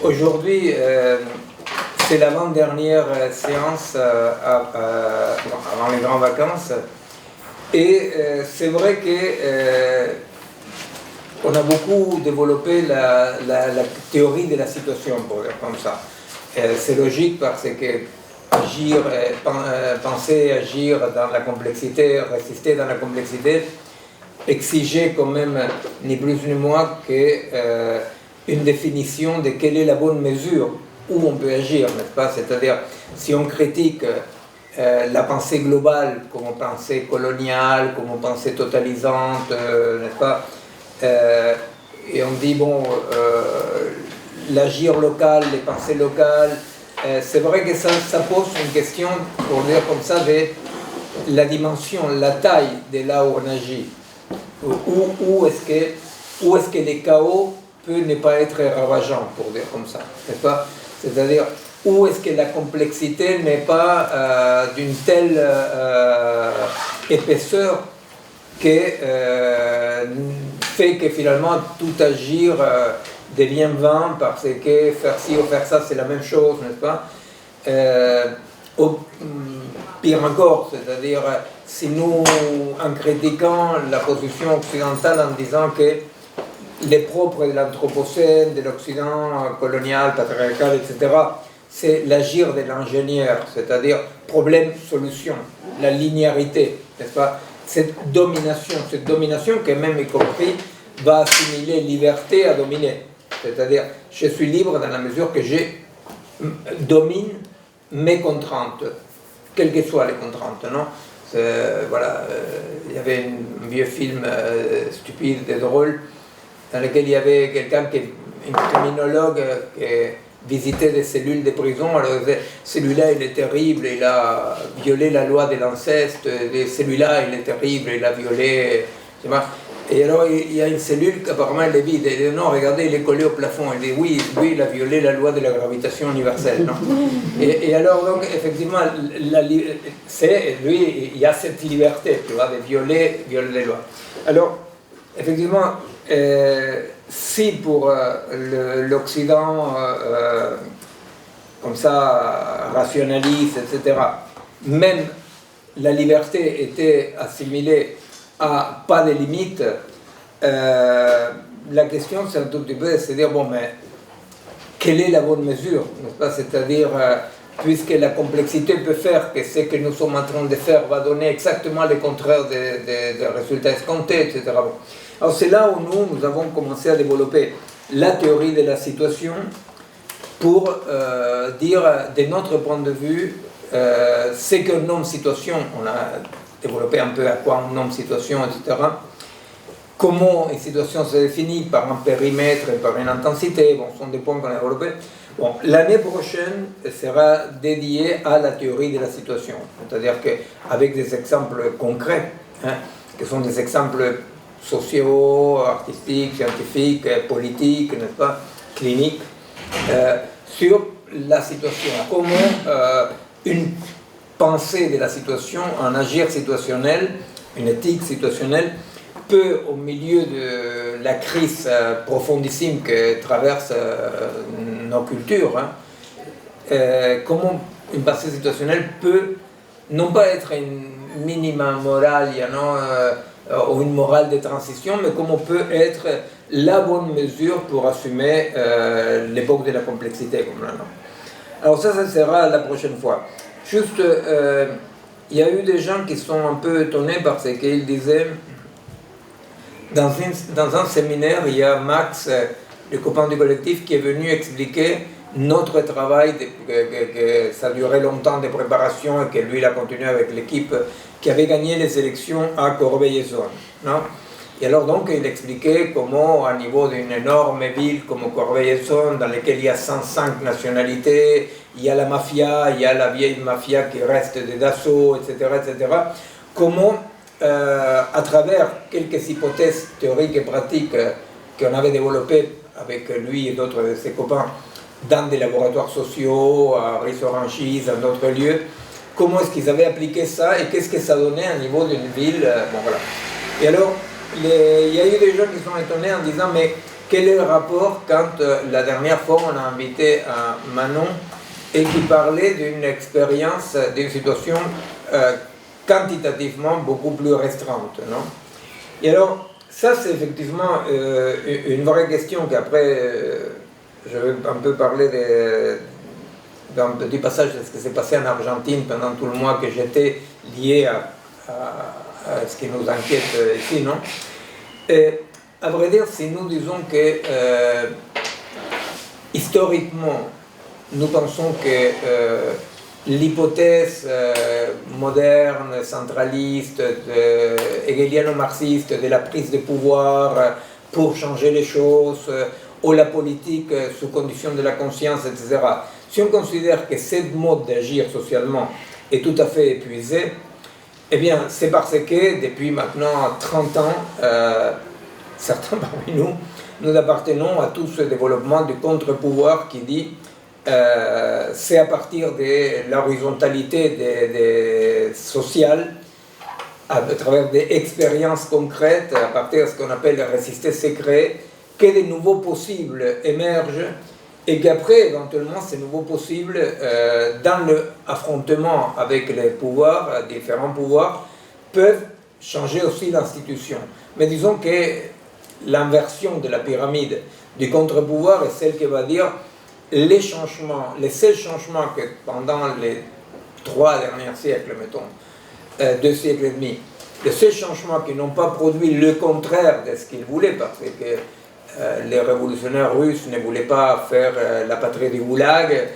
Aujourd'hui, c'est l'avant-dernière séance avant les grandes vacances. Et c'est vrai que on a beaucoup développé la théorie de la situation, pour dire comme ça. C'est logique parce que agir, penser, agir dans la complexité, résister dans la complexité, exigeait quand même ni plus ni moins qu'une définition de quelle est la bonne mesure où on peut agir, n'est-ce pas? C'est-à-dire, si on critique la pensée globale comme pensée coloniale, comme pensée totalisante, n'est-ce pas? Et on dit, bon, l'agir local, les pensées locales, c'est vrai que ça pose une question, pour dire comme ça, de la dimension, la taille de là où on agit. Où est-ce que les chaos peut ne pas être ravageant, pour dire comme ça, n'est-ce pas? C'est-à-dire, où est-ce que la complexité n'est pas d'une telle épaisseur que fait que finalement tout agir devient vain parce que faire ci ou faire ça c'est la même chose, n'est-ce pas? Pire encore, c'est-à-dire si nous, en critiquant la position occidentale en disant que les propres de l'anthropocène, de l'Occident colonial, patriarcal, etc., c'est l'agir de l'ingénieur, c'est-à-dire problème-solution, la linéarité, n'est-ce pas? Cette domination qui même y compris va assimiler liberté à dominer, c'est-à-dire je suis libre dans la mesure que je domine mes contraintes, quelles que soient les contraintes, non? Voilà, il y avait un vieux film stupide et drôle dans lequel il y avait quelqu'un un criminologue qui visitait des cellules de prison. Alors celui-là il est terrible, il a violé la loi de l'inceste, celui-là il est terrible, il a violé, et alors il y a une cellule qu'apparemment elle est vide, il dit non, regardez, il est collé au plafond, il dit oui, lui il a violé la loi de la gravitation universelle, non? Et alors donc effectivement lui il y a cette liberté, tu vois, de violer les lois. Alors effectivement si pour l'Occident comme ça rationaliste, etc., même la liberté était assimilée à pas de limites, la question c'est un tout petit peu de se dire bon, mais quelle est la bonne mesure, n'est-ce pas? C'est-à-dire puisque la complexité peut faire que ce que nous sommes en train de faire va donner exactement le contraire des résultats escomptés, etc. Bon. Alors c'est là où nous avons commencé à développer la théorie de la situation pour dire de notre point de vue ce qu'un nomme situation, on a développé un peu à quoi on nomme situation, etc. Comment une situation se définit par un périmètre et par une intensité, bon, ce sont des points qu'on a développés. Bon, l'année prochaine sera dédiée à la théorie de la situation, c'est-à-dire qu'avec des exemples concrets, qui sont des exemples sociaux, artistiques, scientifiques, politiques, n'est-ce pas, cliniques, sur la situation, comment une pensée de la situation, un agir situationnel, une éthique situationnelle, peut, au milieu de la crise profondissime que traversent nos cultures, comment une pensée situationnelle peut non pas être une minima morale, ou une morale de transition, mais comment peut être la bonne mesure pour assumer l'époque de la complexité, comme là. Alors ça sera la prochaine fois. Juste, il y a eu des gens qui sont un peu étonnés parce qu'ils disaient, dans un séminaire, il y a Max, le copain du collectif, qui est venu expliquer notre travail, que ça durait longtemps de préparation et que lui il a continué avec l'équipe qui avait gagné les élections à Corbeil-Essonnes, non? Et alors donc il expliquait comment à niveau d'une énorme ville comme Corbeil-Essonnes, dans laquelle il y a 105 nationalités, il y a la mafia, il y a la vieille mafia qui reste des Dassault, etc., comment à travers quelques hypothèses théoriques et pratiques qu'on avait développées avec lui et d'autres de ses copains dans des laboratoires sociaux, à Ris-Orangis, dans d'autres lieux, comment est-ce qu'ils avaient appliqué ça et qu'est-ce que ça donnait au niveau d'une ville, bon voilà. Et alors, il y a eu des gens qui sont étonnés en disant mais quel est le rapport quand la dernière fois on a invité Manon et qui parlait d'une expérience, d'une situation quantitativement beaucoup plus restreinte, non? Et alors, ça c'est effectivement une vraie question qu'après je vais un peu parler d'un petit passage de ce qui s'est passé en Argentine pendant tout le mois que j'étais lié à ce qui nous inquiète ici, non? Et, à vrai dire, si nous disons que historiquement, nous pensons que l'hypothèse moderne, centraliste, hegeliano-marxiste de la prise de pouvoir pour changer les choses, ou la politique sous condition de la conscience, etc. Si on considère que cette mode d'agir socialement est tout à fait épuisée, eh bien, c'est parce que depuis maintenant 30 ans, certains parmi nous, nous appartenons à tout ce développement du contre-pouvoir qui dit c'est à partir de l'horizontalité sociale, à travers des expériences concrètes, à partir de ce qu'on appelle le résister secret, que des nouveaux possibles émergent et qu'après, éventuellement, ces nouveaux possibles, dans l'affrontement avec les pouvoirs, différents pouvoirs, peuvent changer aussi l'institution. Mais disons que l'inversion de la pyramide du contre-pouvoir est celle qui va dire les changements, les seuls changements que pendant les 3 derniers siècles, mettons, 2 siècles et demi, les seuls changements qui n'ont pas produit le contraire de ce qu'ils voulaient, parce que les révolutionnaires russes ne voulaient pas faire la patrie du goulag,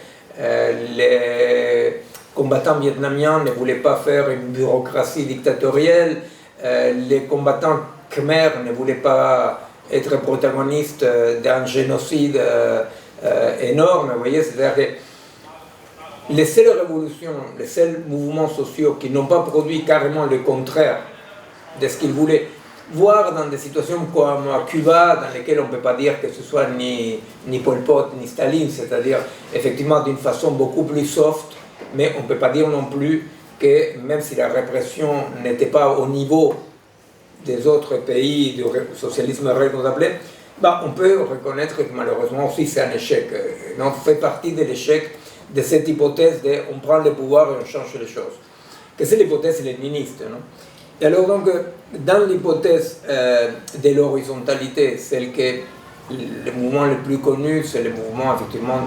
les combattants vietnamiens ne voulaient pas faire une bureaucratie dictatoriale, les combattants khmers ne voulaient pas être protagonistes d'un génocide énorme, vous voyez, c'est-à-dire que les seules révolutions, les seuls mouvements sociaux qui n'ont pas produit carrément le contraire de ce qu'ils voulaient, voire dans des situations comme à Cuba, dans lesquelles on ne peut pas dire que ce soit ni Pol Pot ni Staline, c'est-à-dire effectivement d'une façon beaucoup plus soft, mais on ne peut pas dire non plus que même si la répression n'était pas au niveau des autres pays du socialisme réel qu'on appelait, bah, on peut reconnaître que malheureusement aussi c'est un échec. On fait partie de l'échec de cette hypothèse de on prend le pouvoir et on change les choses. Que c'est l'hypothèse léniniste, non? Et alors donc, dans l'hypothèse de l'horizontalité, celle que le mouvement le plus connu, c'est le mouvement effectivement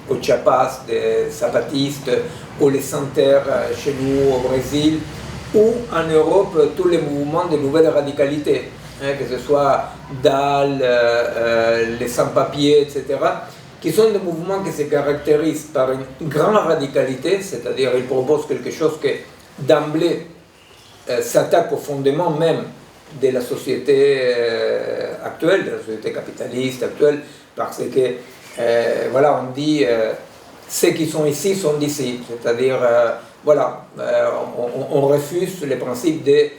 au Chiapas des zapatistes, ou les Santer chez nous au Brésil, ou en Europe tous les mouvements de nouvelle radicalité, hein, que ce soit Dahl, les sans-papiers, etc., qui sont des mouvements qui se caractérisent par une grande radicalité, c'est-à-dire ils proposent quelque chose qui d'emblée s'attaque au fondement même de la société actuelle, de la société capitaliste actuelle, parce que, voilà, on dit ceux qui sont ici sont d'ici, c'est-à-dire, voilà, on refuse les principes de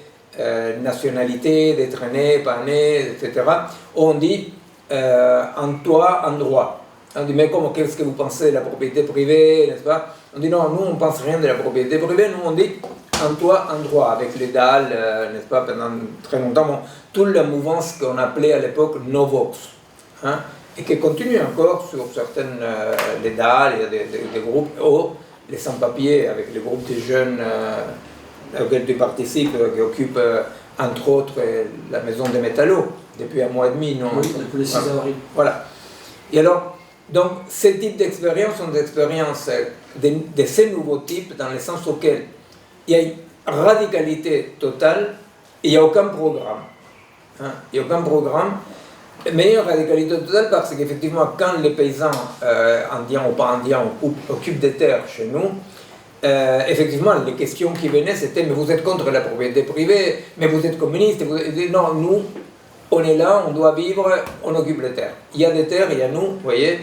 nationalité, d'être né, pas né, etc. On dit en toi, en droit. On dit, mais comment, qu'est-ce que vous pensez de la propriété privée, n'est-ce pas? On dit, non, nous, on ne pense rien de la propriété privée, nous, on dit, en toi, en droit, avec les Dahl, n'est-ce pas, pendant très longtemps, bon, toute la mouvance qu'on appelait à l'époque Novox, hein, et qui continue encore sur certaines, les Dahl, il y a des groupes, ou les sans-papiers, avec les groupes de jeunes auxquels tu participes, qui occupent, entre autres, la maison des métallos, depuis un mois et demi, non? Oui, depuis le 6 avril. Voilà. Et alors, donc, ces types d'expériences sont des expériences de ces nouveaux types, dans le sens auquel il y a une radicalité totale et il n'y a aucun programme. Hein? Il n'y a aucun programme, mais il y a une radicalité totale parce qu'effectivement, quand les paysans, indiens ou pas indiens, occupent des terres chez nous, effectivement, les questions qui venaient, c'était « mais vous êtes contre la propriété privée, mais vous êtes communiste ». Non, nous, on est là, on doit vivre, on occupe les terres. Il y a des terres, il y a nous, vous voyez.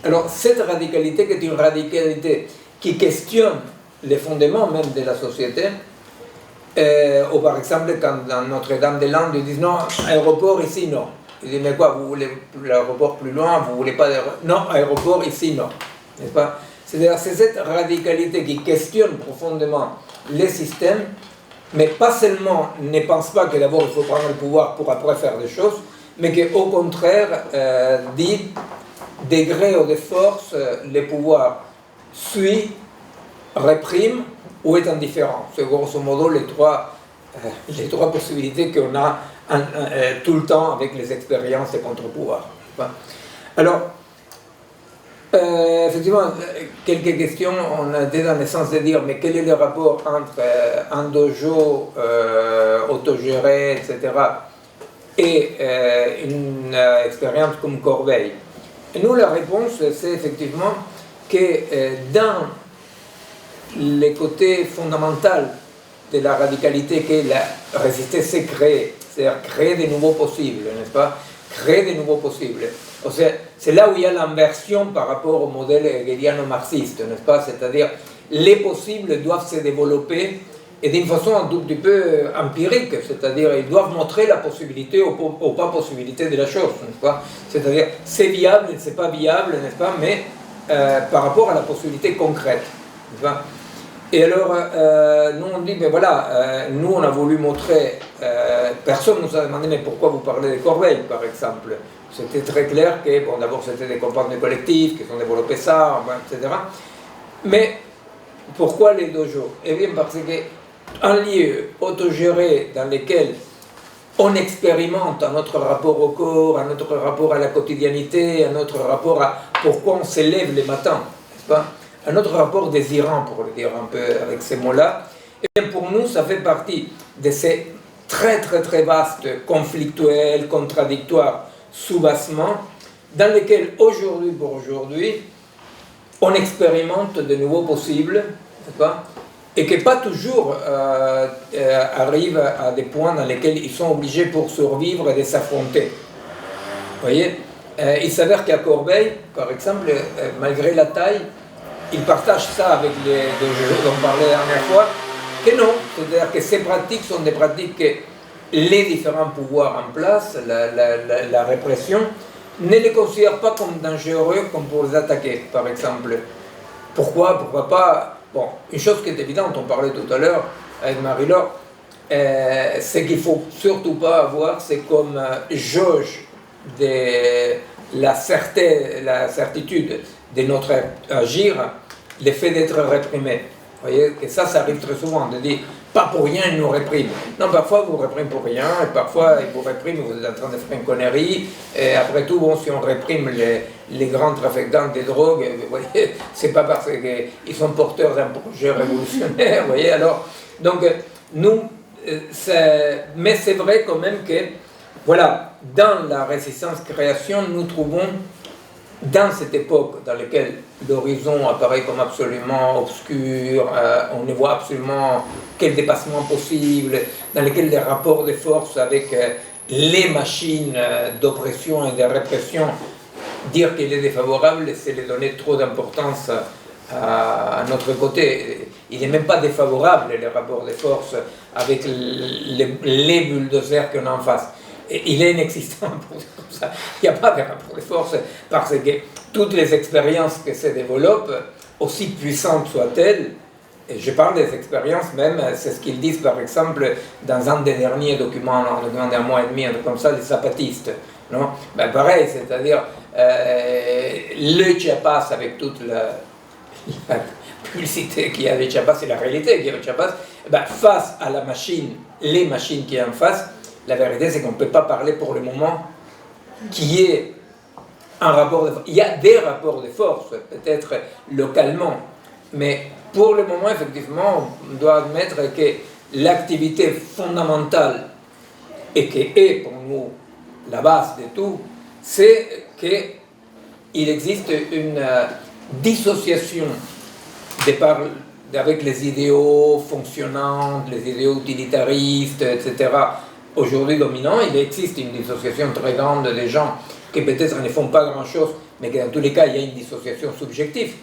Alors, cette radicalité qui est une radicalité qui questionne les fondements même de la société, ou par exemple, quand dans Notre-Dame-des-Landes, ils disent non, aéroport ici, non. Ils disent, mais quoi, vous voulez l'aéroport plus loin, vous voulez pas d'aéroport? Non, aéroport ici, non. N'est-ce pas? C'est-à-dire, c'est cette radicalité qui questionne profondément les systèmes mais pas seulement ne pense pas que d'abord il faut prendre le pouvoir pour après faire des choses, mais qu'au contraire dit des gré ou de force, le pouvoir suit, réprime ou est indifférent. C'est grosso modo les trois possibilités qu'on a tout le temps avec les expériences de contre-pouvoir. Alors, effectivement, quelques questions, on a été dans le sens de dire, mais quel est le rapport entre un dojo autogéré, etc., et une expérience comme Corbeil? Et nous, la réponse, c'est effectivement que dans les côtés fondamentaux de la radicalité qu'est la résister, c'est créer, c'est-à-dire créer des nouveaux possibles, n'est-ce pas? Créer des nouveaux possibles. C'est là où il y a l'inversion par rapport au modèle hegeliano-marxiste, n'est-ce pas? C'est-à-dire, les possibles doivent se développer et d'une façon un tout petit peu empirique, c'est-à-dire, ils doivent montrer la possibilité ou pas possibilité de la chose, n'est-ce pas? C'est-à-dire, c'est viable, c'est pas viable, n'est-ce pas? Mais par rapport à la possibilité concrète, n'est-ce pas? Et alors, nous on dit, mais voilà, nous on a voulu montrer, personne ne nous a demandé, mais pourquoi vous parlez de Corbeil, par exemple? C'était très clair que, bon, d'abord c'était des comportements collectifs qui ont développé ça, etc. Mais pourquoi les dojos? Eh bien, parce qu'un lieu autogéré dans lequel on expérimente à notre rapport au corps, à notre rapport à la quotidiennité, à notre rapport à pourquoi on s'élève les matins, n'est-ce pas? Un autre rapport désirant, pour le dire un peu avec ces mots-là, et bien pour nous, ça fait partie de ces très très très vastes, conflictuels, contradictoires soubassements, dans lesquels aujourd'hui, pour aujourd'hui, on expérimente de nouveaux possibles, n'est-ce pas? Et que pas toujours arrivent à des points dans lesquels ils sont obligés pour survivre et de s'affronter. Vous voyez, il s'avère qu'à Corbeil, par exemple, malgré la taille, ils partagent ça avec les dojos dont on parlait la dernière fois, que non, c'est-à-dire que ces pratiques sont des pratiques que les différents pouvoirs en place, la répression, ne les considèrent pas comme dangereux comme pour les attaquer, par exemple. Pourquoi pas? Bon, une chose qui est évidente, on parlait tout à l'heure avec Marie-Laure, c'est qu'il ne faut surtout pas avoir, c'est comme jauge de la certitude de notre agir, l'effet d'être réprimé. Vous voyez, que ça arrive très souvent, de dire, pas pour rien ils nous répriment. Non, parfois vous répriment pour rien, et parfois ils vous répriment, vous êtes en train de faire une connerie, et après tout, bon, si on réprime les grands trafiquants de drogue, vous voyez, c'est pas parce qu'ils sont porteurs d'un projet révolutionnaire, vous voyez, alors, donc, nous, mais c'est vrai quand même que, voilà, dans la résistance-création, nous trouvons dans cette époque dans laquelle l'horizon apparaît comme absolument obscur, on ne voit absolument quel dépassement possible, dans lequel les rapports de force avec les machines d'oppression et de répression, dire qu'il est défavorable, c'est lui donner trop d'importance à notre côté. Il n'est même pas défavorable, les rapports de force avec les bulldozers qu'on a en face. Il est inexistant pour dire comme ça. Il n'y a pas de rapport de force parce que toutes les expériences que se développent, aussi puissantes soient-elles, et je parle des expériences même, c'est ce qu'ils disent par exemple dans un des derniers documents, un document d'un mois et demi, un truc comme ça, les zapatistes. Non? Ben pareil, c'est-à-dire le Chiapas avec toute la publicité qu'il y a avec Chiapas et la réalité qu'il y a avec Chiapas, ben, face à la machine, les machines qui sont en face, la vérité, c'est qu'on ne peut pas parler pour le moment qu'il y ait un rapport de force. Il y a des rapports de force, peut-être localement, mais pour le moment, effectivement, on doit admettre que l'activité fondamentale, et qui est pour nous la base de tout, c'est qu'il existe une dissociation avec les idéaux fonctionnants, les idéaux utilitaristes, etc., aujourd'hui dominant, il existe une dissociation très grande des gens qui peut-être ne font pas grand-chose, mais que dans tous les cas, il y a une dissociation subjective,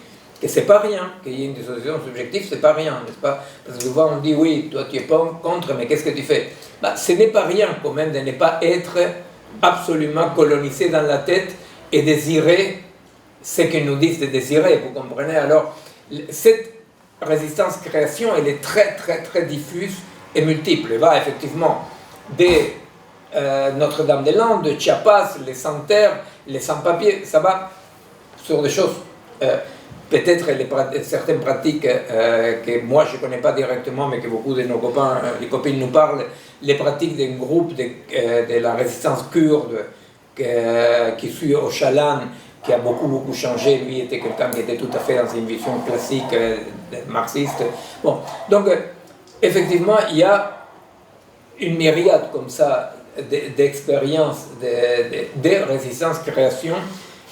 que c'est pas rien, qu'il y ait une dissociation subjective, c'est pas rien, n'est-ce pas? Parce que souvent on dit, oui, toi tu es pas contre, mais qu'est-ce que tu fais? Bah, ce n'est pas rien quand même de ne pas être absolument colonisé dans la tête et désirer ce qu'ils nous disent de désirer, vous comprenez? Alors, cette résistance-création, elle est très très très diffuse est multiple. Il va effectivement des Notre-Dame-des-Landes, de Chiapas, les sans-terre, les sans-papiers, ça va sur des choses, peut-être certaines pratiques que moi je ne connais pas directement, mais que beaucoup de nos copains, les copines nous parlent, les pratiques d'un groupe de la résistance kurde qui suit Öcalan, qui a beaucoup changé. Lui était quelqu'un qui était tout à fait dans une vision classique marxiste. Bon, donc effectivement, il y a une myriade comme ça d'expériences de résistance-création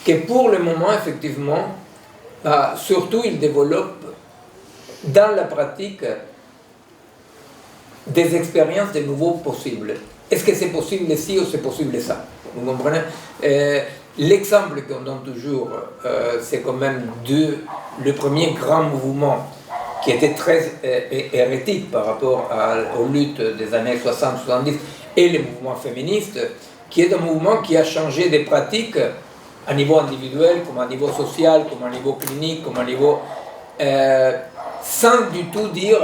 que pour le moment, effectivement, surtout il développe dans la pratique des expériences de nouveaux possibles. Est-ce que c'est possible ci ou c'est possible ça? Vous comprenez? L'exemple qu'on donne toujours, c'est quand même le premier grand mouvement qui était très hérétique par rapport aux luttes des années 60-70 et les mouvements féministes, qui est un mouvement qui a changé des pratiques à niveau individuel, comme à niveau social, comme à niveau clinique, comme à niveau... sans du tout dire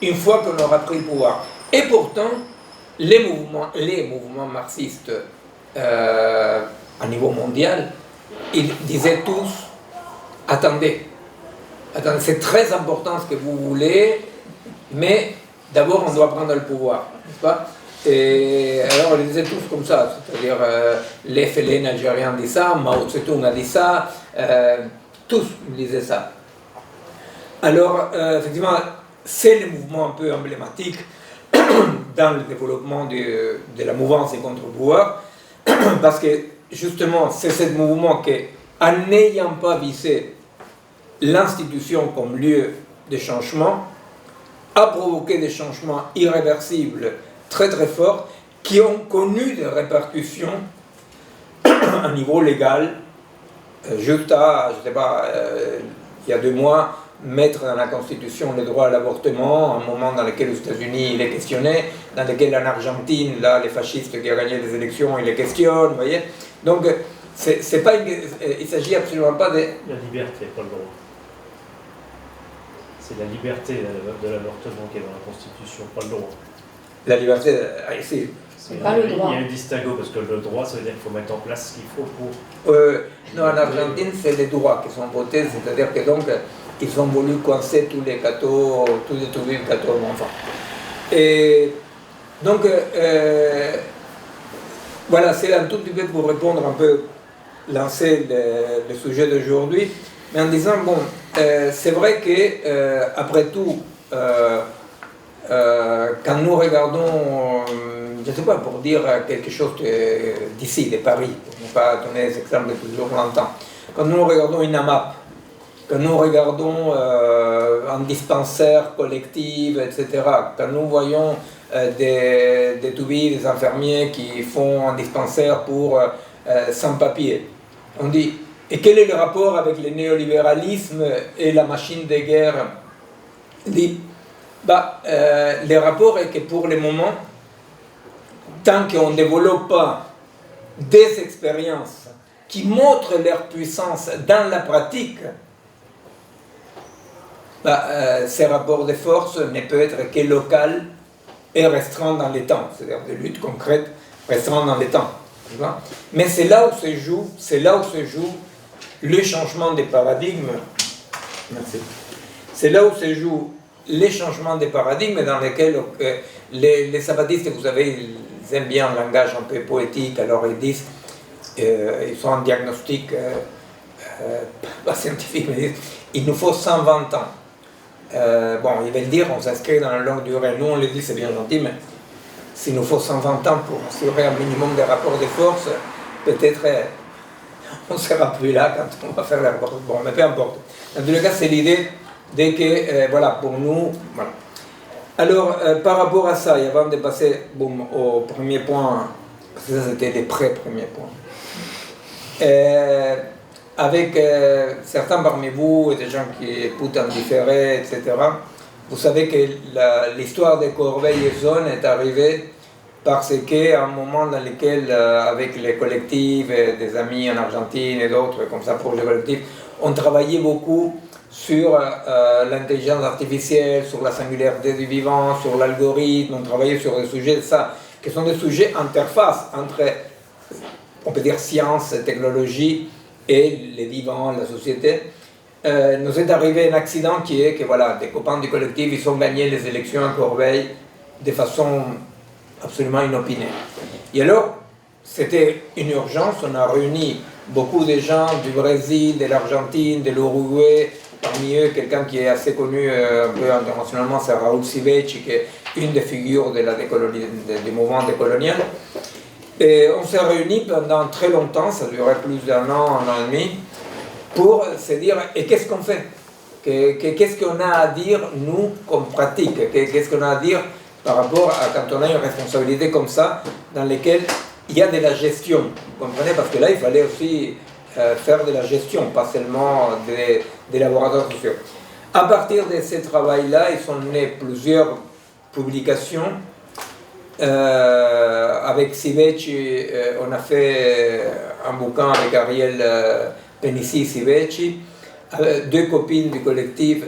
une fois qu'on aura pris le pouvoir. Et pourtant, les mouvements marxistes à niveau mondial, ils disaient tous, attendez, c'est très important ce que vous voulez, mais d'abord on doit prendre le pouvoir, n'est-ce pas? Et alors ils disaient tous comme ça, c'est-à-dire les FLN algériens disent ça, Mao Tse-tung a dit ça, tous disaient ça. Alors effectivement, c'est le mouvement un peu emblématique dans le développement de la mouvance des contre-pouvoirs, parce que justement c'est ce mouvement qui, en n'ayant pas visé l'institution comme lieu de changement, a provoqué des changements irréversibles très forts qui ont connu des répercussions à niveau légal, juste à, je ne sais pas, il y a 2 mois, mettre dans la Constitution le droit à l'avortement, un moment dans lequel aux États-Unis il est questionné, dans lequel en Argentine, là, les fascistes qui ont gagné les élections, ils les questionnent, vous voyez. Donc, c'est pas il ne s'agit absolument pas de... La liberté, pas le droit. C'est la liberté de l'avortement qui est dans la Constitution, pas le droit. La liberté, ici. C'est pas le droit. Il y a un distinguo, parce que le droit, ça veut dire qu'il faut mettre en place ce qu'il faut pour... Non, en Argentine, c'est les droits qui sont votés, c'est-à-dire que donc, ils ont voulu coincer tous les gâteaux d'enfants. Et donc, voilà, c'est un tout petit peu pour répondre un peu, lancer le sujet d'aujourd'hui, mais en disant, bon, c'est vrai que, après tout, quand nous regardons, je ne sais pas, pour dire quelque chose d'ici, de Paris, pour ne pas donner des exemples toujours longtemps, quand nous regardons une AMAP, quand nous regardons un dispensaire collectif, etc., quand nous voyons des toubibs, des infirmiers qui font un dispensaire pour sans-papiers, on dit, et quel est le rapport avec le néolibéralisme et la machine de guerre? On dit, le rapport est que pour le moment, tant qu'on ne développe pas des expériences qui montrent leur puissance dans la pratique, ces rapports de force ne peuvent être que local et restreint dans les temps, c'est-à-dire des luttes concrètes restreintes dans les temps. Mais c'est là où se joue le changement des paradigmes. Merci. C'est là où se joue les changements des paradigmes dans lesquels les sabbatistes, vous savez, ils aiment bien un langage un peu poétique, alors ils disent, ils sont en diagnostic, pas scientifique, mais ils disent, il nous faut 120 ans. Bon, ils veulent dire, on s'inscrit dans la longue durée. Nous, on le dit, c'est bien gentil, mais s'il nous faut 120 ans pour assurer un minimum de rapports de force, peut-être on ne sera plus là quand on va faire les rapports. Bon, mais peu importe. Dans tous les cas, c'est l'idée de que, voilà, pour nous, voilà. Alors, par rapport à ça, et avant de passer au premier point, parce que ça c'était les pré-premiers points, avec certains parmi vous et des gens qui écoutent en différé, etc., vous savez que l'histoire de Corbeil-Essonnes est arrivée parce qu'à un moment dans lequel, avec les collectifs et des amis en Argentine et d'autres, comme ça, projets collectifs, on travaillait beaucoup sur l'intelligence artificielle, sur la singularité du vivant, sur l'algorithme, on travaillait sur des sujets ça, qui sont des sujets interface entre, on peut dire, science, technologie et les vivants, la société. Nous est arrivé un accident qui est que voilà, des copains du collectif, ils ont gagné les élections à Corbeil de façon absolument inopinée. Et alors, c'était une urgence, on a réuni beaucoup de gens du Brésil, de l'Argentine, de l'Uruguay, parmi eux quelqu'un qui est assez connu un peu internationalement, c'est Raoul Siveci, qui est une des figures du mouvement décolonial. Et on s'est réunis pendant très longtemps, ça durait plus d'un an et demi, pour se dire, et qu'est-ce qu'on fait? Qu'est-ce qu'on a à dire, nous, comme pratique? Qu'est-ce qu'on a à dire par rapport à quand on a une responsabilité comme ça, dans laquelle il y a de la gestion, vous comprenez? Parce que là, il fallait aussi faire de la gestion, pas seulement des laboratoires sociaux. À partir de ce travail-là, ils sont nés plusieurs publications. Avec Siveci, on a fait un bouquin avec Ariel Penissi Siveci, deux copines du collectif,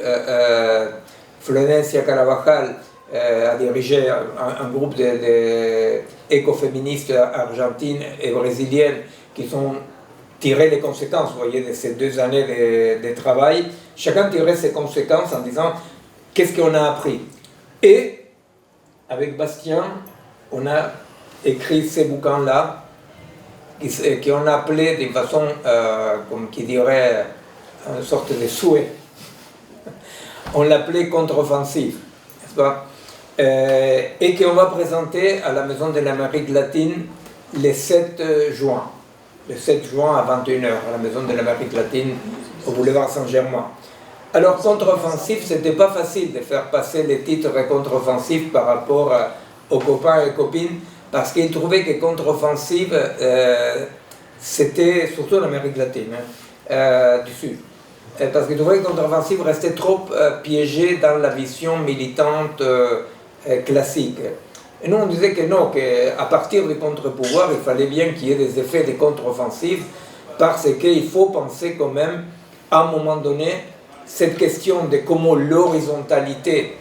Florencia Carabajal a dirigé un groupe d'écoféministes argentines et brésiliennes qui sont tiré les conséquences, vous voyez, de ces 2 années de travail. Chacun tirait ses conséquences en disant qu'est-ce qu'on a appris. Et avec Bastien, on a écrit ces bouquins-là, qu'on a appelé d'une façon, comme qui dirait, une sorte de souhait. On l'appelait contre-offensive, n'est-ce pas? Et qu'on va présenter à la Maison de l'Amérique latine le 7 juin. Le 7 juin à 21h, à la Maison de l'Amérique latine, au boulevard Saint-Germain. Alors, contre-offensif, c'était pas facile de faire passer les titres contre-offensifs par rapport aux copains et copines, parce qu'ils trouvaient que contre-offensive, c'était surtout en Amérique latine, du Sud. Parce qu'ils trouvaient que contre-offensive restait trop piégé dans la vision militante classique. Et nous, on disait que non, qu'à partir du contre-pouvoir, il fallait bien qu'il y ait des effets de contre-offensive, parce qu'il faut penser quand même, à un moment donné, cette question de comment l'horizontalité,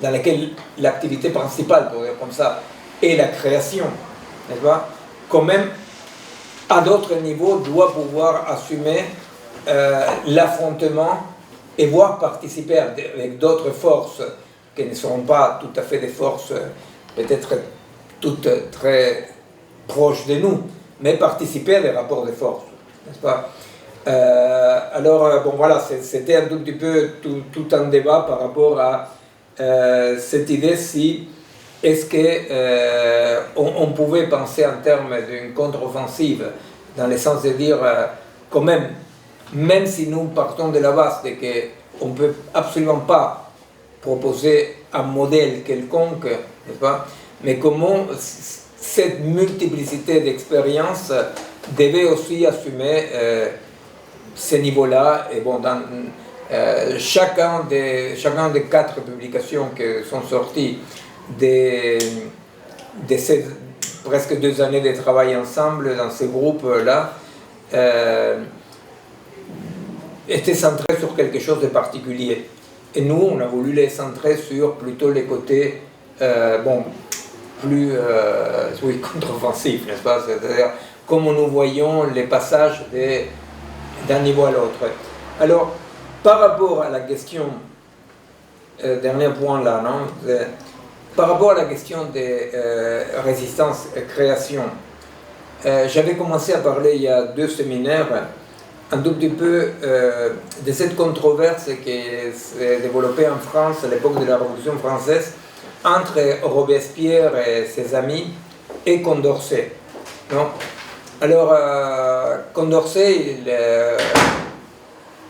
dans laquelle l'activité principale, pour dire comme ça, est la création, n'est-ce pas, quand même, à d'autres niveaux, doit pouvoir assumer l'affrontement et voir participer avec d'autres forces qui ne seront pas tout à fait des forces peut-être toutes très proches de nous, mais participer à des rapports de force, n'est-ce pas? Alors, bon voilà, c'était un tout petit peu tout un débat par rapport à cette idée si est-ce qu'on pouvait penser en termes d'une contre-offensive, dans le sens de dire quand même si nous partons de la base de qu'on ne peut absolument pas proposer un modèle quelconque, n'est-ce pas? Mais comment cette multiplicité d'expériences devait aussi assumer ces niveaux-là. Et bon, dans chacun des 4 publications qui sont sorties de ces presque 2 années de travail ensemble dans ces groupes-là, était centré sur quelque chose de particulier. Et nous, on a voulu les centrer sur plutôt les côtés, plus contre-offensifs, n'est-ce pas? C'est-à-dire comment nous voyons les passages d'un niveau à l'autre. Alors, par rapport à la question, dernier point là, non? Par rapport à la question des résistances et création, j'avais commencé à parler il y a 2 séminaires un tout petit peu de cette controverse qui s'est développée en France à l'époque de la Révolution française entre Robespierre et ses amis et Condorcet. Non? Alors, Condorcet, il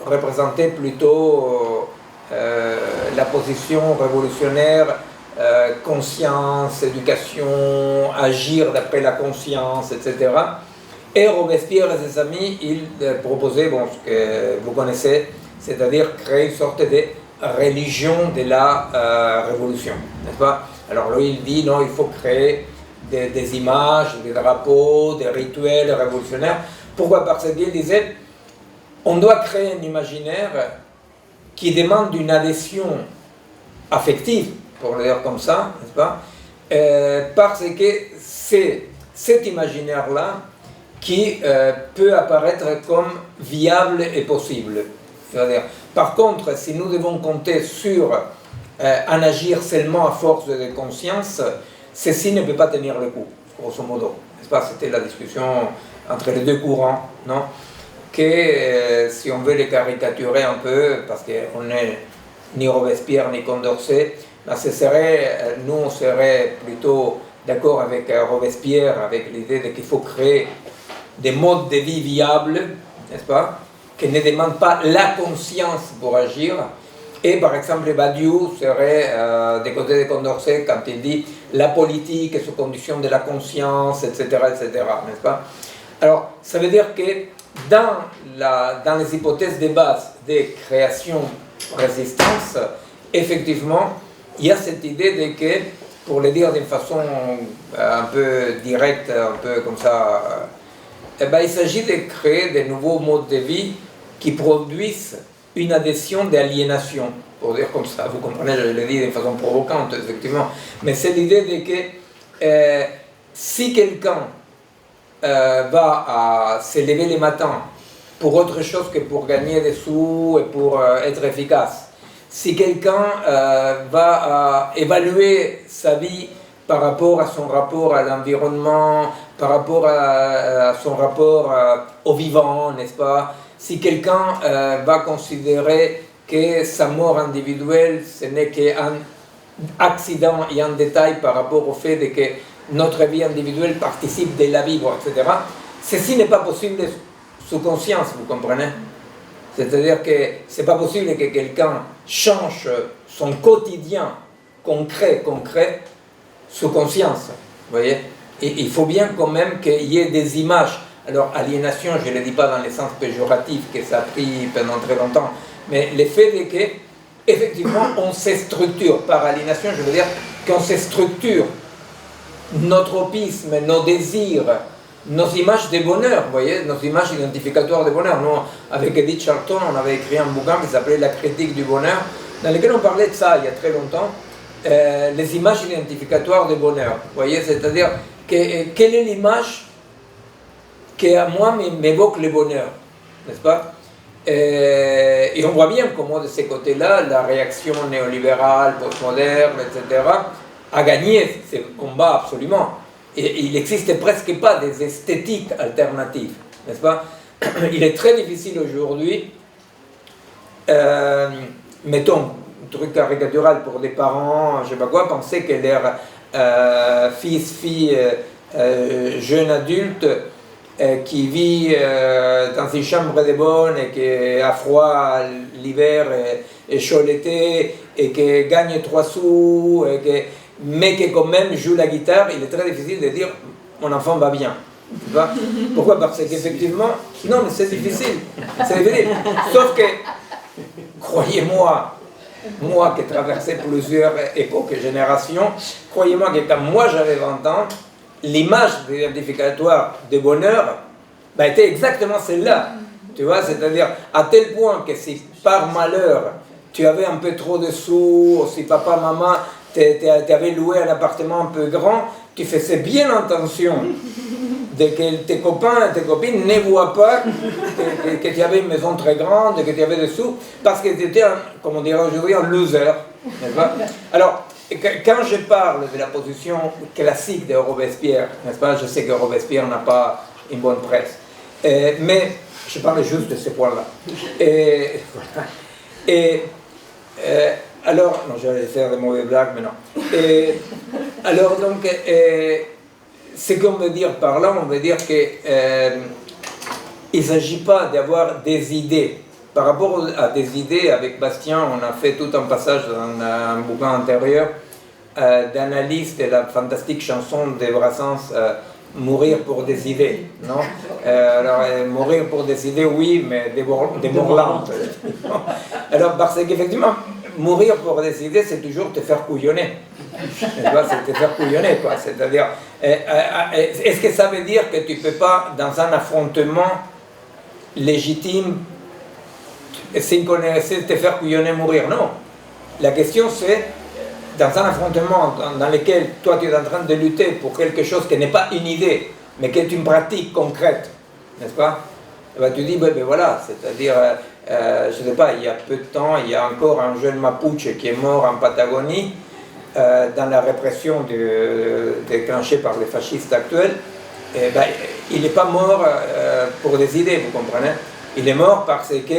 représentait plutôt la position révolutionnaire, conscience, éducation, agir d'après la conscience, etc. Et Robespierre et ses amis, ils proposaient, bon, ce que vous connaissez, c'est-à-dire créer une sorte de religion de la révolution, n'est-ce pas? Alors lui, il dit, non, il faut créer des images, des drapeaux, des rituels révolutionnaires. Pourquoi? Parce qu'il disait, on doit créer un imaginaire qui demande une adhésion affective, pour le dire comme ça, n'est-ce pas, parce que c'est cet imaginaire-là qui peut apparaître comme viable et possible. C'est-à-dire, par contre, si nous devons compter sur en agir seulement à force de conscience, ceci ne peut pas tenir le coup, grosso modo. N'est-ce pas? C'était la discussion entre les deux courants, non? Que si on veut les caricaturer un peu, parce qu'on n'est ni Robespierre ni Condorcet, ben ce serait, nous on serait plutôt d'accord avec Robespierre, avec l'idée qu'il faut créer des modes de vie viables, n'est-ce pas, qui ne demandent pas la conscience pour agir. Et par exemple, Badiou serait des côtés de Condorcet quand il dit la politique est sous condition de la conscience, etc., n'est-ce pas? Alors, ça veut dire que dans les hypothèses de base des créations-résistance, effectivement, il y a cette idée de que, pour le dire d'une façon un peu directe, un peu comme ça, il s'agit de créer de nouveaux modes de vie qui produisent une adhésion d'aliénation, pour dire comme ça, vous comprenez, je le dis d'une façon provocante, effectivement, mais c'est l'idée de que si quelqu'un va se lever le matin pour autre chose que pour gagner des sous et pour être efficace, si quelqu'un va évaluer sa vie par rapport à son rapport à l'environnement, par rapport à son rapport au vivant, n'est-ce pas? Si quelqu'un va considérer que sa mort individuelle, ce n'est qu'un accident et un détail par rapport au fait que notre vie individuelle participe de la vivre, etc., ceci n'est pas possible sous conscience, vous comprenez? C'est-à-dire que ce n'est pas possible que quelqu'un change son quotidien concret, sous conscience, vous voyez? Et il faut bien quand même qu'il y ait des images. Alors, aliénation, je ne le dis pas dans le sens péjoratif que ça a pris pendant très longtemps, mais le fait est que, effectivement, on se structure. Par aliénation, je veux dire qu'on se structure nos tropismes, nos désirs, nos images de bonheur, vous voyez, nos images identificatoires de bonheur. Nous, avec Edith Charlton, on avait écrit un bouquin qui s'appelait La critique du bonheur, dans lequel on parlait de ça il y a très longtemps, les images identificatoires de bonheur. Vous voyez, c'est-à-dire, quelle est l'image qui à moi m'évoque le bonheur, n'est-ce pas? Et on voit bien comment de ces côtés-là, la réaction néolibérale, postmoderne, etc., a gagné ce combat absolument. Et il n'existe presque pas des esthétiques alternatives, n'est-ce pas? Il est très difficile aujourd'hui, mettons, un truc caricatural pour des parents, je ne sais pas quoi, penser que leur fils, fille, jeune adulte, qui vit dans une chambre de bonne et qui a froid l'hiver et chaud l'été et qui gagne 3 sous, mais qui quand même joue la guitare, il est très difficile de dire mon enfant va bien. Tu vois? Pourquoi? Parce qu'effectivement, non mais c'est difficile. Sauf que, croyez-moi, moi qui ai traversé plusieurs époques et générations, croyez-moi que quand moi j'avais 20 ans, l'image identificatoire de bonheur était exactement celle-là, tu vois, c'est-à-dire à tel point que si par malheur tu avais un peu trop de sous, ou si papa, maman t'avais loué un appartement un peu grand, tu faisais bien attention de que tes copains et tes copines ne voient pas que tu avais une maison très grande, que tu avais des sous, parce que tu étais, comme on dirait aujourd'hui, un loser, n'est-ce pas? Alors, quand je parle de la position classique de Robespierre, n'est-ce pas, je sais que Robespierre n'a pas une bonne presse, mais je parle juste de ces points-là. Alors, non, j'allais faire des mauvaises blagues, mais non. Alors, donc, ce qu'on veut dire par là, on veut dire qu'il ne s'agit pas d'avoir des idées. Par rapport à des idées, avec Bastien, on a fait tout un passage dans un bouquin antérieur d'analyse de la fantastique chanson de Brassens, Mourir pour des idées, non? Alors, mourir pour des idées, oui, mais des morlantes. Alors, parce qu'effectivement, mourir pour des idées, c'est toujours te faire couillonner. C'est te faire couillonner, quoi. C'est-à-dire, est-ce que ça veut dire que tu ne peux pas, dans un affrontement légitime, Sin te faire couillonner, mourir. Non. La question c'est, dans un affrontement dans lequel toi tu es en train de lutter pour quelque chose qui n'est pas une idée, mais qui est une pratique concrète, n'est-ce pas? Et ben, tu dis, ben voilà, c'est-à-dire, je ne sais pas, il y a peu de temps, il y a encore un jeune Mapuche qui est mort en Patagonie, dans la répression déclenchée par les fascistes actuels. Et ben, il n'est pas mort pour des idées, vous comprenez? Il est mort parce que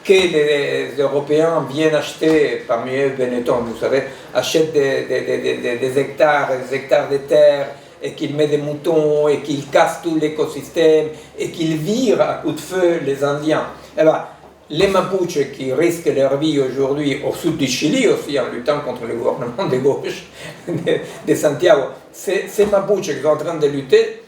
les Européens viennent acheter, parmi eux Benetton, vous savez, achètent des hectares et des hectares de terre, et qu'ils mettent des moutons, et qu'ils cassent tout l'écosystème, et qu'ils virent à coups de feu les Indiens. Et ben, les Mapuches qui risquent leur vie aujourd'hui au sud du Chili aussi, en luttant contre le gouvernement de gauche de Santiago, ces Mapuches qui sont en train de lutter,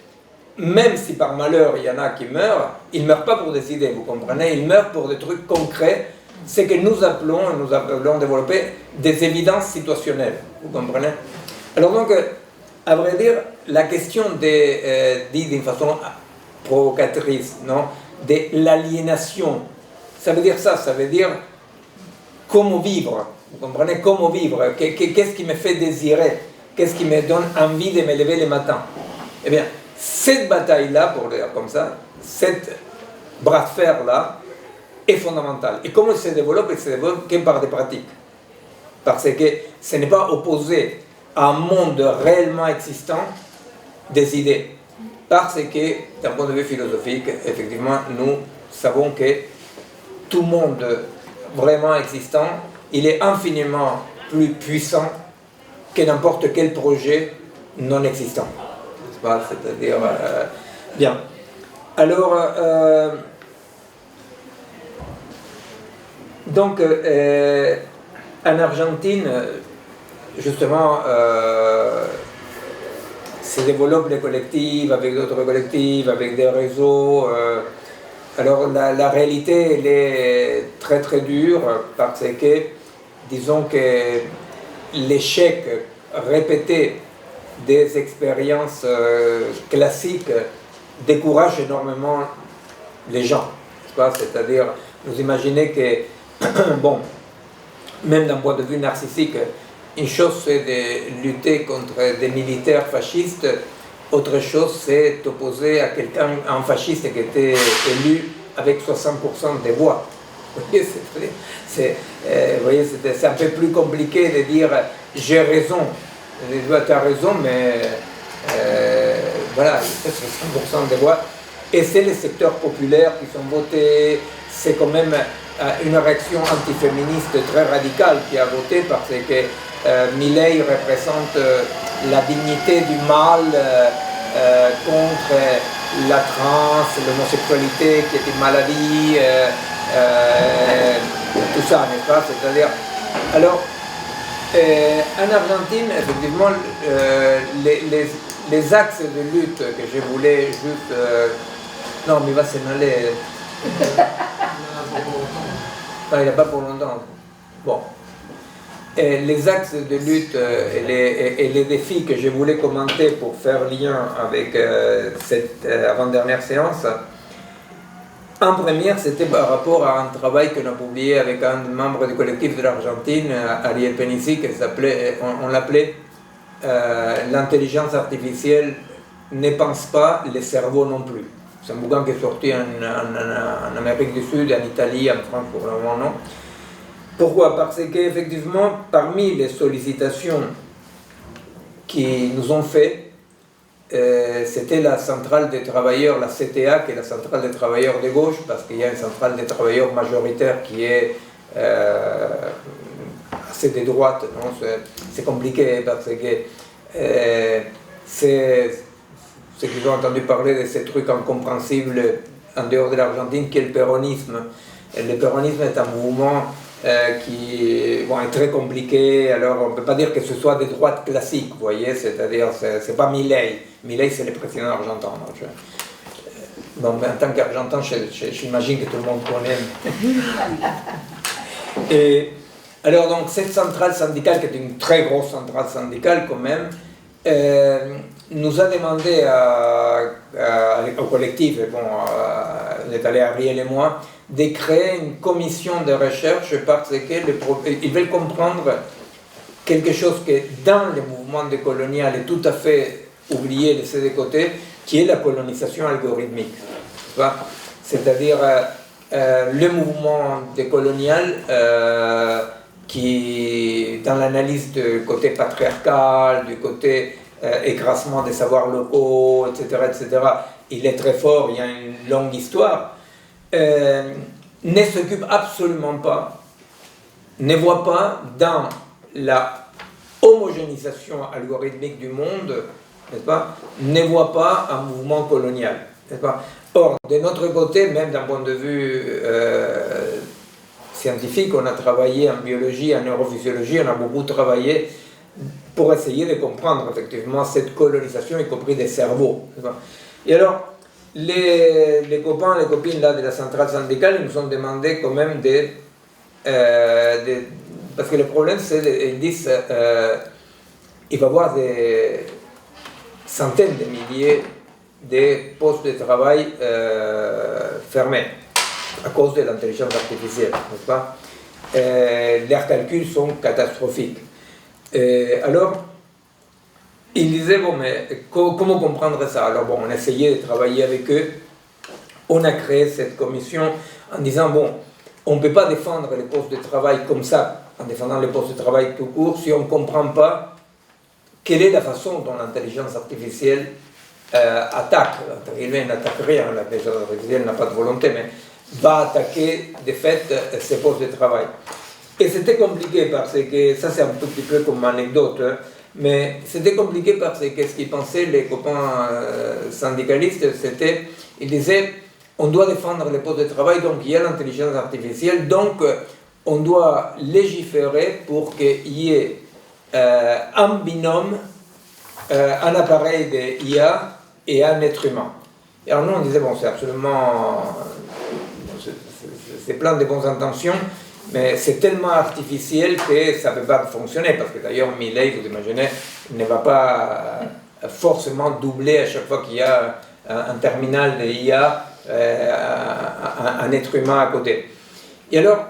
même si par malheur il y en a qui meurent, ils ne meurent pas pour des idées, vous comprenez, ils meurent pour des trucs concrets, c'est que nous appelons développer des évidences situationnelles, vous comprenez. Alors donc, à vrai dire, la question dit d'une façon provocatrice, non, de l'aliénation, ça veut dire ça, ça veut dire comment vivre, vous comprenez, comment vivre, qu'est-ce qui me fait désirer, qu'est-ce qui me donne envie de me lever le matin. Eh bien, cette bataille-là, pour le dire comme ça, cette bras de fer-là, est fondamentale. Et comment elle se développe que par des pratiques. Parce que ce n'est pas opposé à un monde réellement existant des idées. Parce que, d'un point de vue philosophique, effectivement, nous savons que tout monde vraiment existant, il est infiniment plus puissant que n'importe quel projet non existant. C'est-à-dire, bien. Alors, donc, en Argentine, justement, se développent les collectifs avec d'autres collectifs, avec des réseaux. Alors, la réalité, elle est très très dure parce que, disons que l'échec répété des expériences classiques découragent énormément les gens. C'est-à-dire, vous imaginez que, bon, même d'un point de vue narcissique, une chose c'est de lutter contre des militaires fascistes, autre chose c'est d'opposer à quelqu'un, un fasciste qui était élu avec 60% des voix. Vous voyez, c'est un peu plus compliqué de dire j'ai raison. Tu as raison, mais voilà, il fait 60% des voix. Et c'est les secteurs populaires qui sont votés. C'est quand même une réaction antiféministe très radicale qui a voté parce que Milei représente la dignité du mâle contre la trans, l'homosexualité qui est une maladie, tout ça, n'est-ce pas? C'est-à-dire, alors, en Argentine, effectivement, les axes de lutte que je voulais juste... non, mais il va s'en aller. Non, il n'a pas pour longtemps. Bon. Les axes de lutte et les défis que je voulais commenter pour faire lien avec cette avant-dernière séance, en première, c'était par rapport à un travail qu'on a publié avec un membre du collectif de l'Argentine, Ariel Penici, on l'appelait L'intelligence artificielle ne pense pas, les cerveaux non plus. C'est un bouquin qui est sorti en Amérique du Sud, en Italie, en France pour le moment, non. Pourquoi? Parce qu'effectivement, parmi les sollicitations qui nous ont fait, c'était la centrale des travailleurs, la CTA, qui est la centrale des travailleurs de gauche, parce qu'il y a une centrale des travailleurs majoritaire qui est assez de droite. C'est compliqué parce que ceux qui ont entendu parler de ces trucs incompréhensibles en dehors de l'Argentine, qui est le péronisme. Et le péronisme est un mouvement qui est très compliqué. Alors on ne peut pas dire que ce soit des droites classiques, vous voyez, c'est-à-dire c'est pas Milei. Milei c'est le président argentin. Bon, en tant qu'argentin, j'imagine que tout le monde connaît. Et alors donc cette centrale syndicale, qui est une très grosse centrale syndicale quand même, nous a demandé au collectif, on est allé Ariel et moi, de créer une commission de recherche parce qu'ils veulent comprendre quelque chose qui, dans le mouvement décolonial, est tout à fait oublié, laissé de côté, qui est la colonisation algorithmique. C'est-à-dire le mouvement décolonial qui, dans l'analyse du côté patriarcal, du côté écrasement des savoirs locaux, etc., il est très fort, il y a une longue histoire, ne s'occupe absolument pas, ne voit pas dans la homogénéisation algorithmique du monde, n'est-ce pas, ne voit pas un mouvement colonial, n'est-ce pas. Or, de notre côté, même d'un point de vue scientifique, on a travaillé en biologie, en neurophysiologie, on a beaucoup travaillé pour essayer de comprendre effectivement cette colonisation, y compris des cerveaux. Et alors, les copains, les copines là, de la centrale syndicale, ils nous ont demandé quand même parce que le problème, c'est qu'ils disent il va y avoir des centaines de milliers de postes de travail fermés à cause de l'intelligence artificielle, n'est-ce pas? Leurs calculs sont catastrophiques. Alors, ils disaient, bon, mais comment comprendre ça? Alors, bon, on essayait de travailler avec eux. On a créé cette commission en disant, bon, on ne peut pas défendre les postes de travail comme ça, en défendant les postes de travail tout court, si on ne comprend pas quelle est la façon dont l'intelligence artificielle attaque. Elle n'attaque rien, l'intelligence artificielle n'a pas de volonté, mais va attaquer, de fait, ces postes de travail. Et c'était compliqué parce que, ça c'est un tout petit peu comme anecdote, hein, mais c'était compliqué parce que ce qu'ils pensaient les copains syndicalistes, c'était, ils disaient, on doit défendre les postes de travail, donc il y a l'intelligence artificielle, donc on doit légiférer pour qu'il y ait un binôme, un appareil de IA et un être humain. Et alors nous on disait, bon c'est absolument, c'est plein de bonnes intentions, mais c'est tellement artificiel que ça ne peut pas fonctionner, parce que d'ailleurs Milei, vous imaginez, ne va pas forcément doubler à chaque fois qu'il y a un terminal de IA, un être humain à côté. Et alors,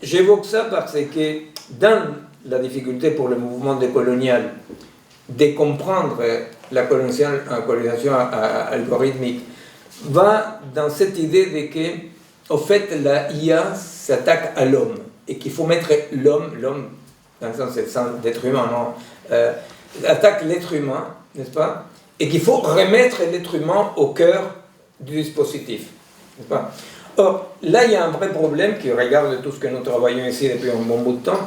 j'évoque ça parce que dans la difficulté pour le mouvement décolonial de comprendre la colonisation algorithmique, va dans cette idée de que, au fait, la IA s'attaque à l'homme, et qu'il faut mettre l'homme, dans le sens d'être humain, non, attaque l'être humain, n'est-ce pas, et qu'il faut remettre l'être humain au cœur du dispositif, n'est-ce pas. Or, là, il y a un vrai problème qui regarde tout ce que nous travaillons ici depuis un bon bout de temps,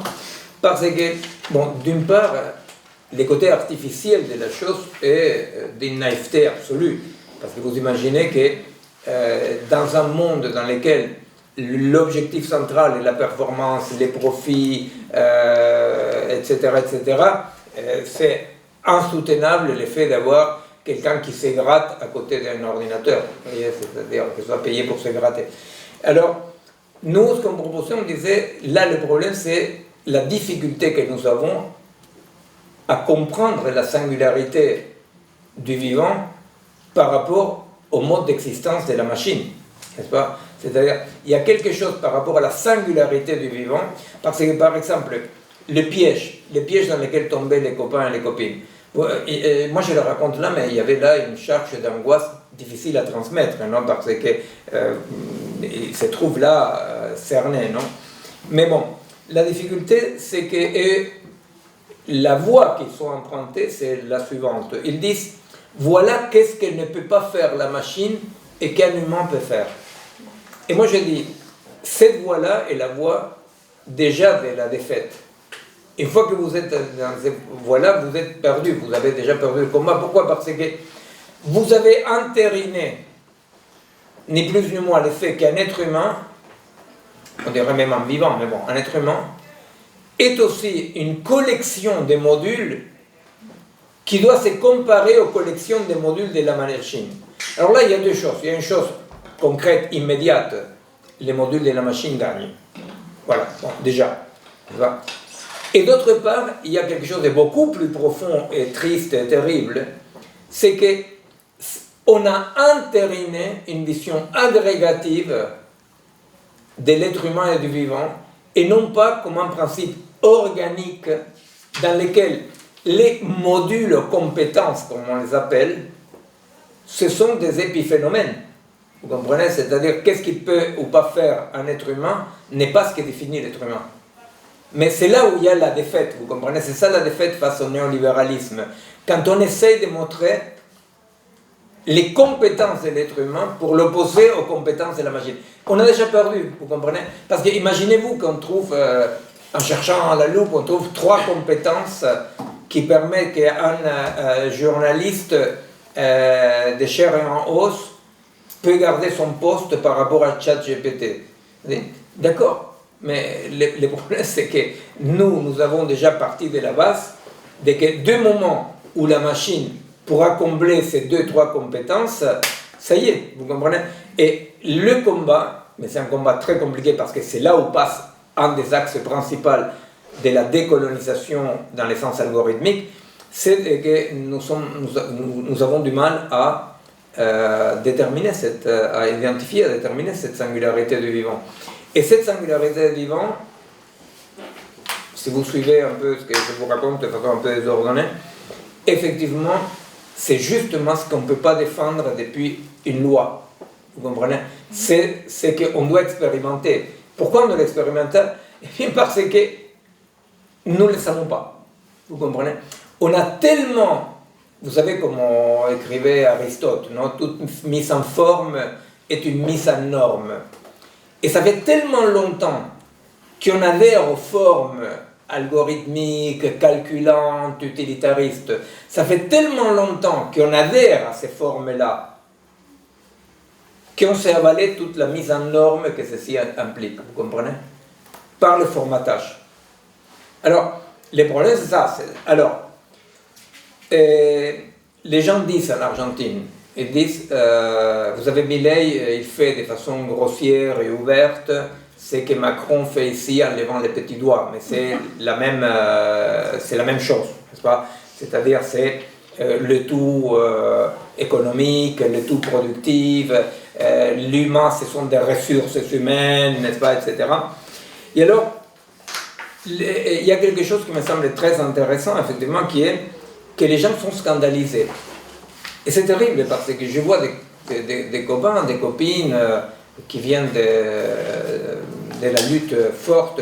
parce que, bon, d'une part, le côté artificiel de la chose est d'une naïveté absolue, parce que vous imaginez que dans un monde dans lequel l'objectif central est la performance, les profits, etc., c'est insoutenable le fait d'avoir quelqu'un qui se gratte à côté d'un ordinateur, c'est-à-dire qu'il soit payé pour se gratter. Alors, nous, ce qu'on proposait, on disait, là, le problème, c'est la difficulté que nous avons à comprendre la singularité du vivant par rapport au mode d'existence de la machine, n'est-ce pas? C'est-à-dire, il y a quelque chose par rapport à la singularité du vivant, parce que, par exemple, les pièges dans lesquels tombaient les copains et les copines. Moi, je le raconte là, mais il y avait là une charge d'angoisse difficile à transmettre, non? Parce qu'il se trouve là, cerné, non? Mais bon, la difficulté, c'est que la voie qu'ils sont empruntés, c'est la suivante. Ils disent, voilà qu'est-ce qu'elle ne peut pas faire la machine et qu'un humain peut faire. Et moi, je dis, cette voie-là est la voie déjà de la défaite. Une fois que vous êtes dans cette voie-là, vous êtes perdu, vous avez déjà perdu le combat. Pourquoi? Parce que vous avez entériné, ni plus ni moins, le fait qu'un être humain, on dirait même un vivant, mais bon, un être humain, est aussi une collection de modules qui doit se comparer aux collections de modules de la machine. Alors là, il y a deux choses. Il y a une chose concrète, immédiate, les modules de la machine gagnent. Voilà, bon, déjà. Et d'autre part, il y a quelque chose de beaucoup plus profond et triste et terrible, c'est qu'on a entériné une vision agrégative de l'être humain et du vivant, et non pas comme un principe organique dans lequel les modules compétences, comme on les appelle, ce sont des épiphénomènes. Vous comprenez? C'est-à-dire, qu'est-ce qu'il peut ou pas faire un être humain n'est pas ce qui définit l'être humain. Mais c'est là où il y a la défaite, vous comprenez? C'est ça la défaite face au néolibéralisme. Quand on essaye de montrer les compétences de l'être humain pour l'opposer aux compétences de la machine. On a déjà perdu, vous comprenez? Parce que imaginez-vous qu'on trouve, en cherchant à la loupe, on trouve 3 compétences qui permettent qu'un journaliste de chair et en os peut garder son poste par rapport à ChatGPT. D'accord, mais le problème c'est que nous avons déjà parti de la base de que du moment où la machine pourra combler ces 2-3 compétences, ça y est, vous comprenez? Et le combat, mais c'est un combat très compliqué parce que c'est là où passe un des axes principaux de la décolonisation dans le sens algorithmique, c'est que nous avons du mal à déterminer à identifier, à déterminer cette singularité du vivant. Et cette singularité du vivant, si vous suivez un peu ce que je vous raconte de façon un peu désordonnée, effectivement, c'est justement ce qu'on ne peut pas défendre depuis une loi. Vous comprenez? C'est qu'on doit expérimenter. Pourquoi on doit l'expérimenter? Eh bien parce que nous ne le savons pas. Vous comprenez? On a tellement, vous savez comment écrivait Aristote, non? Toute mise en forme est une mise en norme. Et ça fait tellement longtemps qu'on adhère aux formes algorithmiques, calculantes, utilitaristes. Ça fait tellement longtemps qu'on adhère à ces formes-là qu'on s'est avalé toute la mise en norme que ceci implique, vous comprenez? Par le formatage. Alors, le problème c'est ça. Les gens disent en Argentine, ils disent, vous avez Milei, il fait de façon grossière et ouverte ce que Macron fait ici en levant les petits doigts, mais c'est la même chose, n'est-ce pas? C'est-à-dire c'est le tout économique, le tout productif, l'humain ce sont des ressources humaines, n'est-ce pas, etc. Et alors, il y a quelque chose qui me semble très intéressant, effectivement, qui est que les gens sont scandalisés. Et c'est terrible parce que je vois des copains, des copines qui viennent de la lutte forte,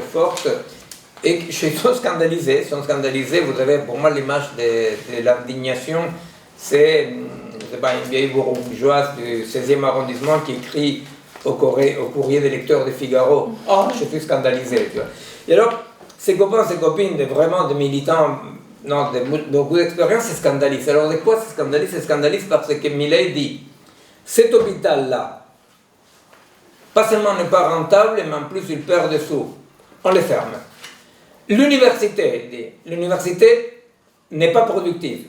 et je suis scandalisés. Vous avez pour moi l'image de l'indignation, c'est une vieille bourgeoise du 16e arrondissement qui écrit au courrier des lecteurs de Figaro, « Oh, je suis scandalisé ». Et alors, ces copains, ces copines, vraiment des militants, non, de beaucoup d'expérience, se scandalisent. Alors de quoi se scandalisent? Se scandalisent parce que Milei dit, cet hôpital-là, pas seulement n'est pas rentable, mais en plus il perd des sous. On le ferme. L'université, il dit, l'université n'est pas productive.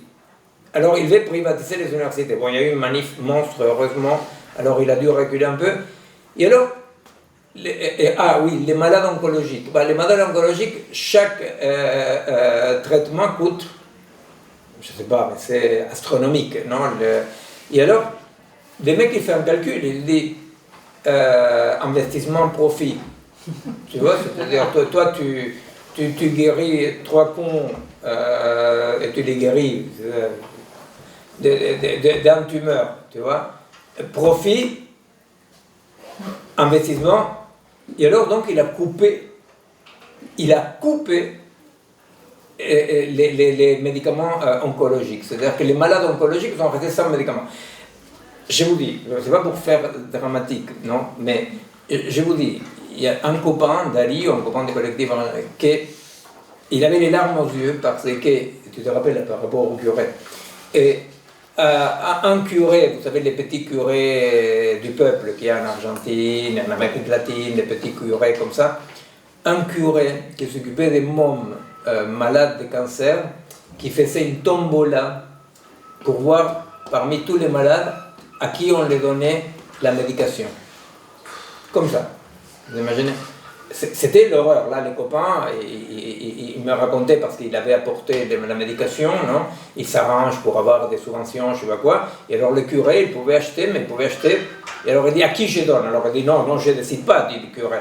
Alors il veut privatiser les universités. Bon, il y a eu une manif monstre, heureusement, alors il a dû reculer un peu. Et alors, les malades oncologiques. Les malades oncologiques, chaque traitement coûte, je ne sais pas, mais c'est astronomique, non? Et alors, le mec il fait un calcul, il dit investissement-profit. Tu vois, c'est-à-dire, toi tu guéris 3 cons et tu les guéris d'une tumeur, tu vois. Profit, investissement. Et alors, donc, il a coupé les médicaments oncologiques. C'est-à-dire que les malades oncologiques sont restés sans médicaments. Je vous dis, ce n'est pas pour faire dramatique, non, mais je vous dis, il y a un copain d'Ali, un copain du collectif, il avait les larmes aux yeux parce que, tu te rappelles par rapport au curé, et un curé, vous savez les petits curés du peuple qu'il y a en Argentine, en Amérique latine, les petits curés comme ça, un curé qui s'occupait des mômes malades de cancer, qui faisait une tombola pour voir parmi tous les malades à qui on les donnait la médication. Comme ça, vous imaginez? C'était l'horreur. Là, les copains, ils me racontaient parce qu'il avait apporté de la médication, non? Il s'arrange pour avoir des subventions, je ne sais pas quoi. Et alors le curé, il pouvait acheter, mais il pouvait acheter Et alors il dit, à qui je donne? Alors il dit, non, je ne décide pas, dit le curé.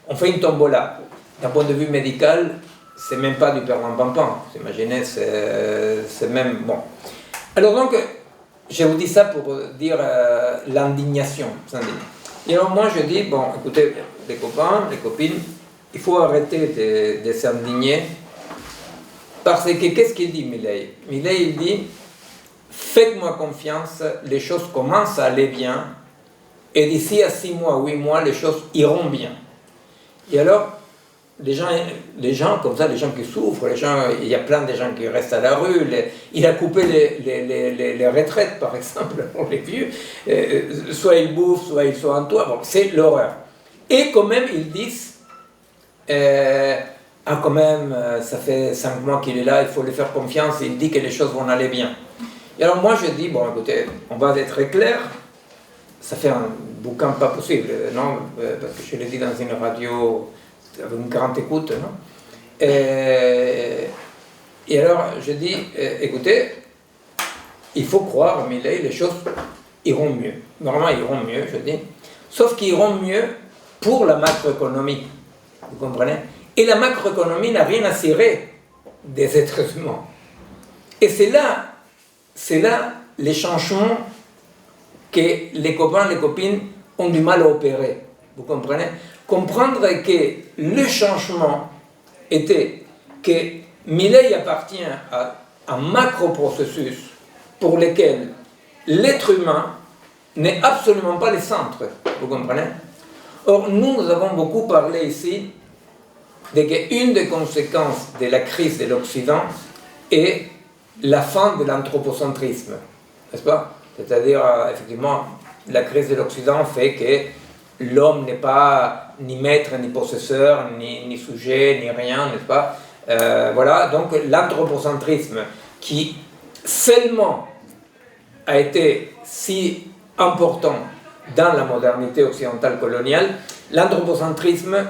On fait une tombola. D'un point de vue médical, c'est même pas du perlan-pampan. Vous imaginez, c'est même... Bon. Alors donc, je vous dis ça pour dire l'indignation. Et alors moi je dis, bon, écoutez, les copains, les copines, il faut arrêter de s'indigner. Parce que qu'est-ce qu'il dit, Milei? Milei, il dit, faites-moi confiance, les choses commencent à aller bien, et d'ici à 6 mois, 8 mois, les choses iront bien. Et alors, les gens comme ça, les gens qui souffrent, il y a plein de gens qui restent à la rue, il a coupé les retraites, par exemple, pour les vieux, soit ils bouffent, soit ils sont en toit, bon, c'est l'horreur. Et quand même, ils disent, quand même, ça fait 5 mois qu'il est là, il faut lui faire confiance, il dit que les choses vont aller bien. Et alors moi je dis, bon écoutez, on va être très clair, ça fait un bouquin pas possible, non? Parce que je l'ai dit dans une radio avec une grande écoute, non? Et alors je dis, écoutez, il faut croire, Milei, les choses iront mieux. Vraiment, iront mieux, je dis. Sauf qu'ils iront mieux pour la macroéconomie, vous comprenez? Et la macroéconomie n'a rien à cirer des êtres humains. Et c'est là les changements que les copains, les copines ont du mal à opérer. Vous comprenez? Comprendre que le changement était que Milei appartient à un macro-processus pour lequel l'être humain n'est absolument pas le centre. Vous comprenez? Or, nous avons beaucoup parlé ici de qu'une des conséquences de la crise de l'Occident est la fin de l'anthropocentrisme, n'est-ce pas? C'est-à-dire, effectivement, la crise de l'Occident fait que l'homme n'est pas ni maître, ni possesseur, ni sujet, ni rien, n'est-ce pas? Voilà, donc l'anthropocentrisme qui seulement a été si important dans la modernité occidentale coloniale, l'anthropocentrisme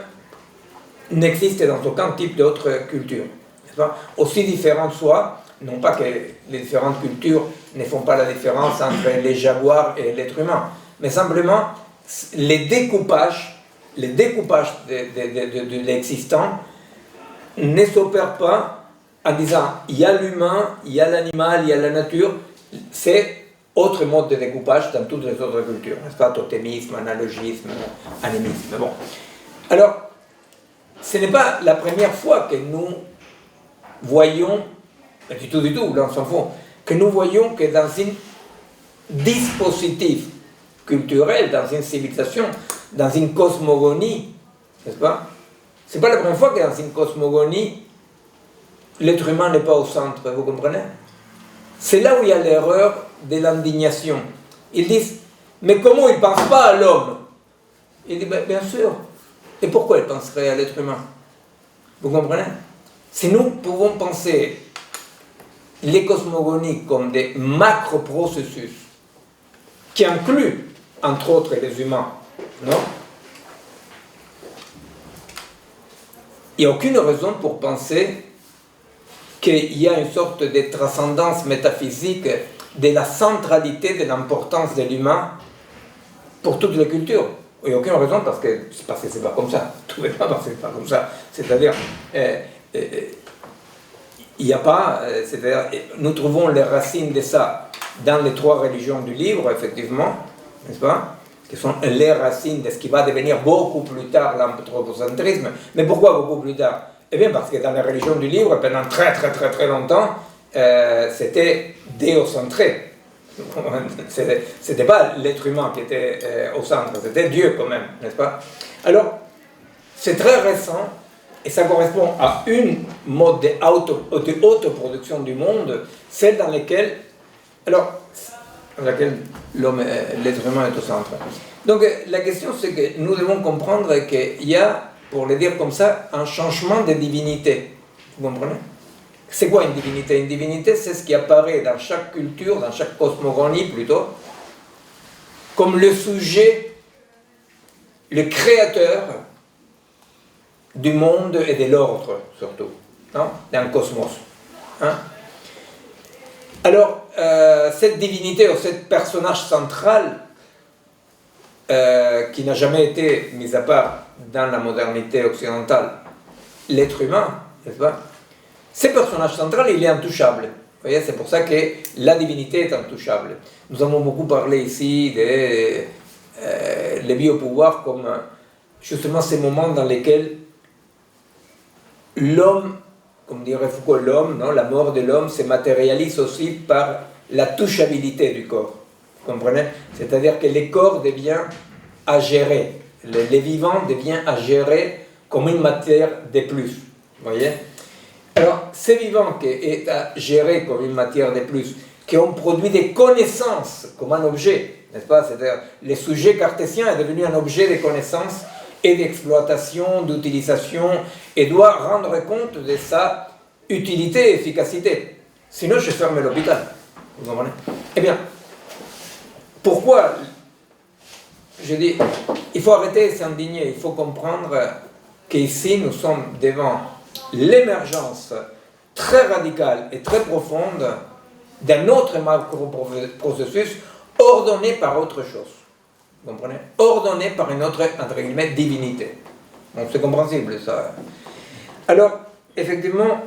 n'existe dans aucun type d'autre culture. Aussi différentes soient, non pas que les différentes cultures ne font pas la différence entre les jaguars et l'être humain, mais simplement les découpages de l'existant ne s'opèrent pas en disant il y a l'humain, il y a l'animal, il y a la nature, c'est autre mode de découpage dans toutes les autres cultures, n'est-ce pas? Totémisme, analogisme, animisme. Bon. Alors, ce n'est pas la première fois que nous voyons, du tout, là on s'en fout, que nous voyons que dans un dispositif culturel, dans une civilisation, dans une cosmogonie, n'est-ce pas? Ce n'est pas la première fois que dans une cosmogonie, l'être humain n'est pas au centre, vous comprenez? C'est là où il y a l'erreur de l'indignation. Ils disent, mais comment ils ne pensent pas à l'homme? Il dit, bien sûr. Et pourquoi ils penseraient à l'être humain? Vous comprenez? Si nous pouvons penser les cosmogonies comme des macro-processus qui incluent, entre autres, les humains, non? Il n'y a aucune raison pour penser qu'il y a une sorte de transcendance métaphysique de la centralité de l'importance de l'humain pour toutes les cultures. Il n'y a aucune raison parce que c'est pas comme ça. Tout n'est pas parce que c'est pas comme ça. C'est-à-dire, il n'y a pas. C'est-à-dire, nous trouvons les racines de ça dans les 3 religions du livre, effectivement, n'est-ce pas? Qui sont les racines de ce qui va devenir beaucoup plus tard l'anthropocentrisme. Mais pourquoi beaucoup plus tard? Eh bien, parce que dans les religions du livre, pendant très longtemps, c'était déocentré. C'était pas l'être humain qui était au centre, c'était Dieu quand même, n'est-ce pas? Alors, c'est très récent et ça correspond à une mode d'autoproduction du monde, celle dans laquelle l'être humain est au centre. Donc la question c'est que nous devons comprendre qu'il y a, pour le dire comme ça, un changement de divinité. Vous comprenez? C'est quoi une divinité? Une divinité, c'est ce qui apparaît dans chaque culture, dans chaque cosmogonie plutôt, comme le sujet, le créateur du monde et de l'ordre, surtout, non? D'un cosmos. Hein? Alors, cette divinité ou ce personnage central qui n'a jamais été, mis à part dans la modernité occidentale, l'être humain, n'est-ce pas? Ce personnage central, il est intouchable. Vous voyez, c'est pour ça que la divinité est intouchable. Nous avons beaucoup parlé ici des les biopouvoirs comme justement ces moments dans lesquels l'homme, comme dirait Foucault, l'homme, non, la mort de l'homme se matérialise aussi par la touchabilité du corps. Vous comprenez? C'est-à-dire que le corps devient à gérer, le vivant devient à gérer comme une matière de plus. Vous voyez? Alors, ce vivant qui est à gérer comme une matière de plus, qui ont produit des connaissances comme un objet, n'est-ce pas? C'est-à-dire, le sujet cartésien est devenu un objet de connaissances et d'exploitation, d'utilisation, et doit rendre compte de sa utilité et efficacité. Sinon, je ferme l'hôpital. Vous comprenez? Eh bien, pourquoi je dis, il faut arrêter de s'indigner, il faut comprendre qu'ici, nous sommes devant l'émergence très radicale et très profonde d'un autre macro-processus ordonné par autre chose. Vous comprenez? Ordonné par une autre, entre guillemets, divinité. Donc c'est compréhensible, ça. Alors, effectivement,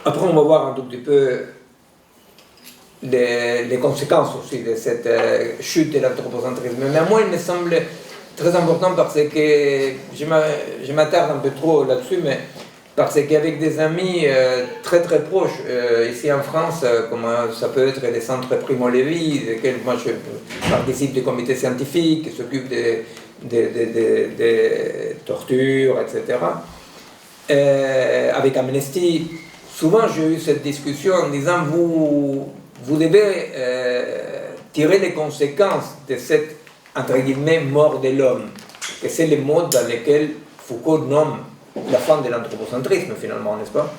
après on va voir un tout petit peu les conséquences aussi de cette chute de l'anthropocentrisme. Mais à moi, il me semble très important parce que je m'attarde un peu trop là-dessus, mais parce qu'avec des amis très très proches, ici en France, comme ça peut être les centres Primo Levi, desquels moi je participe du comité scientifique, qui s'occupe des tortures, etc. Avec Amnesty, souvent j'ai eu cette discussion en disant vous devez tirer les conséquences de cette, entre guillemets, mort de l'homme, et c'est le mode dans lequel Foucault nomme la fin de l'anthropocentrisme, finalement, n'est-ce pas?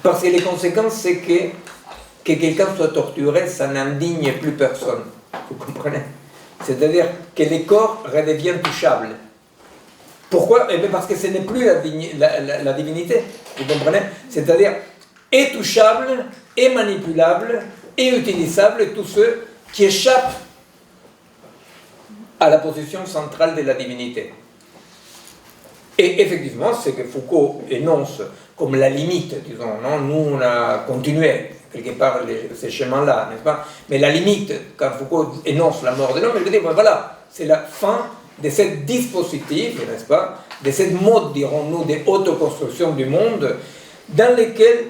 Parce que les conséquences, c'est que quelqu'un soit torturé, ça n'indigne plus personne. Vous comprenez? C'est-à-dire que les corps redeviennent touchables. Pourquoi? Eh bien parce que ce n'est plus la divinité. Vous comprenez? C'est-à-dire, est touchable, est manipulable, est utilisable tous ceux qui échappent à la position centrale de la divinité. Et effectivement, c'est que Foucault énonce comme la limite, disons, non? Nous, on a continué quelque part ces chemins-là, n'est-ce pas? Mais la limite, quand Foucault énonce la mort de l'homme, il veut dire, ben voilà, c'est la fin de ce dispositif, n'est-ce pas? De cette mode, dirons-nous, d'autoconstruction du monde, dans lequel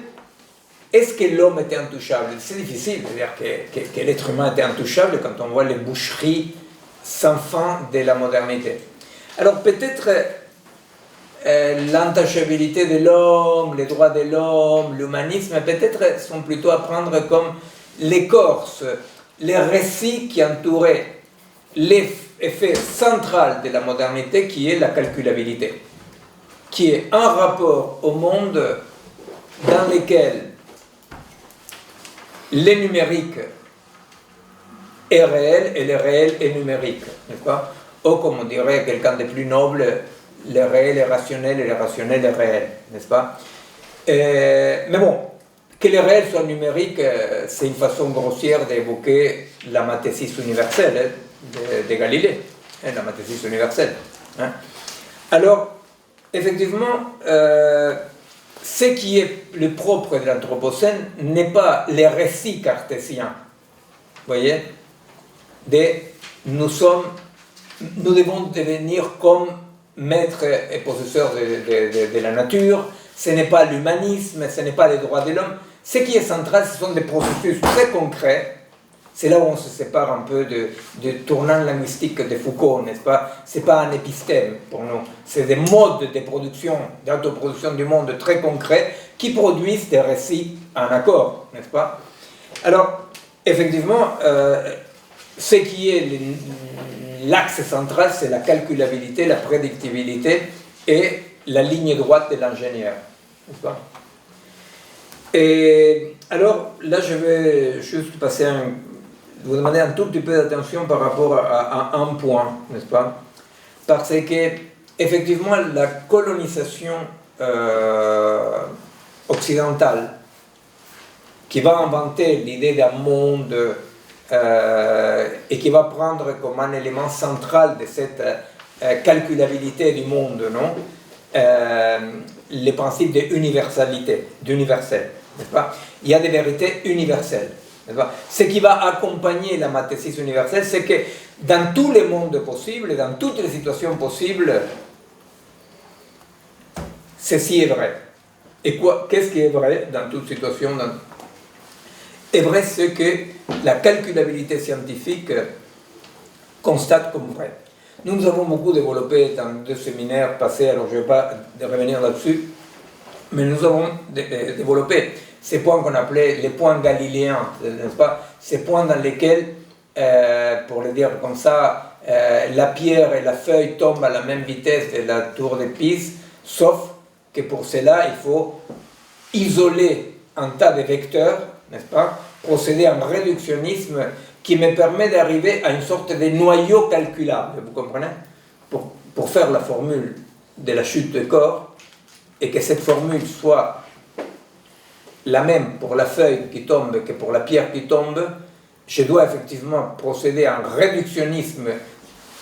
est-ce que l'homme était intouchable? C'est difficile de dire que l'être humain était intouchable quand on voit les boucheries sans fin de la modernité. Alors peut-être l'intouchabilité de l'homme, les droits de l'homme, l'humanisme, peut-être sont plutôt à prendre comme l'écorce, les récits qui entouraient l'effet central de la modernité qui est la calculabilité, qui est un rapport au monde dans lequel le numérique est réel et le réel est numérique, n'est-ce pas? Ou comme on dirait quelqu'un de plus noble, le réel est rationnel et le rationnel est réel, n'est-ce pas? Mais bon, que le réel soit numérique, c'est une façon grossière d'évoquer la mathésis universelle de Galilée, la mathésis universelle. Hein. Alors, effectivement, ce qui est le propre de l'Anthropocène n'est pas les récits cartésiens, vous voyez? Nous devons devenir comme maîtres et possesseurs de la nature, ce n'est pas l'humanisme, ce n'est pas les droits de l'homme. Ce qui est central, ce sont des processus très concrets. C'est là où on se sépare un peu du tournant linguistique de Foucault, n'est-ce pas? Ce n'est pas un épistéme pour nous, c'est des modes de production, d'autoproduction du monde très concrets qui produisent des récits en accord, n'est-ce pas? Alors, effectivement, ce qui est l'axe central, c'est la calculabilité, la prédictibilité et la ligne droite de l'ingénieur, n'est-ce pas? Et alors, là, je vais juste vous demander un tout petit peu d'attention par rapport à un point, n'est-ce pas? Parce que, effectivement, la colonisation occidentale, qui va inventer l'idée d'un monde et qui va prendre comme un élément central de cette calculabilité du monde, non, les principes d'universalité, d'universel, n'est-ce pas? Il y a des vérités universelles, n'est-ce pas? Ce qui va accompagner la mathésis universelle, c'est que dans tous les mondes possibles, dans toutes les situations possibles, ceci est vrai. Et quoi, qu'est-ce qui est vrai dans toute situation? Est vrai ce que la calculabilité scientifique constate comme vrai. Nous avons beaucoup développé dans 2 séminaires passés, alors je ne vais pas revenir là-dessus, mais nous avons développé ces points qu'on appelait les points galiléens, n'est-ce pas? Ces points dans lesquels, pour le dire comme ça, la pierre et la feuille tombent à la même vitesse de la tour de Pise, sauf que pour cela, il faut isoler un tas de vecteurs, n'est-ce pas? Procéder à un réductionnisme qui me permet d'arriver à une sorte de noyau calculable, vous comprenez? Pour faire la formule de la chute de corps, et que cette formule soit la même pour la feuille qui tombe que pour la pierre qui tombe, je dois effectivement procéder à un réductionnisme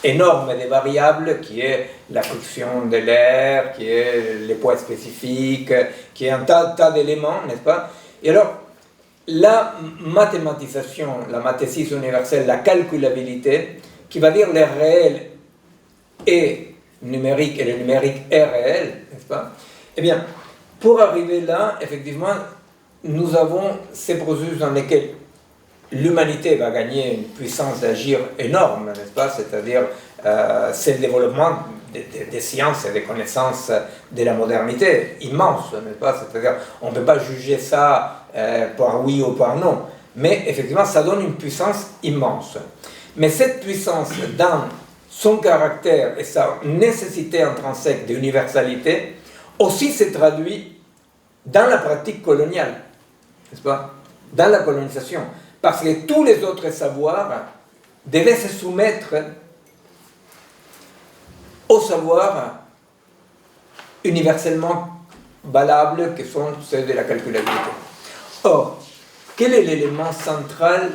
énorme des variables, qui est la friction de l'air, qui est les poids spécifiques, qui est un tas d'éléments, n'est-ce pas? Et alors, la mathématisation, la mathésis universelle, la calculabilité, qui va dire le réel est numérique et le numérique est réel, n'est-ce pas? Eh bien, pour arriver là, effectivement, nous avons ces processus dans lesquels l'humanité va gagner une puissance d'agir énorme, n'est-ce pas? C'est-à-dire, c'est le développement des sciences et des connaissances de la modernité, immense, n'est-ce pas? C'est-à-dire, on ne peut pas juger ça par oui ou par non, mais effectivement, ça donne une puissance immense. Mais cette puissance, dans son caractère et sa nécessité intrinsèque d'universalité, aussi se traduit dans la pratique coloniale, n'est-ce pas? Dans la colonisation. Parce que tous les autres savoirs devaient se soumettre aux savoirs universellement valables que sont ceux de la calculabilité. Or, quel est l'élément central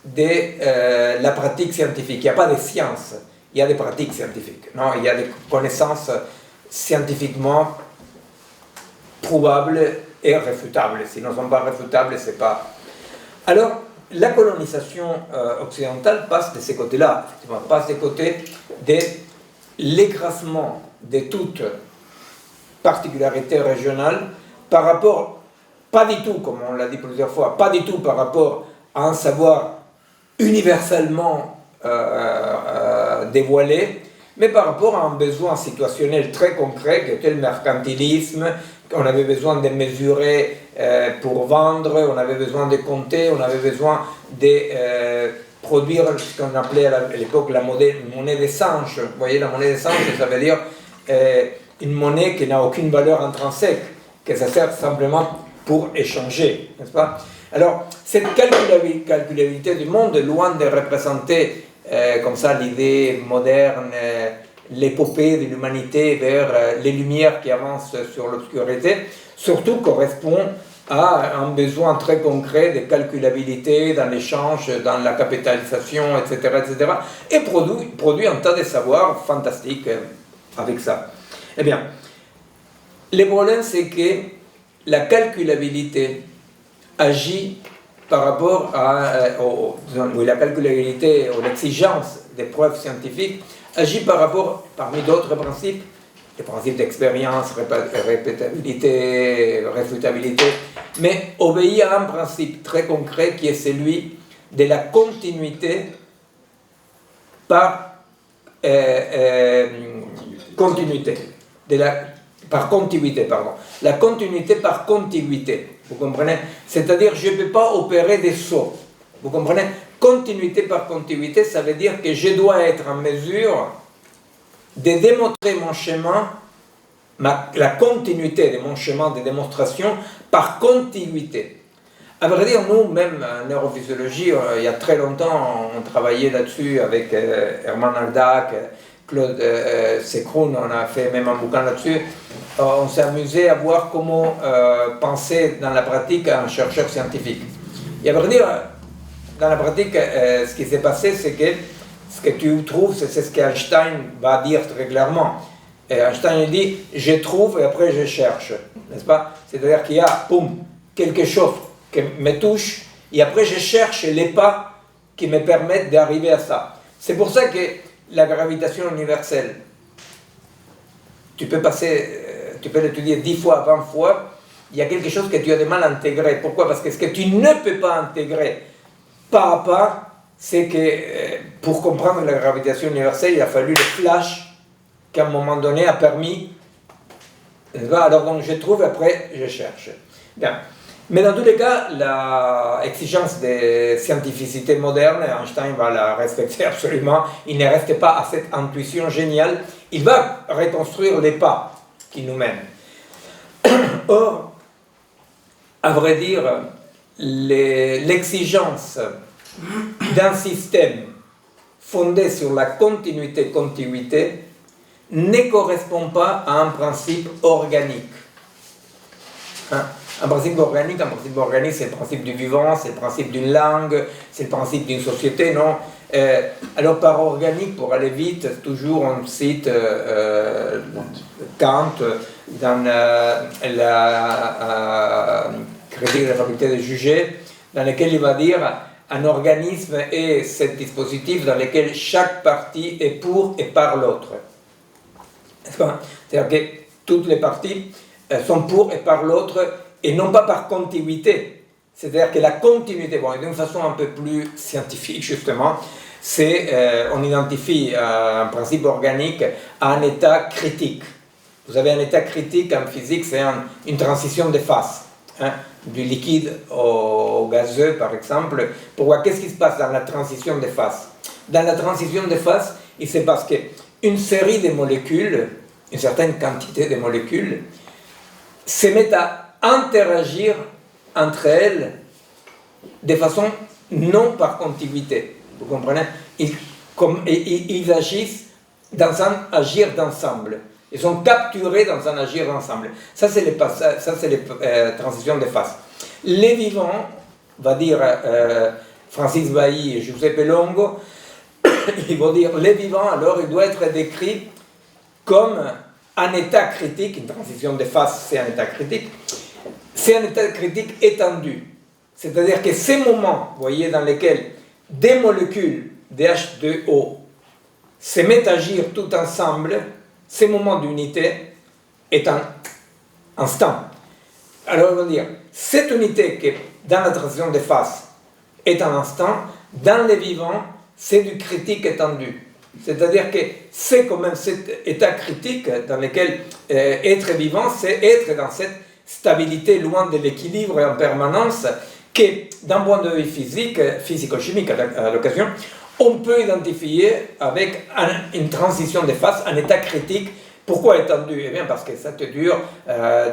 de la pratique scientifique? Il n'y a pas de science, il y a des pratiques scientifiques. Non, il y a des connaissances scientifiquement prouvables et réfutables. Si elles ne sont pas réfutables, c'est pas... Alors, la colonisation occidentale passe de ces côtés-là, effectivement, passe des côtés de l'écrasement de toute particularité régionale par rapport, pas du tout, comme on l'a dit plusieurs fois, pas du tout par rapport à un savoir universellement dévoilé, mais par rapport à un besoin situationnel très concret qui était le mercantilisme. On avait besoin de mesurer pour vendre, on avait besoin de compter, on avait besoin de produire ce qu'on appelait à l'époque la monnaie des singes. Vous voyez, la monnaie des singes, ça veut dire une monnaie qui n'a aucune valeur intrinsèque, que ça sert simplement pour échanger, n'est-ce pas? Alors, cette calculabilité du monde, loin de représenter comme ça l'idée moderne, l'épopée de l'humanité vers les lumières qui avancent sur l'obscurité, surtout correspond à un besoin très concret de calculabilité dans l'échange, dans la capitalisation, etc., etc., et produit un tas de savoirs fantastiques avec ça. Eh bien, le problème, c'est que la calculabilité agit par rapport à la calculabilité ou l'exigence des preuves scientifiques agit par rapport, parmi d'autres principes, les principes d'expérience, répétabilité, réfutabilité, mais obéit à un principe très concret qui est celui de la continuité par continuité, par contiguïté, pardon. La continuité par contiguïté, vous comprenez? C'est-à-dire, je ne peux pas opérer des sauts, vous comprenez? Continuité par contiguïté, ça veut dire que je dois être en mesure de démontrer mon chemin, la continuité de mon chemin de démonstration par contiguïté. À vrai dire, nous, même en neurophysiologie, il y a très longtemps, on travaillait là-dessus avec Herman Aldag, Claude Sekroun, on a fait même un bouquin là-dessus. On s'est amusé à voir comment penser dans la pratique un chercheur scientifique. Et à vrai dire, dans la pratique, ce qui s'est passé, c'est que ce que tu trouves, c'est ce qu'Einstein va dire très clairement. Et Einstein dit, je trouve et après je cherche, n'est-ce pas? C'est-à-dire qu'il y a, boum, quelque chose qui me touche, et après je cherche les pas qui me permettent d'arriver à ça. C'est pour ça que la gravitation universelle, tu peux l'étudier 10 fois, 20 fois, il y a quelque chose que tu as du mal à intégrer. Pourquoi? Parce que ce que tu ne peux pas intégrer pas à pas, c'est que pour comprendre la gravitation universelle, il a fallu le flash qu'à un moment donné a permis. Alors donc je trouve, après je cherche. Bien. Mais dans tous les cas, l'exigence de scientificité moderne, Einstein va la respecter absolument. Il ne reste pas à cette intuition géniale. Il va reconstruire les pas qui nous mènent. Or, à vrai dire, l'exigence d'un système fondé sur la continuité-contiguïté ne correspond pas à un principe organique. Un principe organique, c'est le principe du vivant, c'est le principe d'une langue, c'est le principe d'une société, non? Alors par organique, pour aller vite, toujours on cite Kant dans la critique de la faculté de juger, dans lequel il va dire un organisme est ce dispositif dans lequel chaque partie est pour et par l'autre. C'est-à-dire que toutes les parties sont pour et par l'autre, et non pas par contiguïté. C'est-à-dire que la continuité, bon, d'une façon un peu plus scientifique justement, c'est on identifie un principe organique à un état critique. Vous avez un état critique en physique, c'est une transition de phase, du liquide au gazeux par exemple. Pourquoi? Qu'est-ce qui se passe dans la transition de phase? Dans la transition de phase, il se passe qu'une série de molécules, une certaine quantité de molécules, se mettent à interagir entre elles de façon non par contiguïté. Vous comprenez? Ils agissent dans un agir d'ensemble. Ils sont capturés dans un agir d'ensemble. Ça, c'est les transitions de phase. Les vivants, va dire Francis Bailly et Giuseppe Longo, ils vont dire les vivants, alors, il doit être décrit comme un état critique, une transition de phase, c'est un état critique. C'est un état critique étendu. C'est-à-dire que ces moments, vous voyez, dans lesquels des molécules de H2O se mettent à agir tout ensemble, ces moments d'unité est un instant. Alors, on va dire, cette unité qui, dans la transition de phase, est un instant, dans les vivants, c'est du critique étendu. C'est-à-dire que c'est quand même cet état critique dans lequel être vivant, c'est être dans cette stabilité loin de l'équilibre et en permanence, que d'un point de vue physico-chimique à l'occasion, on peut identifier avec une transition de phase, un état critique. Pourquoi étendu? Eh bien parce que ça te dure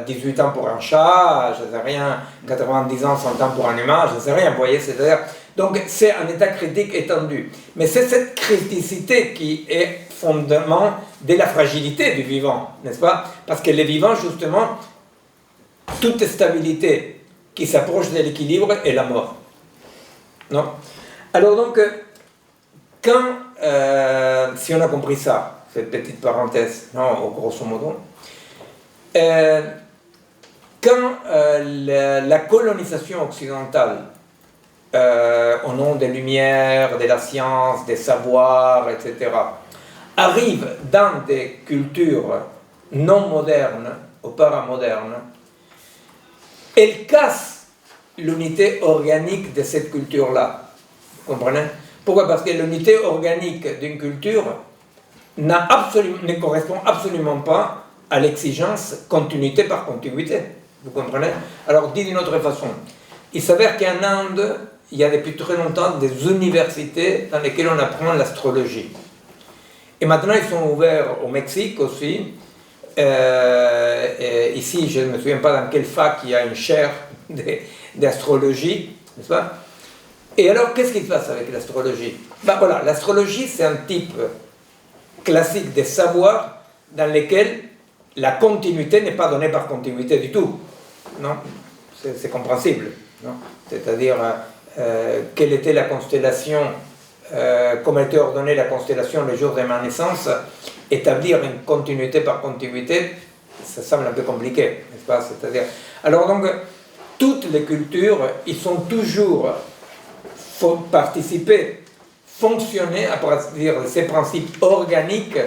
18 ans pour un chat, je ne sais rien, 90 ans, 100 ans pour un humain, je ne sais rien, vous voyez, c'est-à-dire, donc c'est un état critique étendu. Mais c'est cette criticité qui est fondement de la fragilité du vivant, n'est-ce pas? Parce que le vivant, justement, toute stabilité qui s'approche de l'équilibre est la mort. Non? Alors donc, quand, si on a compris ça, cette petite parenthèse, non, grosso modo, quand la colonisation occidentale, au nom des Lumières, de la science, des savoirs, etc., arrive dans des cultures non modernes ou paramodernes, elle casse l'unité organique de cette culture-là. Vous comprenez? Pourquoi? Parce que l'unité organique d'une culture ne correspond absolument pas à l'exigence continuité par contiguïté. Vous comprenez? Alors, dit d'une autre façon, il s'avère qu'en Inde, il y a depuis très longtemps des universités dans lesquelles on apprend l'astrologie. Et maintenant, ils sont ouverts au Mexique aussi. Et ici, je ne me souviens pas dans quelle fac il y a une chaire d'astrologie, n'est-ce pas? Et alors, qu'est-ce qui se passe avec l'astrologie? Ben voilà, l'astrologie, c'est un type classique des savoirs dans lesquels la continuité n'est pas donnée par continuité du tout. Non? C'est compréhensible. Non? C'est-à-dire, quelle était la constellation, comment était ordonnée la constellation le jour de ma naissance, établir une continuité par continuité, ça semble un peu compliqué, n'est-ce pas? C'est-à-dire, alors donc, toutes les cultures, ils sont toujours participer, fonctionner à partir de ces principes organiques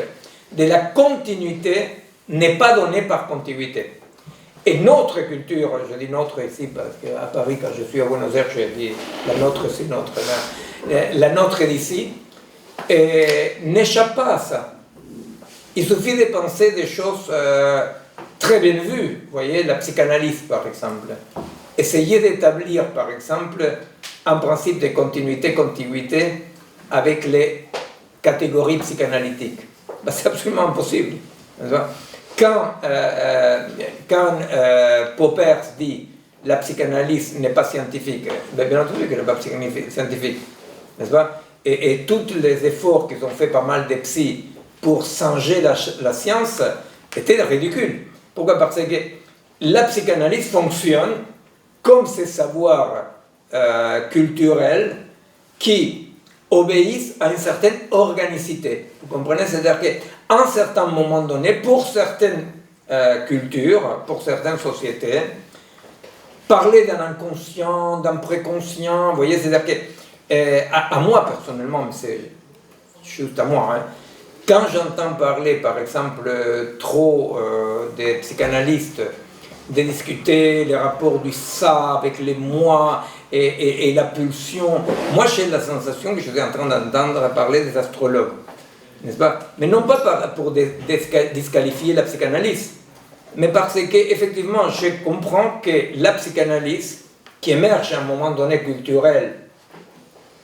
de la continuité n'est pas donnée par continuité. Et notre culture, je dis notre ici parce qu'à Paris, quand je suis à Buenos Aires, je dis la nôtre, c'est notre. La nôtre d'ici n'échappe pas à ça. Il suffit de penser des choses très bien vues. Vous voyez, la psychanalyse, par exemple. Essayer d'établir, par exemple, un principe de continuité-contiguïté avec les catégories psychanalytiques. Ben, c'est absolument impossible. Quand Popper dit la psychanalyse n'est pas scientifique, ben, bien entendu qu'elle n'est pas scientifique, n'est-ce pas? Et tous les efforts qu'ils ont fait pas mal de psy pour changer la science étaient ridicules. Pourquoi? Parce que la psychanalyse fonctionne comme ces savoirs culturels qui obéissent à une certaine organicité. Vous comprenez? C'est-à-dire qu'à un certain moment donné, pour certaines cultures, pour certaines sociétés, parler d'un inconscient, d'un préconscient, vous voyez, c'est-à-dire que, à moi personnellement, mais c'est juste à moi, hein, quand j'entends parler, par exemple, trop des psychanalystes, de discuter les rapports du ça avec les moi et la pulsion, moi j'ai la sensation que je suis en train d'entendre parler des astrologues, n'est-ce pas? Mais non pas pour disqualifier la psychanalyse, mais parce qu'effectivement je comprends que la psychanalyse, qui émerge à un moment donné culturel,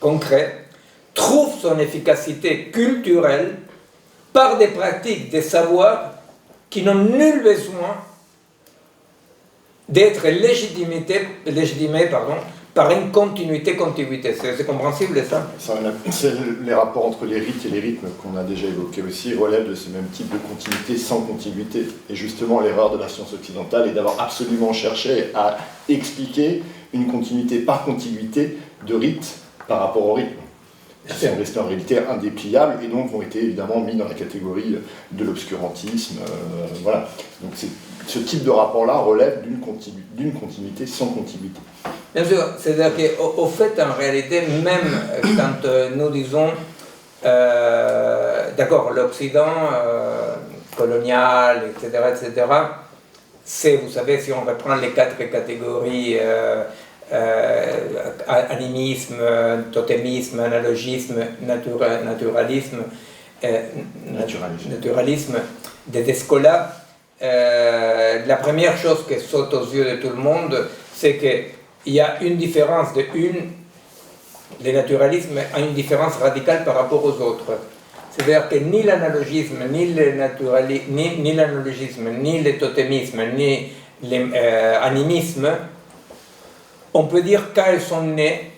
concret, trouve son efficacité culturelle par des pratiques, des savoirs qui n'ont nul besoin d'être légitimés par une contiguïté. C'est compréhensible, ça? Les rapports entre les rites et les rythmes qu'on a déjà évoqués aussi relèvent de ce même type de continuité sans contiguïté. Et justement, l'erreur de la science occidentale est d'avoir absolument cherché à expliquer une continuité par contiguïté de rites par rapport au rythme. Qui sont restés en réalité indépliables et donc ont été évidemment mis dans la catégorie de l'obscurantisme. Voilà. Donc ce type de rapport-là relève d'une continuité sans contiguïté. Bien sûr, c'est-à-dire qu'au fait, en réalité, même quand nous disons, d'accord, l'Occident colonial, etc., c'est, vous savez, si on reprend les 4 catégories, animisme, totémisme, analogisme, naturalisme des Descola, la première chose qui saute aux yeux de tout le monde, c'est qu'il y a une différence le naturalisme a une différence radicale par rapport aux autres. C'est-à-dire que ni l'analogisme, ni l'analogisme, ni le totémisme, ni l'animisme, on peut dire qu'elles sont nées,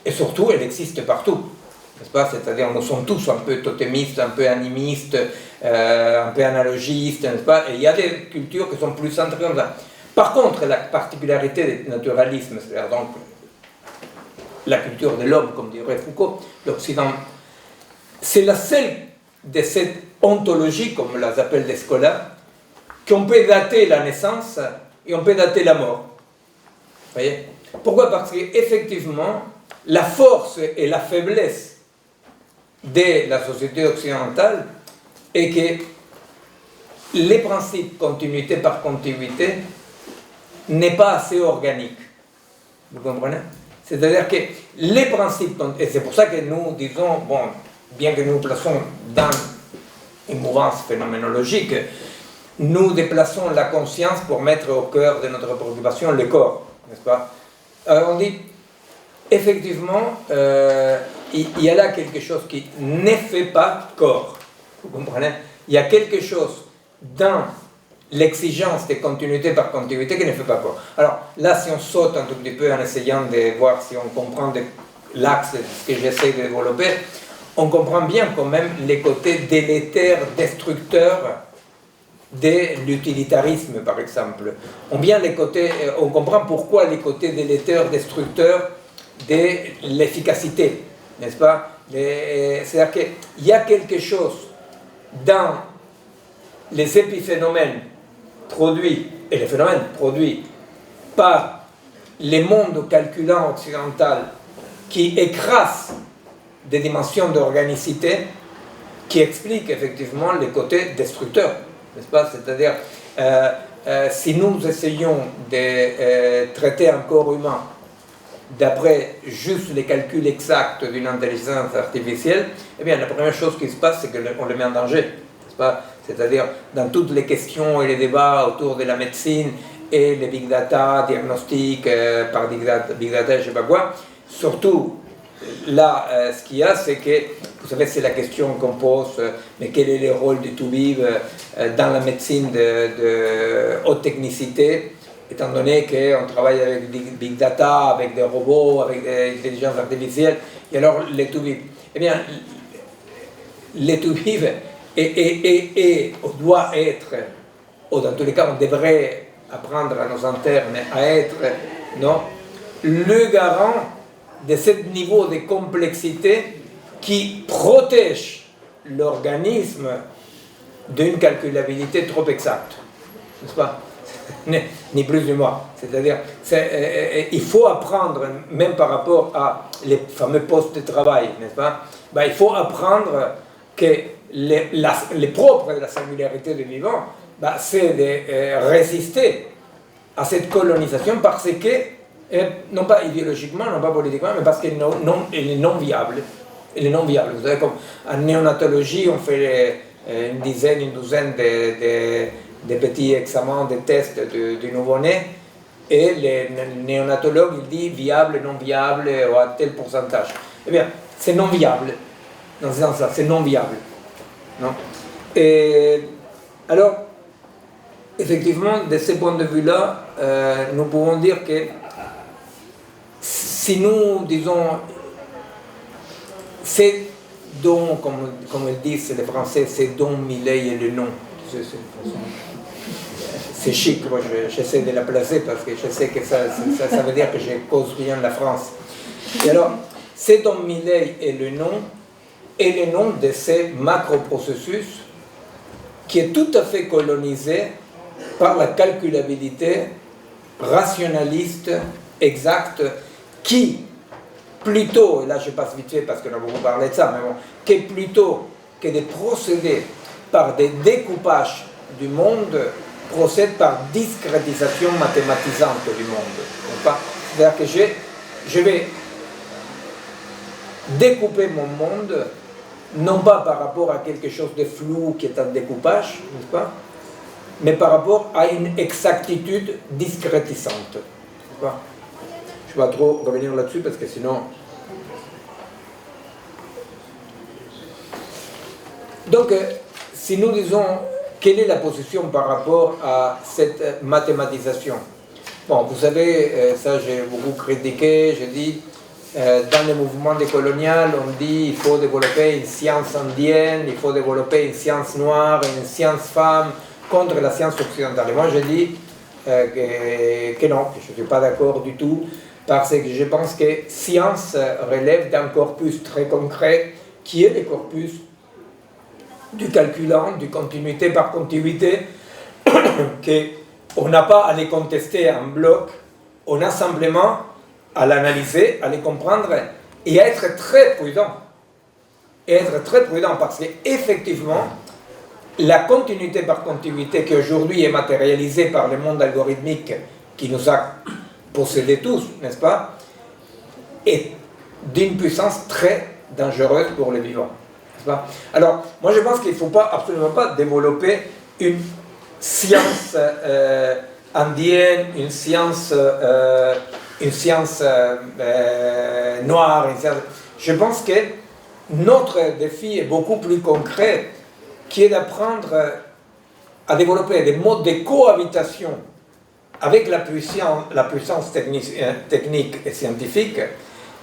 et surtout elles existent partout, n'est-ce pas? C'est-à-dire nous sommes tous un peu totémistes, un peu animistes, un peu analogistes, n'est-ce pas? Et il y a des cultures qui sont plus centrées dans ça. Par contre, la particularité du naturalisme, c'est-à-dire donc la culture de l'homme, comme dirait Foucault, l'Occident, c'est la seule de cette ontologie, comme les appellent les scolaires, qu'on peut dater la naissance et on peut dater la mort. Vous voyez? Pourquoi? Parce qu'effectivement, la force et la faiblesse de la société occidentale est que les principes continuité par continuité n'est pas assez organique. Vous comprenez? C'est-à-dire que les principes, et c'est pour ça que nous disons, bon, bien que nous nous plaçons dans une mouvance phénoménologique, nous déplaçons la conscience pour mettre au cœur de notre préoccupation le corps, n'est-ce pas? Alors on dit, effectivement, il y a là quelque chose qui ne fait pas corps. Vous comprenez? Il y a quelque chose dans l'exigence de continuité par continuité qui ne fait pas corps. Alors là, si on saute un tout petit peu en essayant de voir si on comprend l'axe de ce que j'essaie de développer, on comprend bien quand même les côtés délétères, destructeurs de l'utilitarisme, par exemple. On comprend pourquoi les côtés délétères, destructeurs de l'efficacité, n'est-ce pas? C'est-à-dire qu'il y a quelque chose dans les épiphénomènes produits, et les phénomènes produits par les mondes calculants occidental qui écrasent des dimensions d'organicité qui expliquent effectivement les côtés destructeurs, n'est-ce pas? C'est-à-dire, si nous essayons de traiter un corps humain d'après juste les calculs exacts d'une intelligence artificielle, eh bien la première chose qui se passe, c'est qu'on le met en danger, n'est-ce pas? C'est-à-dire, dans toutes les questions et les débats autour de la médecine et les big data, diagnostics par big data, je ne sais pas quoi, surtout, là, ce qu'il y a, c'est que, vous savez, c'est la question qu'on pose, mais quel est le rôle du tout-vive dans la médecine de haute technicité, étant donné qu'on travaille avec big data, avec des robots, avec des intelligences artificielles, et alors les tout-vives. Eh bien, les tout-vives, on doit être, ou dans tous les cas, on devrait apprendre à nos internes à être, non, le garant de ce niveau de complexité qui protège l'organisme d'une calculabilité trop exacte, n'est-ce pas? Ni plus ni moins. C'est-à-dire, il faut apprendre, même par rapport à les fameux postes de travail, n'est-ce pas? Ben, il faut apprendre que les propres de la singularité du vivant, ben, c'est de résister à cette colonisation parce que, non pas idéologiquement, non pas politiquement, mais parce qu'elle est non viable. Elle est non viable. Vous savez, comme en néonatologie, on fait une douzaine de petits examens, de tests du nouveau-né, et le néonatologue il dit viable, non viable, ou à tel pourcentage. Eh bien, c'est non viable, dans ce sens-là, c'est non viable. Non? Et alors, effectivement, de ce point de vue-là, nous pouvons dire que si nous disons, c'est dont, comme ils disent les Français, c'est dont Millet est le nom. C'est chic, moi j'essaie de la placer parce que je sais que ça veut dire que je cause rien de la France. Et alors, c'est dont Millet est le nom, et le nom de ces macro-processus qui est tout à fait colonisé par la calculabilité rationaliste, exacte, qui, plutôt, et là je passe vite fait parce qu'on a beaucoup parlé de ça, mais bon, qui plutôt que de procéder par des découpages du monde, procède par discrétisation mathématisante du monde. C'est-à-dire que je vais découper mon monde, non pas par rapport à quelque chose de flou qui est un découpage, n'est-ce pas, mais par rapport à une exactitude discrétisante. N'est-ce pas? Je ne vais pas trop revenir là-dessus parce que sinon... Donc, si nous disons quelle est la position par rapport à cette mathématisation, bon, vous savez, ça j'ai beaucoup critiqué, j'ai dit, dans le mouvement décolonial, on dit qu'il faut développer une science indienne, il faut développer une science noire, une science femme contre la science occidentale. Et moi je dis que non, que je ne suis pas d'accord du tout, parce que je pense que science relève d'un corpus très concret qui est le corpus du calculant, du continuité par continuité, qu'on n'a pas à les contester en bloc, on a simplement à l'analyser, à les comprendre et à être très prudent. Et être très prudent parce qu'effectivement, la continuité par continuité qui aujourd'hui est matérialisée par le monde algorithmique qui nous a possédés tous, n'est-ce pas, est d'une puissance très dangereuse pour les vivants. N'est-ce pas? Alors, moi je pense qu'il ne faut absolument pas développer une science indienne, une science noire. Je pense que notre défi est beaucoup plus concret, qui est d'apprendre à développer des modes de cohabitation avec la puissance technique et scientifique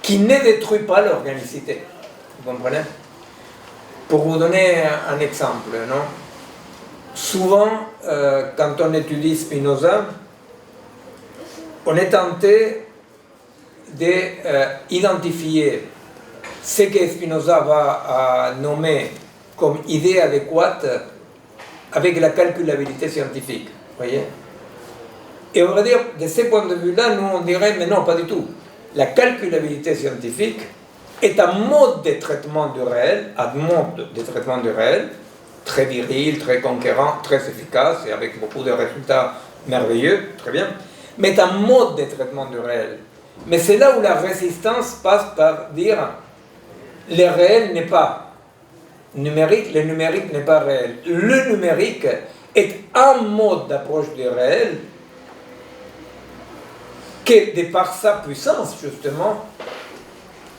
qui ne détruit pas l'organicité. Vous comprenez? Pour vous donner un exemple, non? Souvent, quand on étudie Spinoza, on est tenté d'identifier ce que Spinoza va nommer comme idée adéquate avec la calculabilité scientifique. Voyez? Et on va dire, de ce point de vue-là, nous on dirait, mais non, pas du tout. La calculabilité scientifique est un mode de traitement du réel, très viril, très conquérant, très efficace et avec beaucoup de résultats merveilleux, très bien, mais est un mode de traitement du réel. Mais c'est là où la résistance passe par dire le réel n'est pas numérique, le numérique n'est pas réel. Le numérique est un mode d'approche du réel que, de par sa puissance, justement,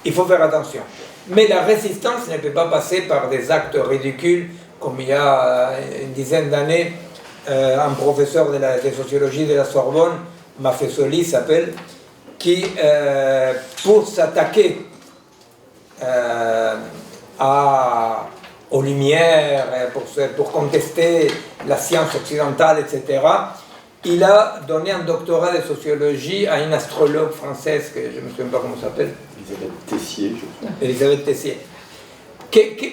il faut faire attention. Mais la résistance ne peut pas passer par des actes ridicules, comme il y a une dizaine d'années, un professeur de sociologie de la Sorbonne, Maffesoli s'appelle, qui, pour s'attaquer aux Lumières, pour contester la science occidentale, etc., il a donné un doctorat de sociologie à une astrologue française, que je ne me souviens pas comment elle s'appelle. Elisabeth Tessier, je crois. Elisabeth Tessier.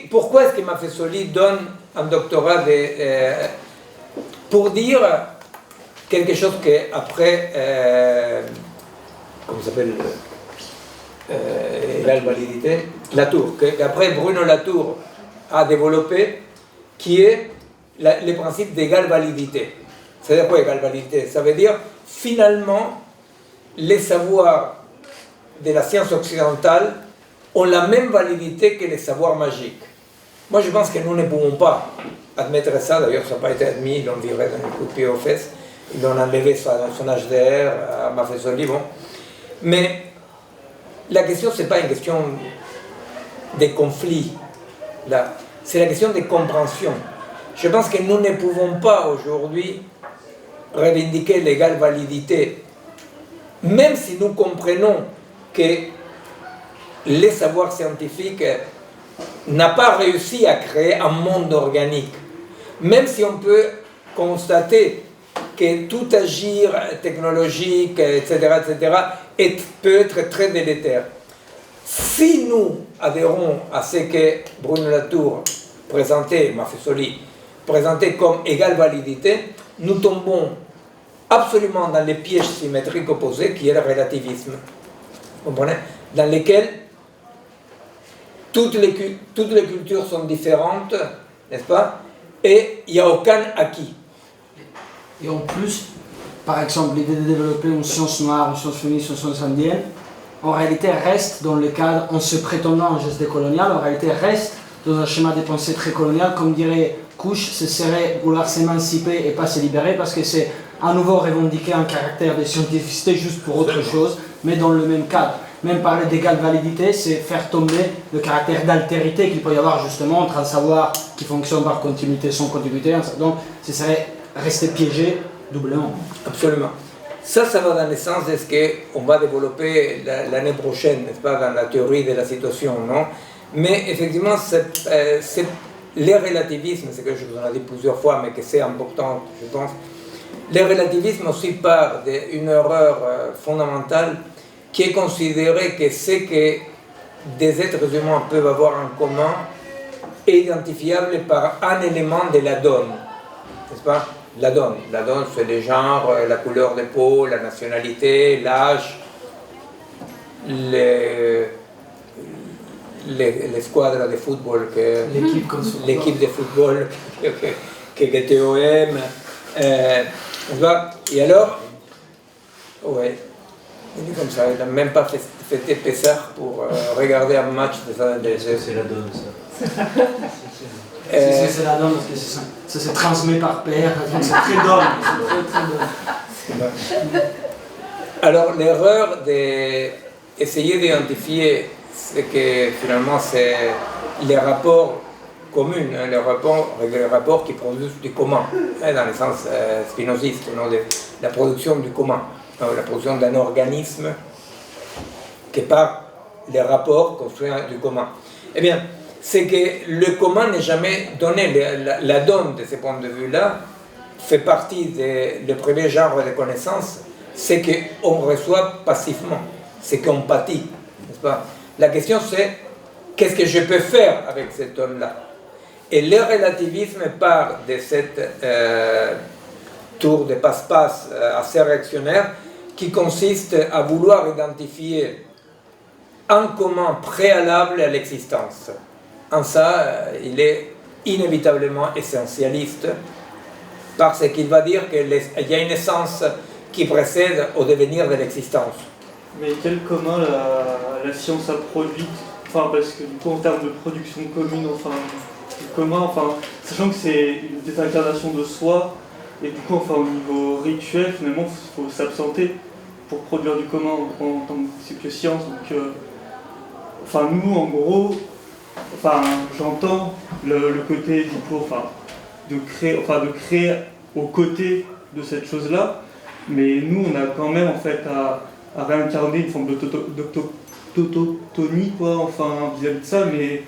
Pourquoi est-ce que Maffesoli donne un doctorat pour dire quelque chose qu'après, comment ça s'appelle, égale validité, Latour, qu'après Bruno Latour a développé, qui est le principe d'égale validité. C'est-à-dire quoi égale validité? Ça veut dire, finalement, les savoirs de la science occidentale ont la même validité que les savoirs magiques. Moi, je pense que nous ne pouvons pas admettre ça. D'ailleurs, ça n'a pas été admis. Ils l'ont viré dans le coup de pied aux fesses. Ils l'ont enlevé son HDR à Maffesoli. Bon. Mais la question, ce n'est pas une question de conflit. Là, c'est la question de compréhension. Je pense que nous ne pouvons pas aujourd'hui revendiquer l'égale validité, même si nous comprenons que les savoirs scientifiques n'ont pas réussi à créer un monde organique, même si on peut constater que tout agir technologique, etc., peut être très délétère. Si nous adhérons à ce que Bruno Latour présentait, Maffesoli, présentait comme égale validité, nous tombons absolument dans les pièges symétriques opposés qui est le relativisme. Vous comprenez? Dans lesquels toutes les cultures sont différentes, n'est-ce pas? Et il n'y a aucun acquis. Et en plus, par exemple, l'idée de développer une science noire, une science féministe, une science indienne, en réalité reste dans le cadre, en se prétendant un geste décolonial, en réalité reste dans un schéma de pensée très colonial, comme dirait Couche, ce serait vouloir s'émanciper et pas se libérer, parce que c'est à nouveau revendiquer un caractère de scientificité juste pour autre chose, mais dans le même cadre. Même parler d'égale validité, c'est faire tomber le caractère d'altérité qu'il peut y avoir justement entre un savoir qui fonctionne par continuité sans continuité. Donc, ce serait rester piégé doublement. Absolument. Ça va dans le sens de ce qu'on va développer l'année prochaine, n'est-ce pas, dans la théorie de la situation, non? Mais effectivement, les relativismes, c'est quelque chose qu'on a dit plusieurs fois, mais que c'est important, je pense. Les relativismes aussi partent d'une erreur fondamentale qui est considérée que ce que des êtres humains peuvent avoir en commun est identifiable par un élément de la donne, n'est-ce pas? La donne, c'est le genre, la couleur de peau, la nationalité, l'âge, les squadres de football, l'équipe de football que Théo aime. Et alors, ouais, il est comme ça, il n'a même pas fêté Pessah pour regarder un match de ça. C'est la donne, ça. C'est la donne, parce que ça se transmet par pair, donc c'est très donne. Alors, l'erreur d'essayer d'identifier ce que finalement c'est les rapports communs, hein, les rapports qui produisent du commun, hein, dans le sens spinoziste, non, de la production du commun, non, la production d'un organisme qui par les rapports construit du commun. Eh bien, c'est que le commun n'est jamais donné. La donne, de ce point de vue-là, fait partie du premier genre de connaissances, c'est qu'on reçoit passivement. c'est qu'on pâtit, n'est-ce pas? La question c'est, qu'est-ce que je peux faire avec cet homme-là? Et le relativisme part de cette tour de passe-passe assez réactionnaire qui consiste à vouloir identifier un commun préalable à l'existence. En ça, il est inévitablement essentialiste parce qu'il va dire qu'il y a une essence qui précède au devenir de l'existence. Mais quel commun la science a produit, enfin, parce que du coup en termes de production commune, enfin, le commun, enfin, sachant que c'est une désincarnation de soi, et du coup enfin, au niveau rituel, finalement, il faut s'absenter pour produire du commun en tant que science. Donc, enfin, nous, en gros, enfin, j'entends le côté du coup, enfin, de créer aux côtés de cette chose-là, mais nous, on a quand même en fait à réincarner une forme d'autotonie, quoi, enfin, vis-à-vis de ça, mais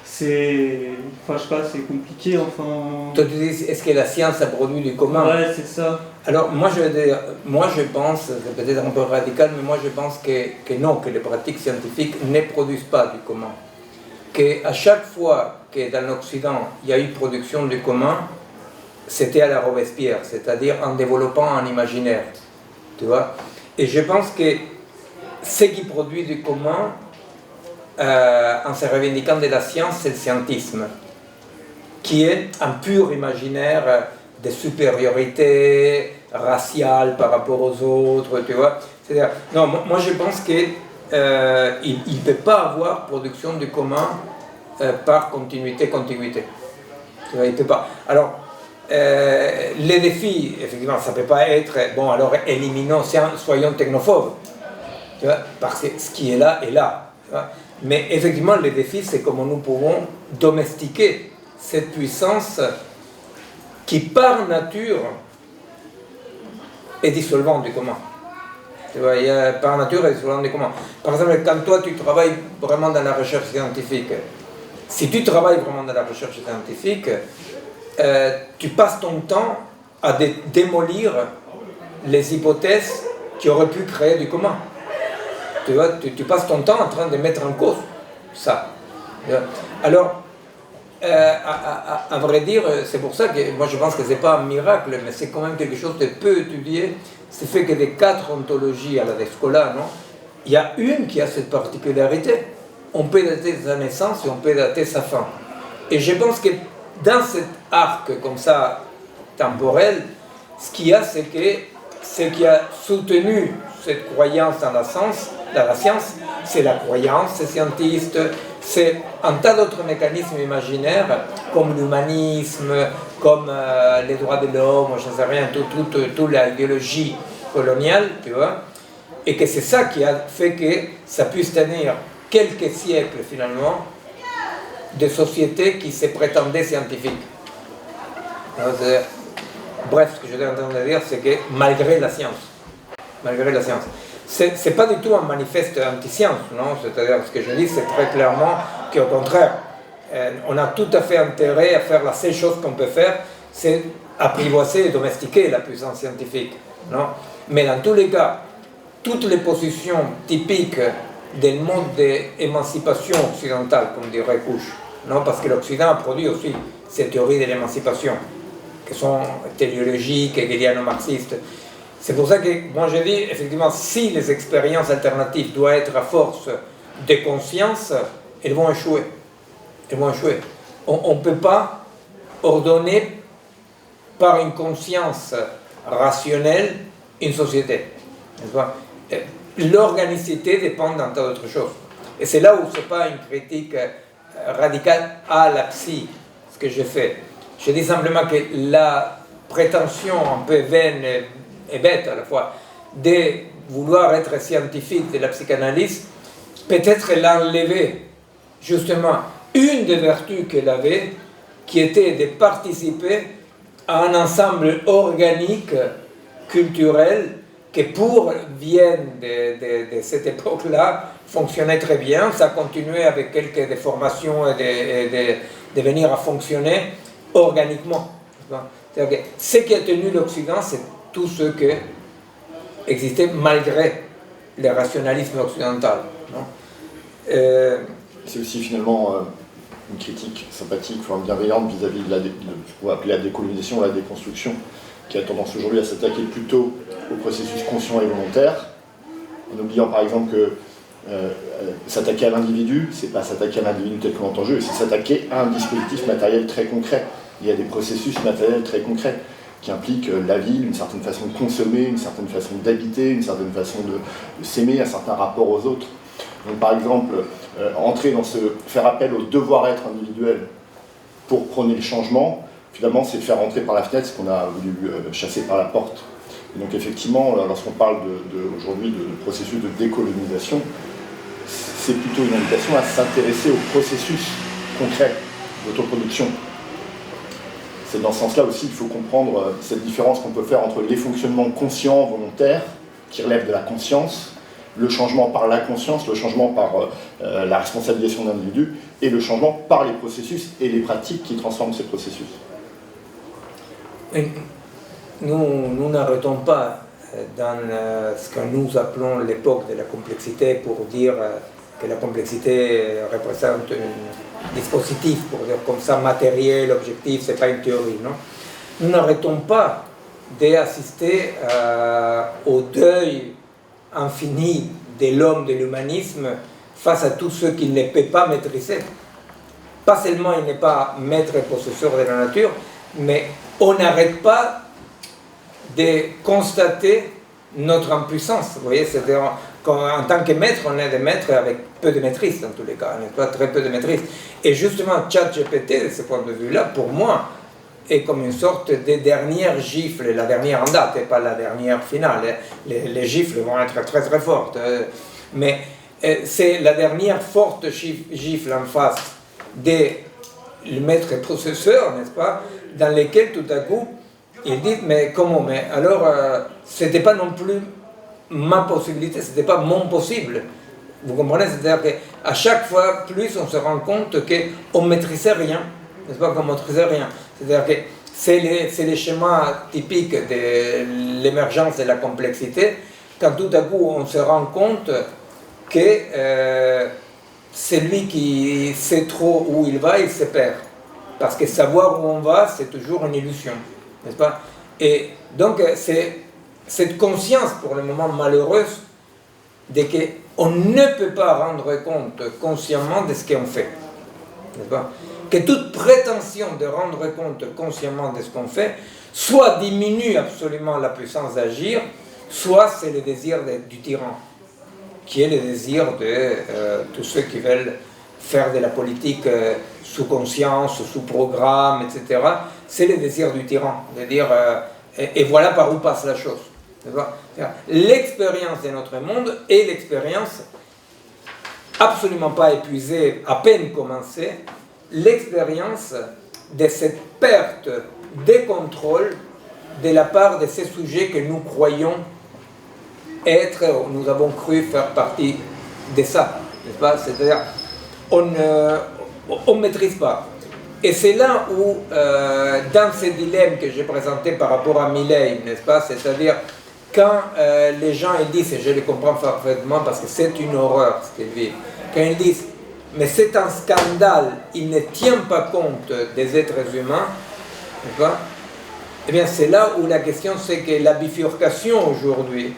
c'est, enfin, je sais pas, c'est compliqué, enfin. Toi, tu dis, est-ce que la science a produit du commun? Ouais, c'est ça. Alors, moi je pense, c'est peut-être un peu radical, mais moi je pense que non, que les pratiques scientifiques ne produisent pas du commun. Qu'à chaque fois que dans l'Occident, il y a eu production du commun, c'était à la Robespierre, c'est-à-dire en développant un imaginaire, tu vois. Et je pense que ce qui produit du commun, en se revendiquant de la science, c'est le scientisme, qui est un pur imaginaire de supériorité raciale par rapport aux autres, tu vois. C'est-à-dire, non, moi je pense qu'il ne peut pas avoir production du commun par continuité. Tu vois, il ne peut pas. Alors, les défis, effectivement, ça ne peut pas être, bon, alors éliminons, soyons technophobes, tu vois, parce que ce qui est là est là. Tu vois. Mais effectivement, les défis, c'est comment nous pouvons domestiquer cette puissance qui, par nature, est dissolvante du commun. Tu vois, par nature, est dissolvante du commun. Par exemple, quand toi, tu travailles vraiment dans la recherche scientifique, si tu travailles vraiment dans la recherche scientifique, tu passes ton temps à démolir les hypothèses qui auraient pu créer du commun. Tu vois, tu passes ton temps en train de mettre en cause ça. Alors, à vrai dire, c'est pour ça que moi je pense que ce n'est pas un miracle, mais c'est quand même quelque chose de peu étudié. C'est fait que des 4 ontologies à la Descola, non, il y a une qui a cette particularité. On peut dater sa naissance et on peut dater sa fin. Et je pense que dans cet arc comme ça, temporel, ce qu'il y a, c'est que ce qui a soutenu cette croyance dans la science, c'est la croyance, ces scientistes, c'est un tas d'autres mécanismes imaginaires, comme l'humanisme, comme les droits de l'homme, je ne sais rien, toute l'idéologie coloniale, tu vois, et que c'est ça qui a fait que ça puisse tenir quelques siècles, finalement, de sociétés qui se prétendaient scientifiques. Alors, bref, ce que je suis en train de dire, c'est que malgré la science, c'est pas du tout un manifeste anti-science, non? C'est-à-dire, ce que je dis, c'est très clairement qu'au contraire, on a tout à fait intérêt à faire la seule chose qu'on peut faire, c'est apprivoiser et domestiquer la puissance scientifique, non? Mais dans tous les cas, toutes les positions typiques des modes d'émancipation occidentale, comme dirait Couche, non? Parce que l'Occident a produit aussi ces théories de l'émancipation, qui sont téléologiques, hegeliano-marxistes. C'est pour ça que moi je dis, effectivement, si les expériences alternatives doivent être à force de conscience, elles vont échouer. On ne peut pas ordonner par une conscience rationnelle une société. L'organicité dépend d'un tas d'autres choses. Et c'est là où ce n'est pas une critique radicale à la psy, ce que je fais. Je dis simplement que la prétention un peu vaine et bête à la fois de vouloir être scientifique de la psychanalyse, peut-être l'enlever justement une des vertus qu'elle avait, qui était de participer à un ensemble organique, culturel, que pour Vienne de cette époque-là fonctionnait très bien. Ça continuait avec quelques déformations et de venir à fonctionner organiquement. C'est-à-dire que ce qui a tenu l'Occident, c'est tout ce qui existait malgré le rationalisme occidental. Non? C'est aussi finalement une critique sympathique, voire bienveillante vis-à-vis de ce qu'on va appeler la décolonisation, la déconstruction, qui a tendance aujourd'hui à s'attaquer plutôt au processus conscient et volontaire, en oubliant par exemple que s'attaquer à l'individu, c'est pas s'attaquer à l'individu tel qu'on l'entend en jeu, c'est s'attaquer à un dispositif matériel très concret. Il y a des processus matériels très concrets qui impliquent la ville, une certaine façon de consommer, une certaine façon d'habiter, une certaine façon de s'aimer, un certain rapport aux autres. Donc par exemple, faire appel au devoir-être individuel pour prôner le changement, finalement c'est faire entrer par la fenêtre ce qu'on a voulu chasser par la porte. Et donc effectivement, lorsqu'on parle aujourd'hui de processus de décolonisation, c'est plutôt une invitation à s'intéresser au processus concret d'autoproduction. C'est dans ce sens-là aussi qu'il faut comprendre cette différence qu'on peut faire entre les fonctionnements conscients, volontaires, qui relèvent de la conscience, le changement par la conscience, le changement par la responsabilisation de l'individu, et le changement par les processus et les pratiques qui transforment ces processus. Nous n'arrêtons pas dans ce que nous appelons l'époque de la complexité pour dire que la complexité représente un dispositif, pour dire comme ça, matériel, objectif, c'est pas une théorie, non? Nous n'arrêtons pas d'assister au deuil infini de l'homme, de l'humanisme, face à tout ce qu'il ne peut pas maîtriser. Pas seulement il n'est pas maître et possesseur de la nature, mais on n'arrête pas de constater notre impuissance. Vous voyez, c'est-à-dire qu'en tant que maître, on est des maîtres avec peu de maîtrise dans tous les cas, n'est-ce pas, très peu de maîtrise. Et justement, ChatGPT, de ce point de vue-là, pour moi, est comme une sorte de dernière gifle, la dernière en date, et pas la dernière finale. Les gifles vont être très très fortes, mais c'est la dernière forte gifle en face des maîtres et possesseurs, n'est-ce pas, dans lesquels tout à coup, ils disent, mais comment, mais alors, c'était pas non plus ma possibilité, c'était pas mon possible. Vous comprenez? C'est-à-dire qu'à chaque fois, plus on se rend compte qu'on ne maîtrisait rien, n'est-ce pas, qu'on ne maîtrisait rien. C'est-à-dire que c'est les schémas typiques de l'émergence de la complexité, quand tout à coup on se rend compte que celui qui sait trop où il va, il se perd. Parce que savoir où on va, c'est toujours une illusion, n'est-ce pas? Et donc c'est cette conscience pour le moment malheureuse de qu'on ne peut pas rendre compte consciemment de ce qu'on fait, n'est-ce pas? Que toute prétention de rendre compte consciemment de ce qu'on fait, soit diminue absolument la puissance d'agir, soit c'est le désir du tyran, qui est le désir de tous ceux qui veulent faire de la politique sous conscience, sous programme, etc. C'est le désir du tyran, de dire et voilà par où passe la chose. L'expérience de notre monde est l'expérience absolument pas épuisée, à peine commencée, l'expérience de cette perte de contrôle de la part de ces sujets que nous croyons être, nous avons cru faire partie de ça, n'est-ce pas? C'est-à-dire, on ne maîtrise pas. Et c'est là où, dans ces dilemmes que j'ai présentés par rapport à Milei, n'est-ce pas? C'est-à-dire, quand les gens ils disent, et je les comprends parfaitement parce que c'est une horreur ce qu'ils vivent, quand ils disent mais c'est un scandale, il ne tient pas compte des êtres humains, n'est-ce pas? Eh bien c'est là où la question c'est que la bifurcation aujourd'hui,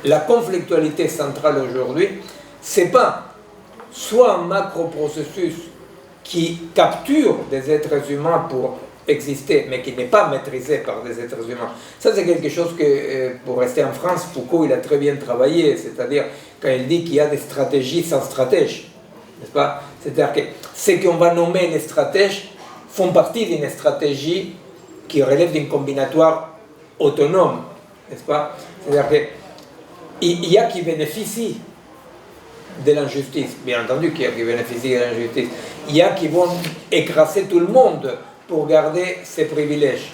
la conflictualité centrale aujourd'hui, c'est pas soit un macro-processus qui capture des êtres humains pour exister, mais qui n'est pas maîtrisé par des êtres humains. Ça, c'est quelque chose que, pour rester en France, Foucault, il a très bien travaillé, c'est-à-dire quand il dit qu'il y a des stratégies sans stratège, n'est-ce pas? C'est-à-dire que ce qu'on va nommer les stratèges font partie d'une stratégie qui relève d'un combinatoire autonome, n'est-ce pas? C'est-à-dire qu'il y a qui bénéficient de l'injustice, bien entendu qu'il y a qui bénéficient de l'injustice, il y a qui vont écraser tout le monde pour garder ses privilèges.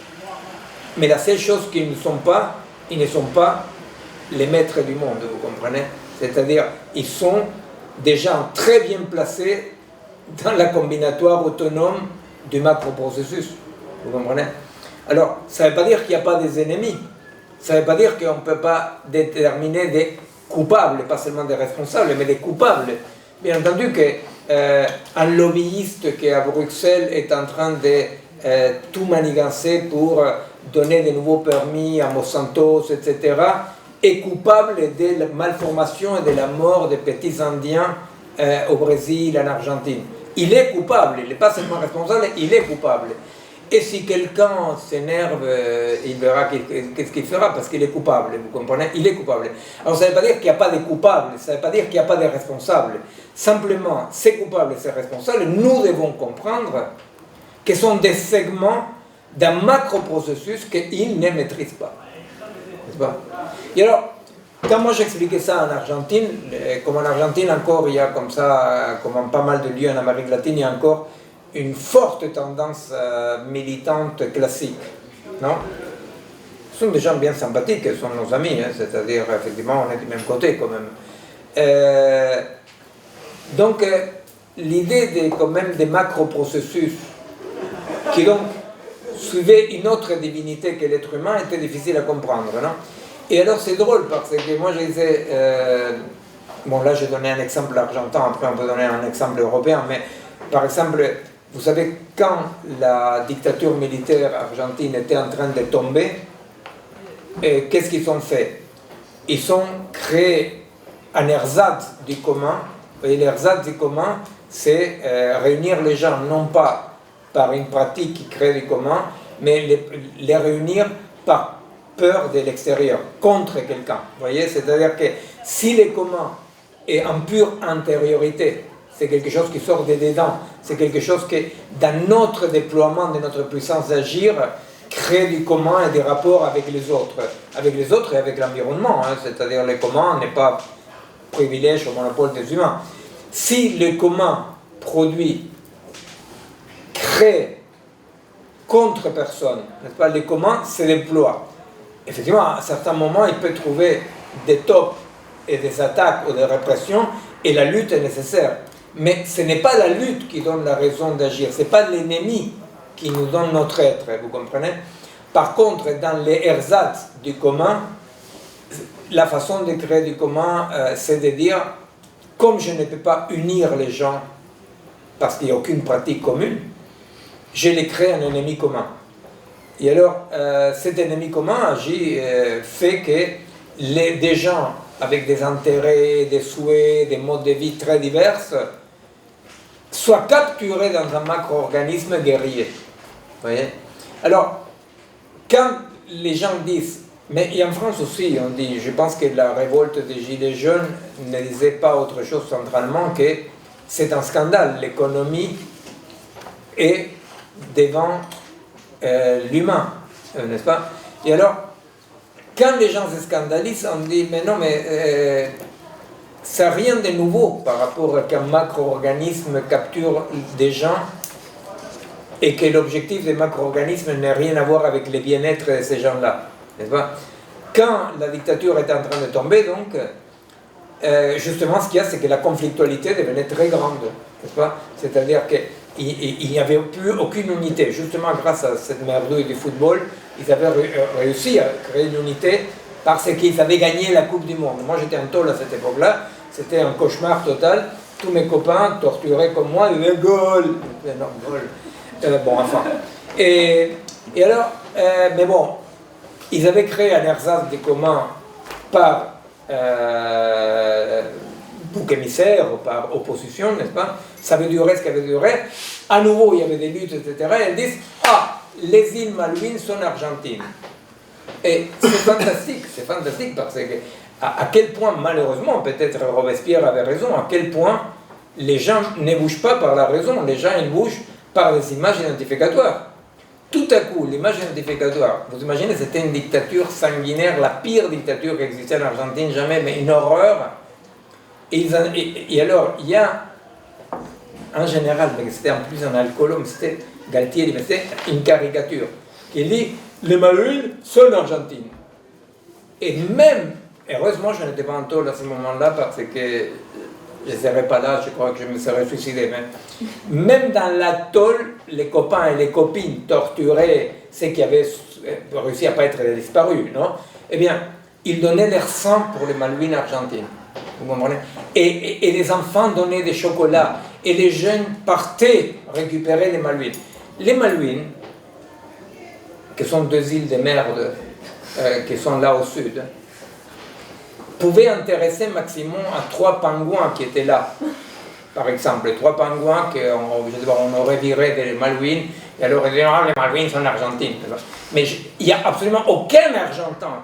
Mais la seule chose qu'ils ne sont pas, ils ne sont pas les maîtres du monde, vous comprenez? C'est-à-dire, ils sont déjà très bien placés dans la combinatoire autonome du macro-processus, vous comprenez? Alors, ça ne veut pas dire qu'il n'y a pas des ennemis, ça ne veut pas dire qu'on ne peut pas déterminer des coupables, pas seulement des responsables, mais des coupables. Bien entendu qu'un lobbyiste qui à Bruxelles est en train de tout manigancer pour donner de nouveaux permis à Monsanto, etc., est coupable de la malformation et de la mort des petits Indiens au Brésil, en Argentine. Il est coupable, il n'est pas seulement responsable, il est coupable. Et si quelqu'un s'énerve, il verra qu'est-ce qu'il fera, parce qu'il est coupable, vous comprenez? Il est coupable. Alors ça ne veut pas dire qu'il n'y a pas de coupables, ça ne veut pas dire qu'il n'y a pas de responsables. Simplement, ces coupables et ces responsables, nous devons comprendre que sont des segments d'un macro-processus qu'ils ne maîtrisent pas. N'est-ce pas? Et alors, quand moi j'expliquais ça en Argentine, comme en Argentine encore, il y a comme ça, comme en pas mal de lieux en Amérique latine, il y a encore une forte tendance militante classique, non? Ce sont des gens bien sympathiques, ce sont nos amis, hein, c'est-à-dire, effectivement, on est du même côté quand même. Donc, l'idée quand même des macro-processus qui donc suivaient une autre divinité que l'être humain était difficile à comprendre, non? Et alors c'est drôle parce que moi je disais, bon là j'ai donné un exemple argentin, après on peut donner un exemple européen, mais par exemple, vous savez, quand la dictature militaire argentine était en train de tomber, qu'est-ce qu'ils ont fait? Ils ont créé un ersatz du commun. Vous voyez, l'ersatz du commun, c'est réunir les gens, non pas par une pratique qui crée du commun, mais les réunir par peur de l'extérieur, contre quelqu'un. Vous voyez, c'est-à-dire que si le commun est en pure intériorité, c'est quelque chose qui sort de dedans, c'est quelque chose qui, dans notre déploiement de notre puissance d'agir, crée du commun et des rapports avec les autres et avec l'environnement, hein, c'est-à-dire le commun n'est pas privilège au monopole des humains. Si le commun produit, crée contre personne, n'est-ce pas, le commun se déploie. Effectivement, à certains moments, il peut trouver des tops et des attaques ou des répressions, et la lutte est nécessaire. Mais ce n'est pas la lutte qui donne la raison d'agir, ce n'est pas l'ennemi qui nous donne notre être, vous comprenez? Par contre, dans les ersatz du commun, la façon de créer du commun, c'est de dire, comme je ne peux pas unir les gens parce qu'il n'y a aucune pratique commune, je les crée un ennemi commun. Et alors, cet ennemi commun fait que des gens avec des intérêts, des souhaits, des modes de vie très divers, soient capturés dans un macro-organisme guerrier. Vous voyez? Alors, quand les gens disent, mais et en France aussi, on dit, je pense que la révolte des Gilets jaunes ne disait pas autre chose centralement que c'est un scandale, l'économie est devant l'humain, n'est-ce pas? Et alors, quand les gens se scandalisent, on dit, mais non, mais ça n'a rien de nouveau par rapport à qu'un macro-organisme capture des gens et que l'objectif des macro-organismes n'a rien à voir avec le bien-être de ces gens-là, n'est-ce pas? Quand la dictature était en train de tomber, donc, justement, ce qu'il y a, c'est que la conflictualité devenait très grande, n'est-ce pas? C'est-à-dire qu'il n'y avait plus aucune unité. Justement, grâce à cette merdouille du football, ils avaient réussi à créer une unité parce qu'ils avaient gagné la Coupe du Monde. Moi, j'étais en tôle à cette époque-là, c'était un cauchemar total. Tous mes copains, torturés comme moi, ils disaient « Goal !» Non, goal. Bon, enfin. Et alors, mais bon, ils avaient créé un ersatz des communs par bouc émissaire ou par opposition, n'est-ce pas? Ça avait duré ce qui avait duré. À nouveau, il y avait des luttes, etc. Et elles disent, ah, les îles Malouines sont argentines. Et c'est fantastique parce que à quel point, malheureusement, peut-être Robespierre avait raison, à quel point les gens ne bougent pas par la raison, les gens ils bougent par les images identificatoires. Tout à coup, l'image identificatoire, vous imaginez, c'était une dictature sanguinaire, la pire dictature qui existait en Argentine jamais, mais une horreur. Et alors, il y a un général, mais c'était en plus un alcoolome, c'était Galtieri, mais c'était une caricature, qui dit « Les Malouines sont argentines ». Et même, heureusement, je n'étais pas en tôle à ce moment-là, parce que je ne serais pas là, je crois que je me serais suicidé. Mais même dans la tôle, les copains et les copines torturaient ceux qui avaient réussi à ne pas être disparus, non? Eh bien, ils donnaient leur sang pour les Malouines argentines. Vous comprenez? Et les enfants donnaient des chocolats. Et les jeunes partaient récupérer les Malouines. Les Malouines, qui sont deux îles de merde, qui sont là au sud, pouvaient intéresser maximum à 3 pingouins qui étaient là. Par exemple, 3 pingouins qu'on aurait viré des Malouines, et alors ils disaient, ah, les Malouines sont argentines. Mais il n'y a absolument aucun Argentin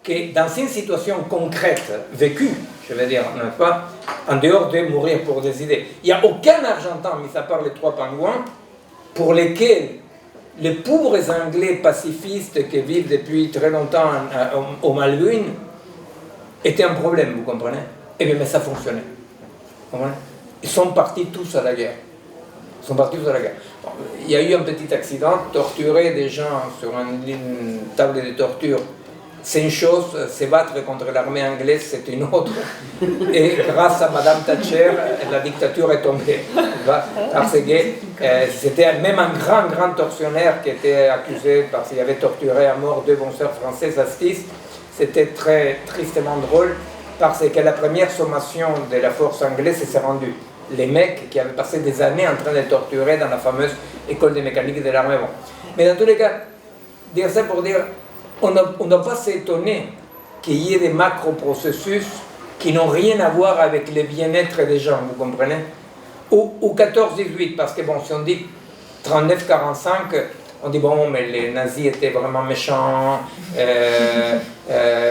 qui, dans une situation concrète, vécue, je veux dire, n'est-ce pas, en dehors de mourir pour des idées, il n'y a aucun Argentin, mis à part les 3 pingouins, pour lesquels les pauvres Anglais pacifistes qui vivent depuis très longtemps aux Malouines étaient un problème, vous comprenez? Eh bien, mais ça fonctionnait. Vous comprenez? Ils sont partis tous à la guerre. Ils sont partis tous à la guerre. Bon, il y a eu un petit accident, torturer des gens sur une table de torture, c'est une chose, se battre contre l'armée anglaise, c'est une autre. Et grâce à Madame Thatcher, la dictature est tombée. Parce que c'était même un grand tortionnaire qui était accusé parce qu'il avait torturé à mort 2 bonnes sœurs françaises à Stis. C'était très tristement drôle parce que la première sommation de la force anglaise s'est rendue. Les mecs qui avaient passé des années en train de torturer dans la fameuse école de mécanique de l'armée. Bon. Mais dans tous les cas, dire ça pour dire, on ne doit pas s'étonner qu'il y ait des macro-processus qui n'ont rien à voir avec le bien-être des gens, vous comprenez? Ou 14-18, parce que bon, si on dit 39-45, on dit bon, mais les nazis étaient vraiment méchants,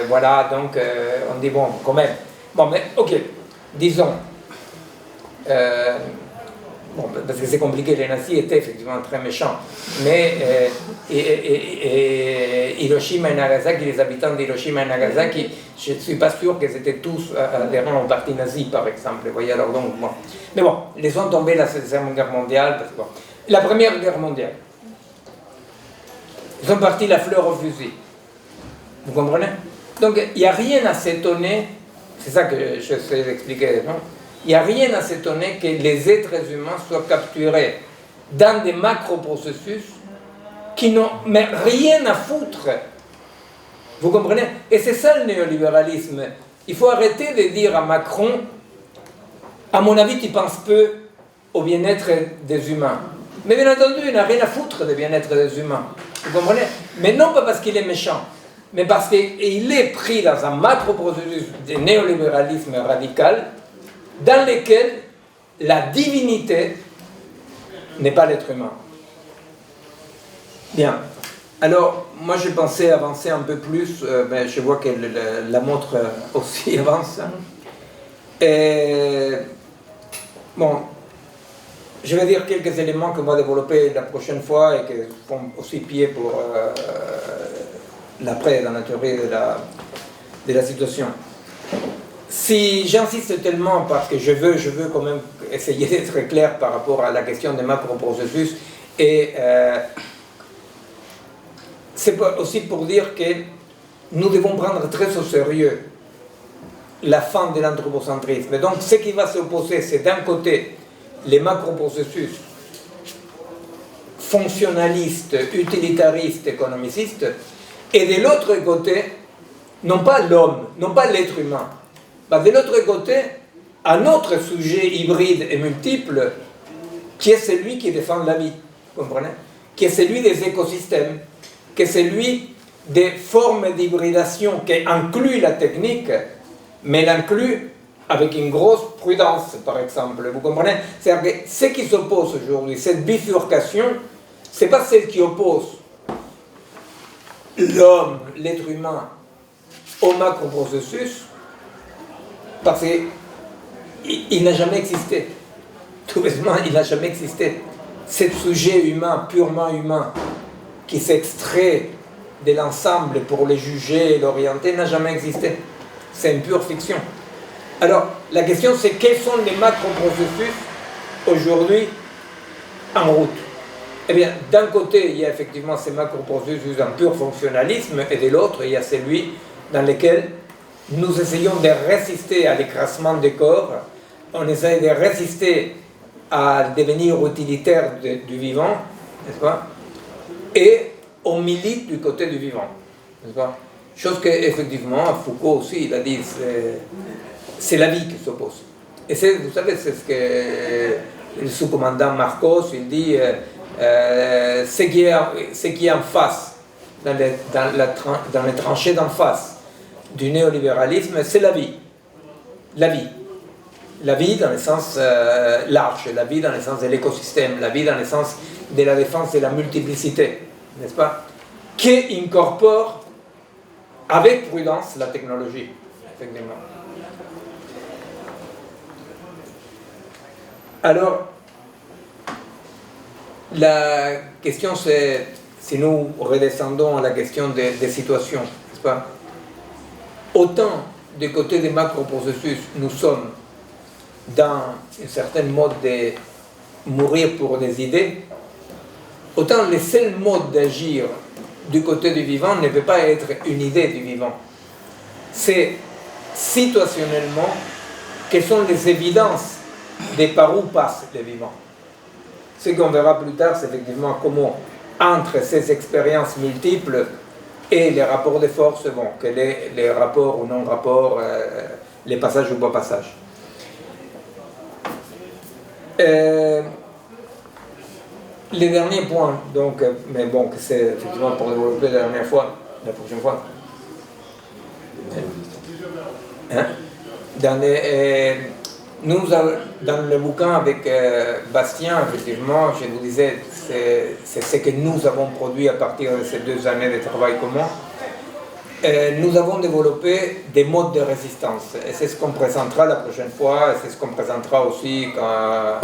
voilà, donc on dit bon, quand même. Bon, mais ok, disons, bon, parce que c'est compliqué, les nazis étaient effectivement très méchants, mais Hiroshima et Nagasaki, les habitants d'Hiroshima et Nagasaki, je ne suis pas sûr qu'ils étaient tous adhérents au parti nazi, par exemple, vous voyez, alors donc, bon. Mais bon, ils sont tombés la Seconde Guerre mondiale, parce que, bon, la Première Guerre mondiale, ils sont partis la fleur au fusil, vous comprenez? Donc, il n'y a rien à s'étonner, c'est ça que j'essaie d'expliquer, non? Il n'y a rien à s'étonner que les êtres humains soient capturés dans des macro-processus qui n'ont mais rien à foutre. Vous comprenez? Et c'est ça le néolibéralisme. Il faut arrêter de dire à Macron, à mon avis, tu penses peu au bien-être des humains. Mais bien entendu, il n'a rien à foutre du bien-être des humains. Vous comprenez? Mais non pas parce qu'il est méchant, mais parce qu'il est pris dans un macro-processus de néolibéralisme radical dans lequel la divinité n'est pas l'être humain. Bien. Alors, moi je pensais avancer un peu plus, mais je vois que la montre aussi avance. Et, bon, je vais dire quelques éléments qu'on va développer la prochaine fois et qui font aussi pied pour l'après dans la théorie de la situation. Si j'insiste tellement parce que je veux quand même essayer d'être clair par rapport à la question des macro-processus et c'est aussi pour dire que nous devons prendre très au sérieux la fin de l'anthropocentrisme. Donc ce qui va s'opposer, c'est d'un côté les macro-processus fonctionnalistes, utilitaristes, économicistes, et de l'autre côté, non pas l'homme, non pas l'être humain, mais de l'autre côté, un autre sujet hybride et multiple qui est celui qui défend la vie, vous comprenez? Qui est celui des écosystèmes, qui est celui des formes d'hybridation qui inclut la technique, mais l'inclut avec une grosse prudence, par exemple, vous comprenez? C'est-à-dire que ce qui s'oppose aujourd'hui, cette bifurcation, ce n'est pas celle qui oppose l'homme, l'être humain, au macro-processus, parce qu'il n'a jamais existé. Tout bêtement, il n'a jamais existé. Ce sujet humain, purement humain, qui s'extrait de l'ensemble pour le juger et l'orienter, n'a jamais existé. C'est une pure fiction. Alors, la question c'est quels sont les macro-processus aujourd'hui en route? Eh bien, d'un côté, il y a effectivement ces macro-processus en pur fonctionnalisme, et de l'autre, il y a celui dans lequel nous essayons de résister à l'écrasement des corps, on essaie de résister à devenir utilitaire du vivant, n'est-ce pas? Et on milite du côté du vivant, n'est-ce pas? Chose qu'effectivement, Foucault aussi, il a dit, c'est la vie qui s'oppose. Et vous savez, c'est ce que le sous-commandant Marcos, il dit, ce qui est en face, dans les tranchées d'en face du néolibéralisme, c'est la vie. La vie. La vie dans le sens large, la vie dans le sens de l'écosystème, la vie dans le sens de la défense de la multiplicité, n'est-ce pas? Qui incorpore avec prudence la technologie, effectivement. Alors, la question c'est, si nous redescendons à la question des situations, n'est-ce pas? Autant du côté des macro-processus, nous sommes dans un certain mode de mourir pour des idées, autant le seul mode d'agir du côté du vivant ne peut pas être une idée du vivant. C'est situationnellement quelles sont les évidences de par où passe le vivant. Ce qu'on verra plus tard, c'est effectivement comment, entre ces expériences multiples et les rapports de force, quels sont les rapports ou non-rapports, les passages ou pas passages. Les derniers points, donc, mais bon, c'est effectivement pour développer la prochaine fois. Hein? Dans le bouquin avec Bastien, effectivement, je vous disais, c'est ce que nous avons produit à partir de ces 2 années de travail commun. Nous avons développé des modes de résistance, et c'est ce qu'on présentera la prochaine fois, et c'est ce qu'on présentera aussi quand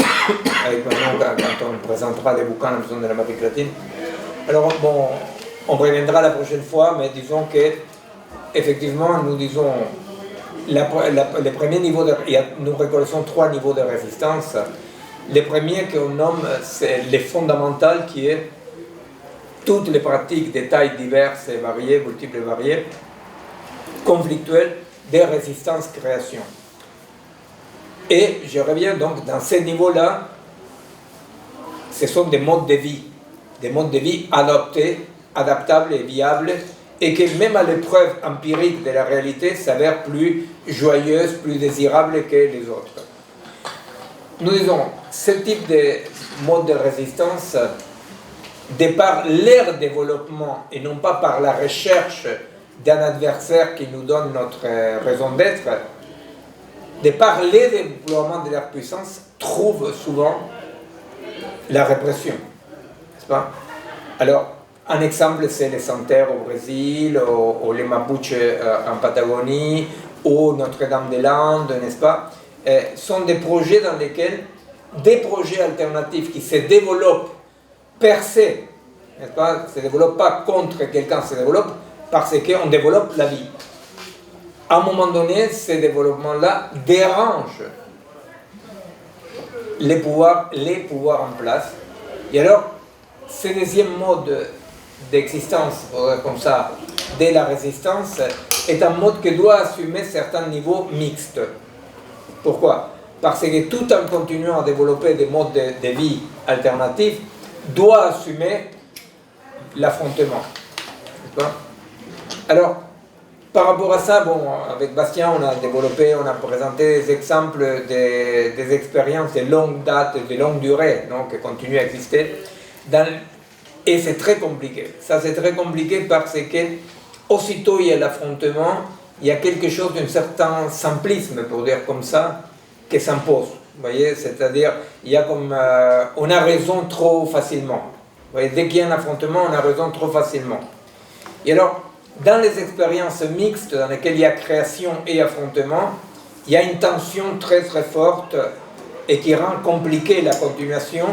on présentera les bouquins à la Maison de l'Amérique latine. Alors bon, on reviendra la prochaine fois, mais disons que effectivement, nous disons les premiers niveaux nous reconnaissons 3 niveaux de résistance. Le premier qu'on nomme, c'est le fondamental, qui est toutes les pratiques de tailles diverses et variées, multiples et variées, conflictuelles, des résistances-création. Et je reviens donc dans ces niveaux-là, ce sont des modes de vie adaptables et viables, et que même à l'épreuve empirique de la réalité s'avèrent plus joyeuses, plus désirables que les autres. Nous disons, ce type de mode de résistance, de par leur développement et non pas par la recherche d'un adversaire qui nous donne notre raison d'être, de par les déploiements de leur puissance, trouvent souvent la répression, n'est-ce pas? Alors, un exemple, c'est les Santerres au Brésil, ou les Mapuches en Patagonie, ou Notre-Dame-des-Landes, n'est-ce pas? Sont des projets dans lesquels des projets alternatifs qui se développent per se, n'est-ce pas? Se développe pas contre quelqu'un, se développe parce qu'on développe la vie. À un moment donné, ces développements-là dérangent les pouvoirs en place. Et alors, ce deuxième mode d'existence, comme ça, de la résistance, est un mode qui doit assumer certains niveaux mixtes. Pourquoi? Parce que tout en continuant à développer des modes de vie alternatifs, doit assumer l'affrontement. Alors, par rapport à ça, bon, avec Bastien, on a présenté des exemples des expériences de longue date, de longue durée, donc, qui continuent à exister. Et c'est très compliqué. Ça, c'est très compliqué parce que, aussitôt il y a l'affrontement, il y a quelque chose d'un certain simplisme, pour dire comme ça, qui s'impose. Vous voyez, c'est-à-dire, il y a comme, on a raison trop facilement. Vous voyez, dès qu'il y a un affrontement, on a raison trop facilement. Et alors, dans les expériences mixtes, dans lesquelles il y a création et affrontement, il y a une tension très très forte et qui rend compliquée la continuation,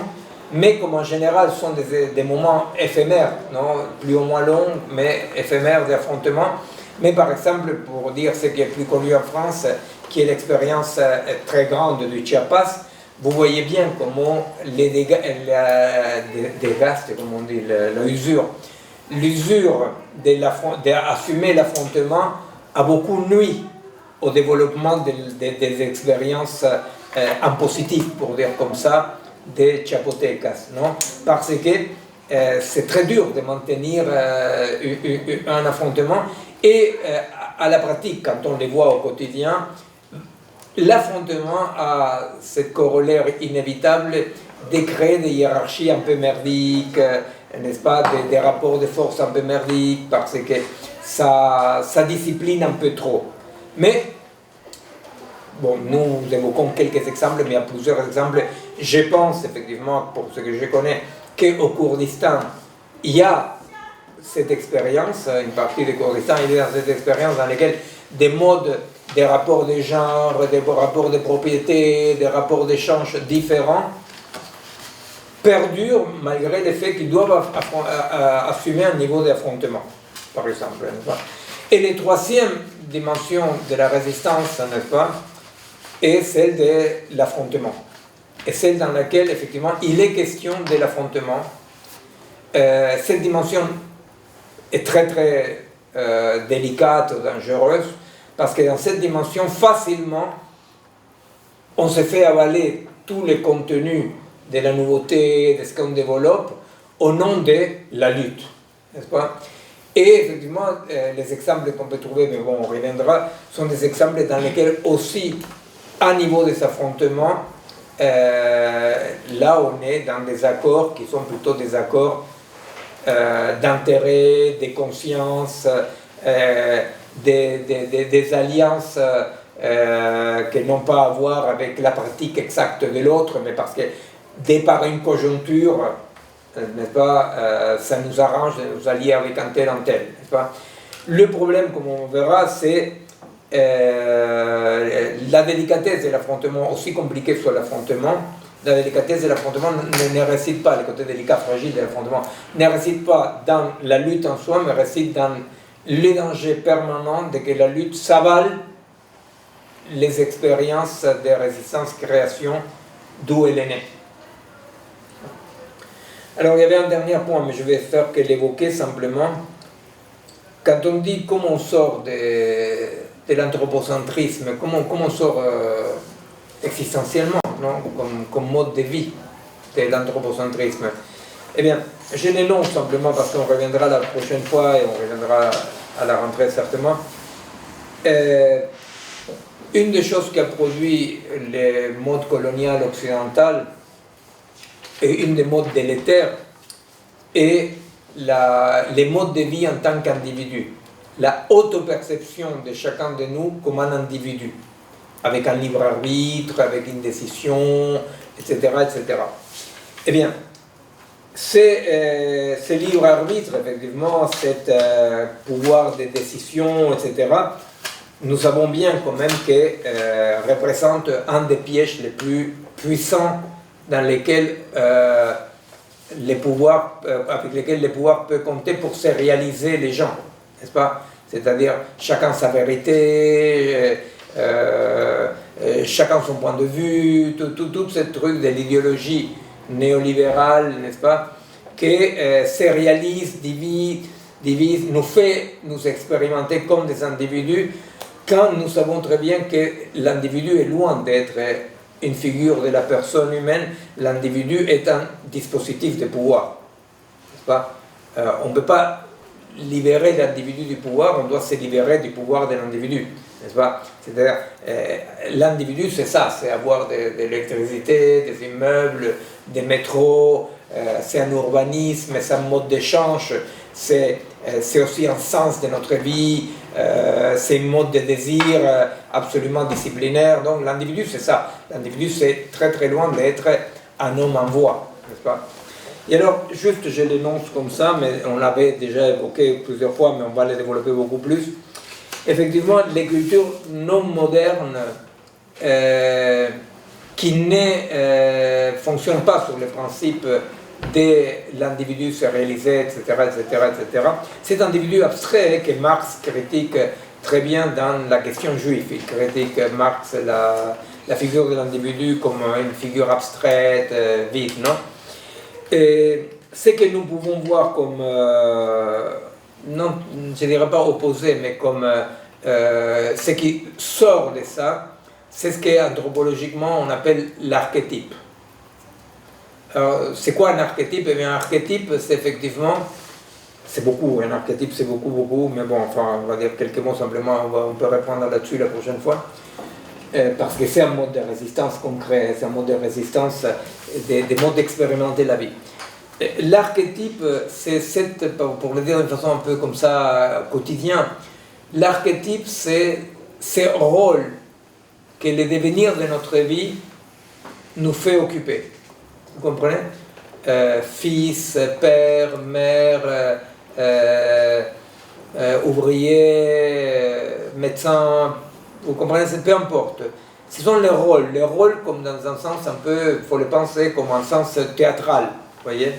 mais comme en général ce sont des moments éphémères, non, plus ou moins longs, mais éphémères d'affrontement. Mais par exemple, pour dire ce qui est plus connu en France, qui est l'expérience très grande du Chiapas, vous voyez bien comment les dégâts, c'est comme on dit, l'usure d'assumer l'affrontement a beaucoup nui au développement des expériences en positif, pour dire comme ça, des Chiapotecas, non? Parce que c'est très dur de maintenir un affrontement, Et à la pratique, quand on les voit au quotidien, l'affrontement a cette corollaire inévitable de créer des hiérarchies un peu merdiques, n'est-ce pas, des rapports de force un peu merdiques, parce que ça discipline un peu trop. Mais, bon, nous évoquons quelques exemples, mais il y a plusieurs exemples. Je pense, effectivement, pour ce que je connais, qu'au Kurdistan, il y a cette expérience, une partie du Kurdistan, il y a cette expérience dans laquelle des modes, des rapports de genre, des rapports de propriété, des rapports d'échange différents perdurent malgré le fait qu'ils doivent assumer un niveau d'affrontement, par exemple. Et la troisième dimension de la résistance, n'est-ce pas, est celle de l'affrontement. Et celle dans laquelle, effectivement, il est question de l'affrontement. Cette dimension est très très délicate, dangereuse, parce que dans cette dimension, facilement, on se fait avaler tous les contenus de la nouveauté, de ce qu'on développe, au nom de la lutte, n'est-ce pas? Et effectivement, les exemples qu'on peut trouver, mais bon, on reviendra, sont des exemples dans lesquels aussi, à niveau des affrontements, là on est dans des accords qui sont plutôt des accords d'intérêt, de conscience, des alliances qui n'ont pas à voir avec la pratique exacte de l'autre, mais parce que dès par une conjoncture, n'est-ce pas, ça nous arrange de nous allier avec un tel, n'est-ce pas? Le problème, comme on verra, c'est la délicatesse de l'affrontement, aussi compliqué soit l'affrontement. La délicatesse de l'affrontement ne réside pas, le côté délicat, fragile de l'affrontement, ne réside pas dans la lutte en soi, mais réside dans le danger permanent de que la lutte s'avale les expériences de résistance-création d'où elle est née. Alors il y avait un dernier point, mais je vais faire que l'évoquer simplement. Quand on dit comment on sort de l'anthropocentrisme, comment on sort existentiellement, non, comme mode de vie de l'anthropocentrisme, eh bien, je les nomme simplement parce qu'on reviendra la prochaine fois et on reviendra à la rentrée certainement. Une des choses qui a produit le mode colonial occidental et une des modes délétères est les modes de vie en tant qu'individu, la auto-perception de chacun de nous comme un individu, avec un libre arbitre, avec une décision, etc. etc. Eh bien, ce libre arbitre, effectivement, cet pouvoir de décision, etc., nous savons bien quand même que représente un des pièges les plus puissants dans lesquels les pouvoirs, avec lesquels les pouvoirs peuvent compter pour se réaliser les gens, n'est-ce pas? C'est-à-dire chacun sa vérité, chacun son point de vue, tout ce truc de l'idéologie néolibérale, n'est-ce pas, qui se réalise, divise, nous fait nous expérimenter comme des individus, quand nous savons très bien que l'individu est loin d'être une figure de la personne humaine, l'individu est un dispositif de pouvoir, n'est-ce pas? On ne peut pas libérer l'individu du pouvoir, on doit se libérer du pouvoir de l'individu, n'est-ce pas? C'est-à-dire, l'individu, c'est ça, c'est avoir de l'électricité, des immeubles, des métros, c'est un urbanisme, c'est un mode d'échange, c'est aussi un sens de notre vie, c'est un mode de désir absolument disciplinaire. Donc l'individu, c'est ça. L'individu, c'est très très loin d'être un homme en voie, n'est-ce pas? Et alors, juste, je l'énonce comme ça, mais on l'avait déjà évoqué plusieurs fois, mais on va le développer beaucoup plus. Effectivement, les cultures non modernes qui ne fonctionnent pas sur le principe de l'individu se réaliser, etc., etc., etc. Cet individu abstrait que Marx critique très bien dans la question juive. Il critique Marx la figure de l'individu comme une figure abstraite, vide, non? Et ce que nous pouvons voir comme, non, je ne dirais pas opposé, mais comme ce qui sort de ça, c'est ce qu'anthropologiquement on appelle l'archétype. Alors, c'est quoi un archétype? Eh bien, un archétype, c'est effectivement c'est beaucoup, un archétype c'est beaucoup, mais bon, enfin, on va dire quelques mots simplement, on peut reprendre là-dessus la prochaine fois. Parce que c'est un mode de résistance concret, c'est un mode de résistance, des modes d'expérimenter la vie. L'archétype, c'est pour le dire d'une façon un peu comme ça, quotidien, l'archétype c'est ce rôle que le devenir de notre vie nous fait occuper. Vous comprenez? Fils, père, mère, ouvrier, médecin, vous comprenez, peu importe. Ce sont les rôles comme dans un sens un peu, il faut le penser comme un sens théâtral, vous voyez.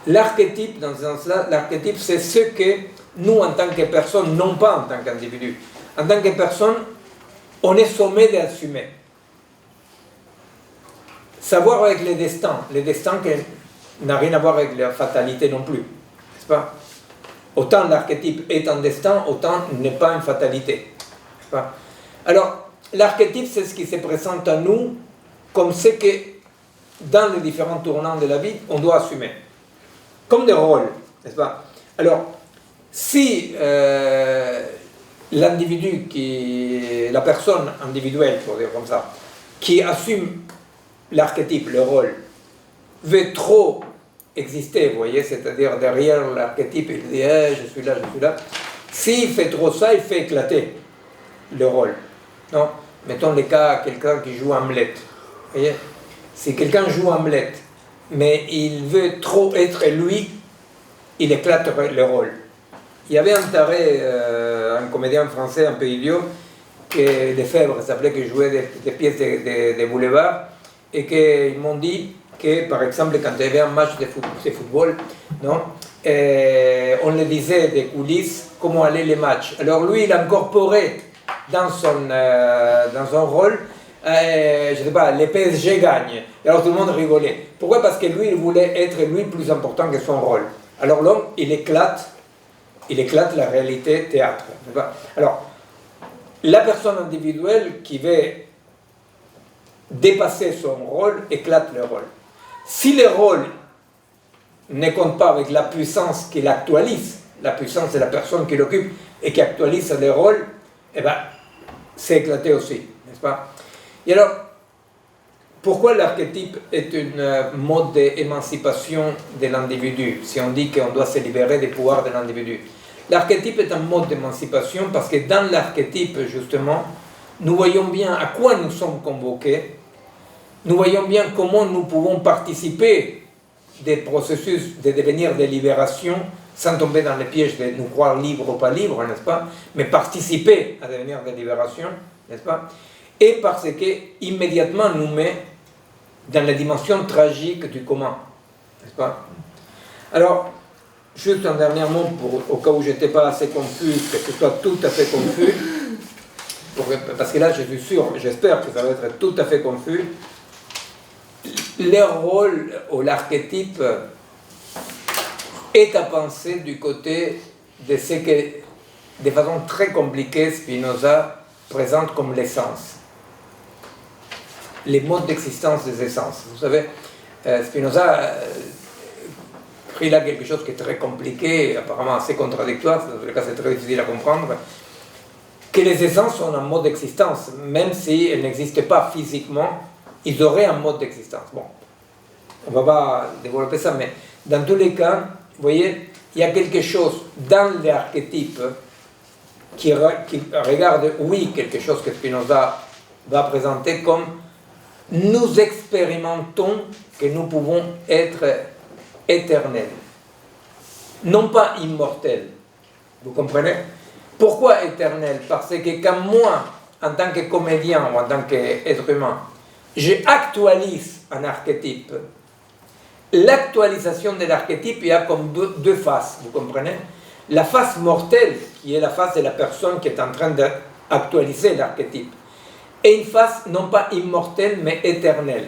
L'archétype, dans ce sens-là, l'archétype c'est ce que nous en tant que personne, non pas en tant qu'individu, en tant que personne, on est sommé d'assumer. Savoir avec le destin qui n'a rien à voir avec la fatalité non plus, n'est-ce pas? Autant l'archétype est un destin, autant n'est pas une fatalité, n'est-ce pas? Alors, l'archétype, c'est ce qui se présente à nous comme ce que, dans les différents tournants de la vie, on doit assumer. Comme des rôles, n'est-ce pas? Alors, si l'individu, la personne individuelle, pour dire comme ça, qui assume l'archétype, le rôle, veut trop exister, vous voyez, c'est-à-dire derrière l'archétype, il dit je suis là, s'il fait trop ça, il fait éclater le rôle. Non? Mettons le cas à quelqu'un qui joue Hamlet. Vous voyez? Si quelqu'un joue Hamlet, mais il veut trop être lui, il éclate le rôle. Il y avait un taré, un comédien français un peu idiot, que Lefebvre s'appelait, qui jouait des pièces de boulevard, et qu'ils m'ont dit que, par exemple, quand il y avait un match de football, non, on le disait des coulisses comment allaient les matchs. Alors lui, il incorporait dans son rôle, je ne sais pas, le PSG gagne. Et alors tout le monde rigolait. Pourquoi? Parce que lui, il voulait être lui plus important que son rôle. Alors l'homme, il éclate la réalité théâtre. Alors, la personne individuelle qui veut dépasser son rôle éclate le rôle. Si le rôle ne compte pas avec la puissance qu'il actualise, la puissance de la personne qui l'occupe et qui actualise le rôle, eh bien, c'est éclaté aussi, n'est-ce pas? Et alors, pourquoi l'archétype est un mode d'émancipation de l'individu, si on dit qu'on doit se libérer des pouvoirs de l'individu? L'archétype est un mode d'émancipation parce que dans l'archétype, justement, nous voyons bien à quoi nous sommes convoqués, nous voyons bien comment nous pouvons participer des processus de devenir de libération sans tomber dans les pièges de nous croire libres ou pas libres, n'est-ce pas? Mais participer à devenir de libération, n'est-ce pas? Et parce qu'immédiatement nous met dans la dimension tragique du commun, n'est-ce pas? Alors, juste un dernier mot au cas où je n'étais pas assez confus, que ce soit tout à fait confus, parce que là je suis sûr, j'espère que ça va être tout à fait confus. Le rôle ou l'archétype est à penser du côté de ce que, de façon très compliquée, Spinoza présente comme l'essence. Les modes d'existence des essences. Vous savez, Spinoza pris là quelque chose qui est très compliqué, apparemment assez contradictoire, dans tous les cas c'est très difficile à comprendre, que les essences sont un mode d'existence, même si elles n'existent pas physiquement, ils auraient un mode d'existence. Bon, on ne va pas développer ça, mais dans tous les cas, vous voyez, il y a quelque chose dans l'archétype qui regarde, oui, quelque chose que Spinoza va présenter comme nous expérimentons que nous pouvons être éternels, non pas immortels. Vous comprenez? Pourquoi éternel? Parce que quand moi, en tant que comédien ou en tant qu'être humain, j'actualise un archétype, l'actualisation de l'archétype, il y a comme deux faces, vous comprenez? La face mortelle, qui est la face de la personne qui est en train d'actualiser l'archétype, et une face non pas immortelle, mais éternelle.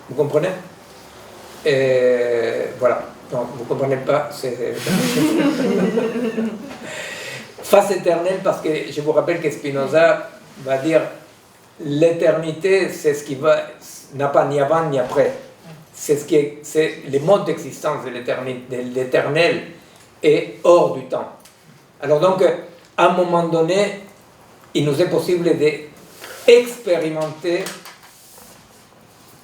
Vous comprenez? Voilà. Non, vous ne comprenez pas, face éternelle, parce que je vous rappelle que Spinoza va dire l'éternité, c'est ce qui n'a pas ni avant ni après. c'est le mode d'existence de l'éternel est hors du temps. Alors donc, à un moment donné, il nous est possible d'expérimenter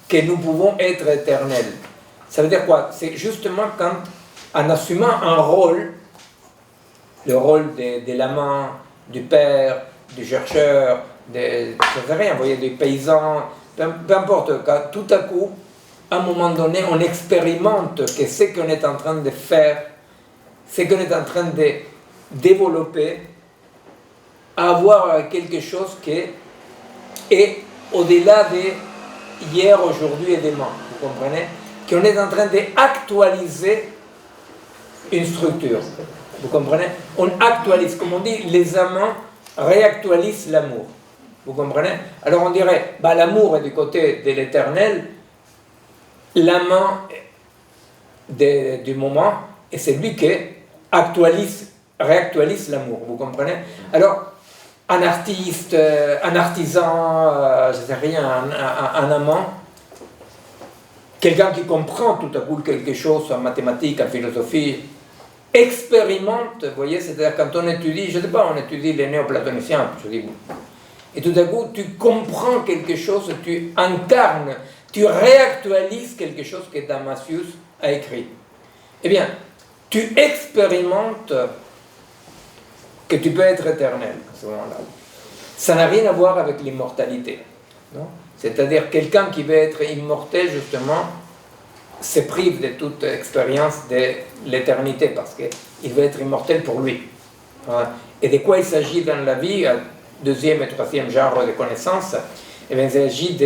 que nous pouvons être éternels. Ça veut dire quoi? C'est justement quand, en assumant un rôle, le rôle de l'amant, du père, du chercheur, je ne sais rien, vous voyez, des paysans, peu importe, quand tout à coup, à un moment donné, on expérimente que ce qu'on est en train de faire, ce qu'on est en train de développer, avoir quelque chose qui est au-delà de hier, aujourd'hui et demain, vous comprenez? Qu'on est en train d'actualiser une structure, vous comprenez? On actualise, comme on dit, les amants réactualisent l'amour, vous comprenez? Alors on dirait, bah, l'amour est du côté de l'éternel, l'amant du moment, et c'est lui qui réactualise l'amour, vous comprenez? Alors, un artiste, un artisan, je ne sais rien, un amant, quelqu'un qui comprend tout à coup quelque chose en mathématiques, en philosophie, expérimente, vous voyez, c'est-à-dire quand on étudie, je ne sais pas, on étudie les néoplatoniciens, je dis, et tout à coup, tu comprends quelque chose, tu incarnes, tu réactualises quelque chose que Damascius a écrit. Eh bien, tu expérimentes que tu peux être éternel à ce moment-là. Ça n'a rien à voir avec l'immortalité. Non? C'est-à-dire quelqu'un qui veut être immortel, justement, se prive de toute expérience de l'éternité parce qu'il veut être immortel pour lui. Et de quoi il s'agit dans la vie, deuxième et troisième genre de connaissances? Eh bien, il s'agit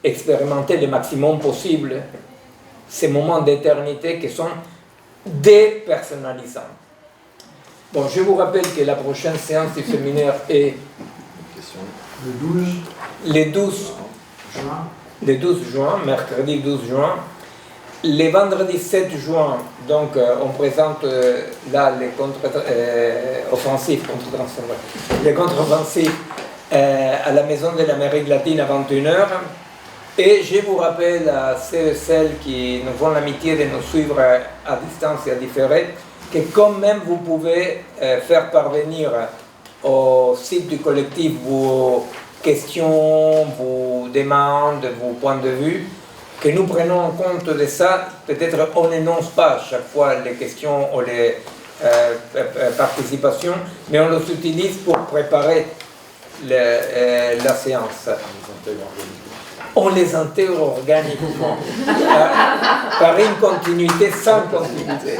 d'expérimenter le maximum possible ces moments d'éternité qui sont dépersonnalisants. Bon, je vous rappelle que la prochaine séance du séminaire est le 12 juin, mercredi 12 juin. Le vendredi 7 juin, donc on présente là les contre-offensifs, les contre-offensifs à la Maison de l'Amérique latine à 21h. Et je vous rappelle à ceux et celles qui nous font l'amitié de nous suivre à distance et à différé, que quand même vous pouvez faire parvenir au site du collectif vos questions, vos demandes, vos points de vue, que nous prenons en compte de ça. Peut-être on n'énonce pas chaque fois les questions ou les participations, mais on les utilise pour préparer la séance. On les intègre organiquement, par une continuité sans continuité.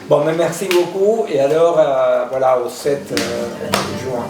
Bon, mais merci beaucoup, et alors, voilà, au 7 juin.